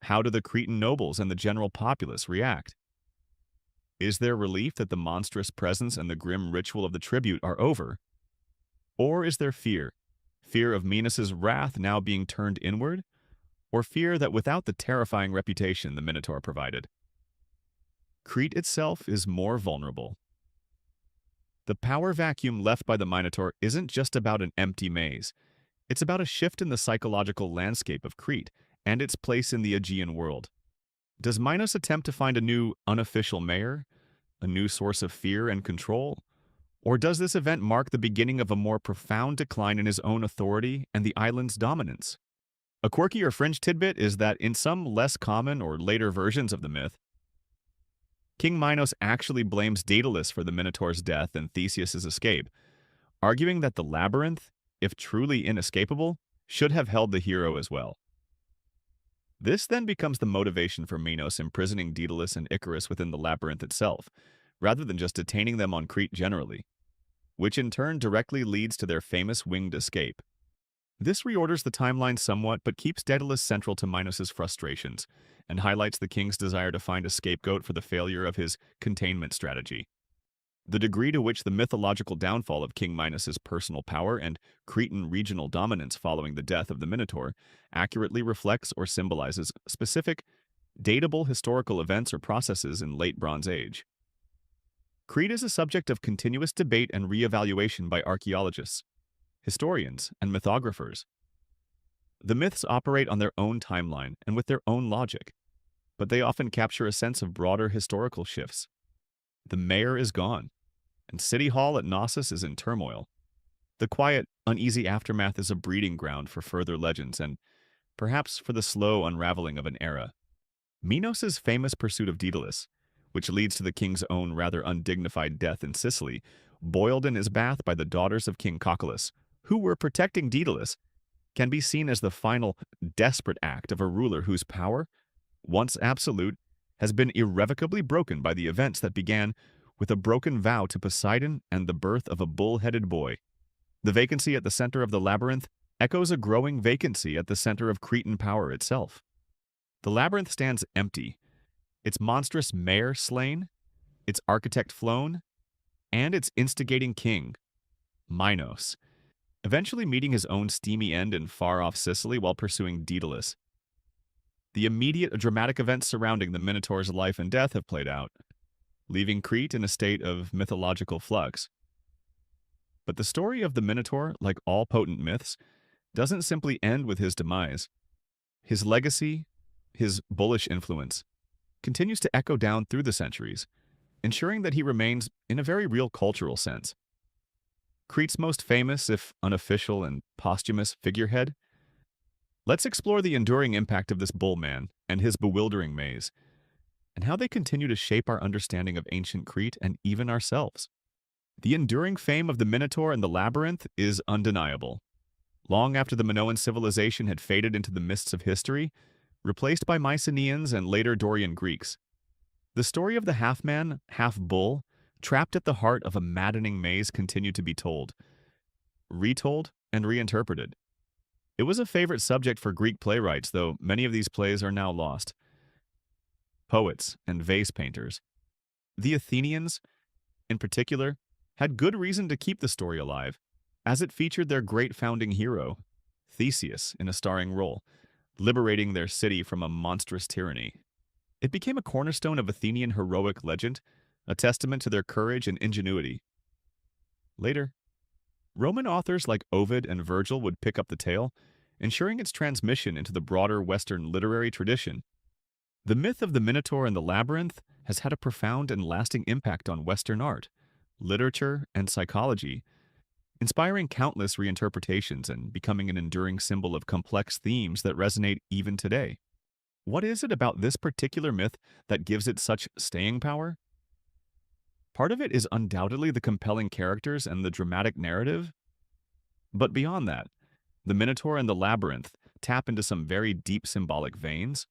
How do the Cretan nobles and the general populace react? Is there relief that the monstrous presence and the grim ritual of the tribute are over? Or is there fear? Fear of Minos's wrath now being turned inward? Or fear that without the terrifying reputation the Minotaur provided? Crete itself is more vulnerable. The power vacuum left by the Minotaur isn't just about an empty maze. It's about a shift in the psychological landscape of Crete and its place in the Aegean world. Does Minos attempt to find a new unofficial mayor, a new source of fear and control? Or does this event mark the beginning of a more profound decline in his own authority and the island's dominance? A quirky or fringe tidbit is that in some less common or later versions of the myth, King Minos actually blames Daedalus for the Minotaur's death and Theseus's escape, arguing that the labyrinth, if truly inescapable, should have held the hero as well. This then becomes the motivation for Minos imprisoning Daedalus and Icarus within the labyrinth itself, rather than just detaining them on Crete generally, which in turn directly leads to their famous winged escape. This reorders the timeline somewhat, but keeps Daedalus central to Minos's frustrations, and highlights the king's desire to find a scapegoat for the failure of his containment strategy. The degree to which the mythological downfall of King Minos's personal power and Cretan regional dominance following the death of the Minotaur accurately reflects or symbolizes specific, datable historical events or processes in late Bronze Age. Crete is a subject of continuous debate and re-evaluation by archaeologists, historians, and mythographers. The myths operate on their own timeline and with their own logic, but they often capture a sense of broader historical shifts. The mayor is gone, and City Hall at Knossos is in turmoil. The quiet, uneasy aftermath is a breeding ground for further legends and, perhaps, for the slow unraveling of an era. Minos's famous pursuit of Daedalus, which leads to the king's own rather undignified death in Sicily, boiled in his bath by the daughters of King Cocalus, who were protecting Daedalus, can be seen as the final, desperate act of a ruler whose power, once absolute, has been irrevocably broken by the events that began with a broken vow to Poseidon and the birth of a bull-headed boy. The vacancy at the center of the labyrinth echoes a growing vacancy at the center of Cretan power itself. The labyrinth stands empty, its monstrous mayor slain, its architect flown, and its instigating king, Minos, eventually meeting his own steamy end in far-off Sicily while pursuing Daedalus. The immediate dramatic events surrounding the Minotaur's life and death have played out, leaving Crete in a state of mythological flux. But the story of the Minotaur, like all potent myths, doesn't simply end with his demise. His legacy, his bullish influence, continues to echo down through the centuries, ensuring that he remains in a very real cultural sense. Crete's most famous, if unofficial and posthumous, figurehead. Let's explore the enduring impact of this bull man and his bewildering maze, and how they continue to shape our understanding of ancient Crete and even ourselves. The enduring fame of the Minotaur and the labyrinth is undeniable. Long after the Minoan civilization had faded into the mists of history, replaced by Mycenaeans and later Dorian Greeks, the story of the half-man, half-bull, trapped at the heart of a maddening maze continued to be told, retold, and reinterpreted. It was a favorite subject for Greek playwrights, though many of these plays are now lost. Poets and vase painters. The Athenians, in particular, had good reason to keep the story alive, as it featured their great founding hero, Theseus, in a starring role, liberating their city from a monstrous tyranny. It became a cornerstone of Athenian heroic legend, a testament to their courage and ingenuity. Later, Roman authors like Ovid and Virgil would pick up the tale, ensuring its transmission into the broader Western literary tradition. The myth of the Minotaur and the labyrinth has had a profound and lasting impact on Western art, literature, and psychology, inspiring countless reinterpretations and becoming an enduring symbol of complex themes that resonate even today. What is it about this particular myth that gives it such staying power? Part of it is undoubtedly the compelling characters and the dramatic narrative, but beyond that, the Minotaur and the labyrinth tap into some very deep symbolic veins.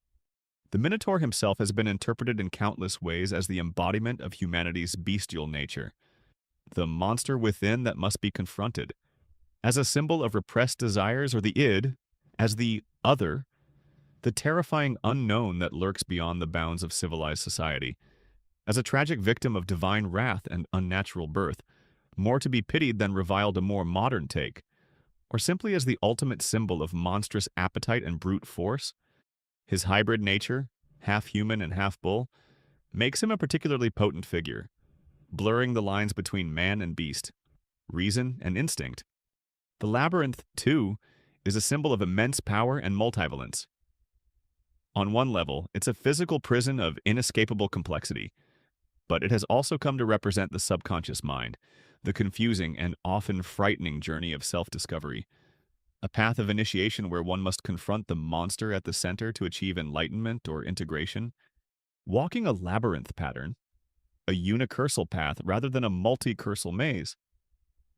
The Minotaur himself has been interpreted in countless ways as the embodiment of humanity's bestial nature, the monster within that must be confronted, as a symbol of repressed desires or the id, as the other, the terrifying unknown that lurks beyond the bounds of civilized society, as a tragic victim of divine wrath and unnatural birth, more to be pitied than reviled a more modern take, or simply as the ultimate symbol of monstrous appetite and brute force. His hybrid nature, half human and half bull, makes him a particularly potent figure, blurring the lines between man and beast, reason and instinct. The labyrinth, too, is a symbol of immense power and multivalence. On one level, it's a physical prison of inescapable complexity, but it has also come to represent the subconscious mind, the confusing and often frightening journey of self-discovery, a path of initiation where one must confront the monster at the center to achieve enlightenment or integration. Walking a labyrinth pattern, a unicursal path rather than a multicursal maze,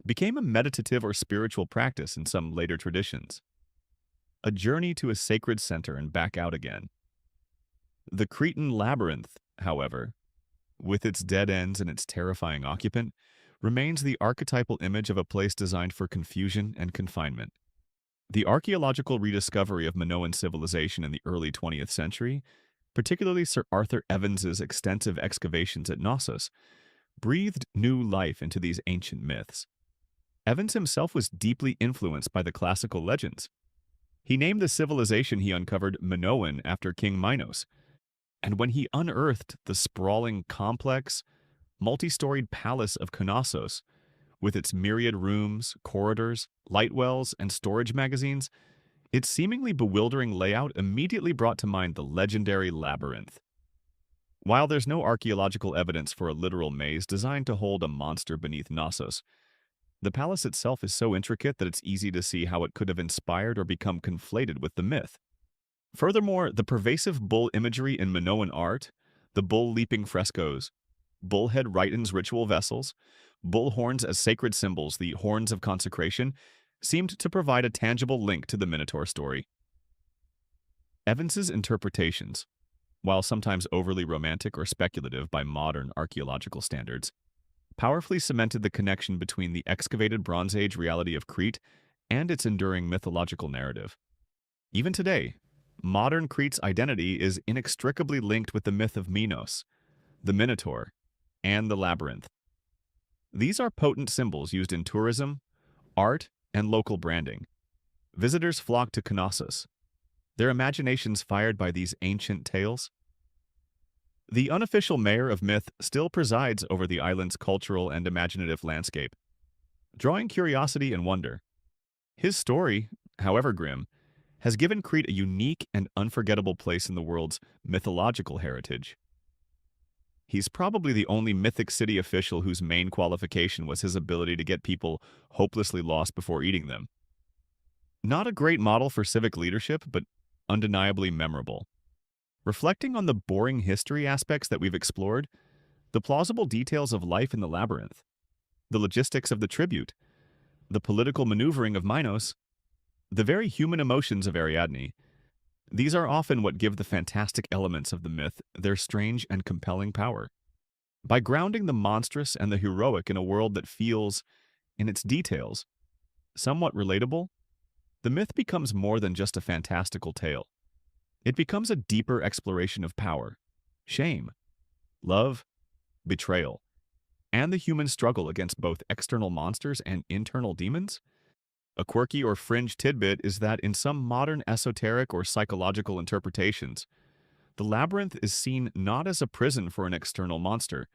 became a meditative or spiritual practice in some later traditions, a journey to a sacred center and back out again. The Cretan labyrinth, however, with its dead ends and its terrifying occupant, remains the archetypal image of a place designed for confusion and confinement. The archaeological rediscovery of Minoan civilization in the early 20th century, particularly Sir Arthur Evans's extensive excavations at Knossos, breathed new life into these ancient myths. Evans himself was deeply influenced by the classical legends. He named the civilization he uncovered Minoan after King Minos, and when he unearthed the sprawling, complex, multi-storied palace of Knossos, with its myriad rooms, corridors, light wells, and storage magazines, its seemingly bewildering layout immediately brought to mind the legendary labyrinth. While there's no archaeological evidence for a literal maze designed to hold a monster beneath Knossos, the palace itself is so intricate that it's easy to see how it could have inspired or become conflated with the myth. Furthermore, the pervasive bull imagery in Minoan art, the bull-leaping frescoes, bullhead Rhyton's ritual vessels, bull horns as sacred symbols, the horns of consecration, seemed to provide a tangible link to the Minotaur story. Evans's interpretations, while sometimes overly romantic or speculative by modern archaeological standards, powerfully cemented the connection between the excavated Bronze Age reality of Crete and its enduring mythological narrative. Even today, modern Crete's identity is inextricably linked with the myth of Minos, the Minotaur, and the labyrinth. These are potent symbols used in tourism, art, and local branding. Visitors flock to Knossos, their imaginations fired by these ancient tales. The unofficial mayor of myth still presides over the island's cultural and imaginative landscape, drawing curiosity and wonder. His story, however grim, has given Crete a unique and unforgettable place in the world's mythological heritage. He's probably the only mythic city official whose main qualification was his ability to get people hopelessly lost before eating them. Not a great model for civic leadership, but undeniably memorable. Reflecting on the boring history aspects that we've explored, the plausible details of life in the labyrinth, the logistics of the tribute, the political maneuvering of Minos, the very human emotions of Ariadne, these are often what give the fantastic elements of the myth their strange and compelling power. By grounding the monstrous and the heroic in a world that feels, in its details, somewhat relatable, the myth becomes more than just a fantastical tale. It becomes a deeper exploration of power, shame, love, betrayal, and the human struggle against both external monsters and internal demons. A quirky or fringe tidbit is that in some modern esoteric or psychological interpretations, the labyrinth is seen not as a prison for an external monster,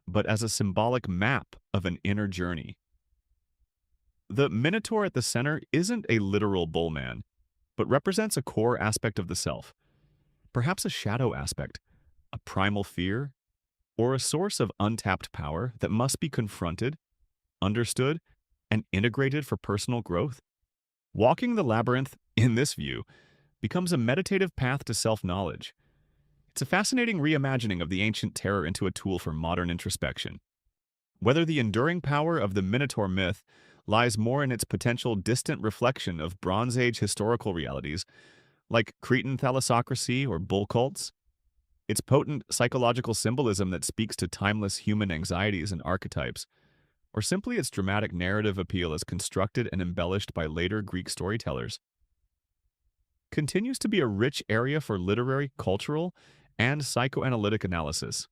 but as a symbolic map of an inner journey. The Minotaur at the center isn't a literal bullman, but represents a core aspect of the self, perhaps a shadow aspect, a primal fear, or a source of untapped power that must be confronted, understood, and integrated for personal growth? Walking the labyrinth, in this view, becomes a meditative path to self-knowledge. It's a fascinating reimagining of the ancient terror into a tool for modern introspection. Whether the enduring power of the Minotaur myth lies more in its potential distant reflection of Bronze Age historical realities, like Cretan thalassocracy or bull cults, its potent psychological symbolism that speaks to timeless human anxieties and archetypes, or simply its dramatic narrative appeal as constructed and embellished by later Greek storytellers, continues to be a rich area for literary, cultural, and psychoanalytic analysis.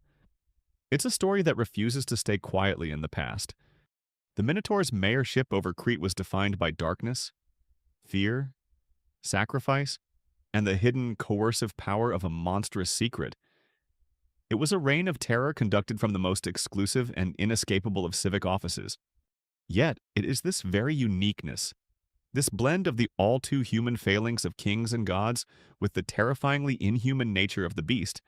It's a story that refuses to stay quietly in the past. The Minotaur's mayorship over Crete was defined by darkness, fear, sacrifice, and the hidden coercive power of a monstrous secret. It was a reign of terror conducted from the most exclusive and inescapable of civic offices. Yet, it is this very uniqueness, this blend of the all-too-human failings of kings and gods with the terrifyingly inhuman nature of the beast,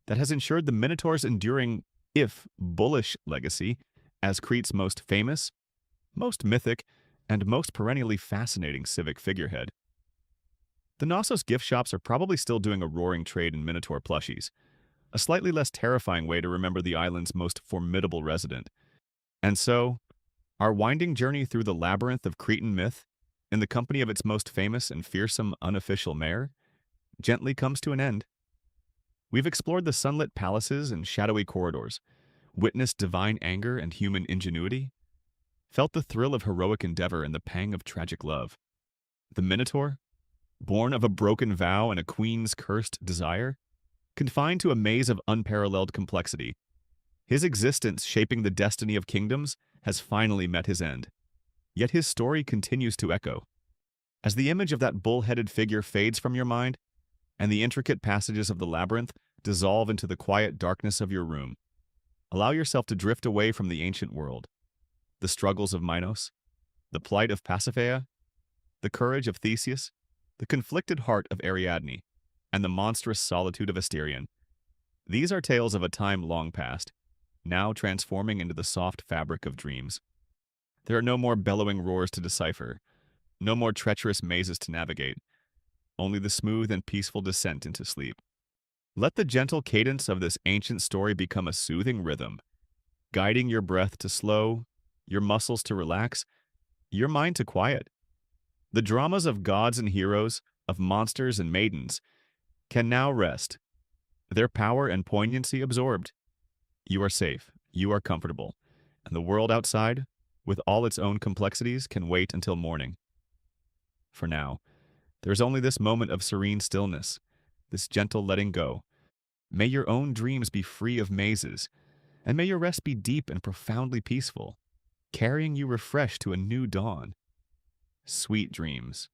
that has ensured the Minotaur's enduring, if bullish, legacy as Crete's most famous, most mythic, and most perennially fascinating civic figurehead. The Knossos gift shops are probably still doing a roaring trade in Minotaur plushies, a slightly less terrifying way to remember the island's most formidable resident. And so, our winding journey through the labyrinth of Cretan myth, in the company of its most famous and fearsome unofficial mayor, gently comes to an end. We've explored the sunlit palaces and shadowy corridors, witnessed divine anger and human ingenuity, felt the thrill of heroic endeavor and the pang of tragic love. The Minotaur, born of a broken vow and a queen's cursed desire, confined to a maze of unparalleled complexity, his existence shaping the destiny of kingdoms, has finally met his end. Yet his story continues to echo. As the image of that bull-headed figure fades from your mind, and the intricate passages of the labyrinth dissolve into the quiet darkness of your room, allow yourself to drift away from the ancient world, the struggles of Minos, the plight of Pasiphae, the courage of Theseus, the conflicted heart of Ariadne, and the monstrous solitude of Asterion. These are tales of a time long past, now transforming into the soft fabric of dreams. There are no more bellowing roars to decipher, no more treacherous mazes to navigate, only the smooth and peaceful descent into sleep. Let the gentle cadence of this ancient story become a soothing rhythm, guiding your breath to slow, your muscles to relax, your mind to quiet. The dramas of gods and heroes, of monsters and maidens, can now rest, their power and poignancy absorbed. You are safe, you are comfortable, and the world outside, with all its own complexities, can wait until morning. For now, there is only this moment of serene stillness, this gentle letting go. May your own dreams be free of mazes, and may your rest be deep and profoundly peaceful, carrying you refreshed to a new dawn. Sweet dreams.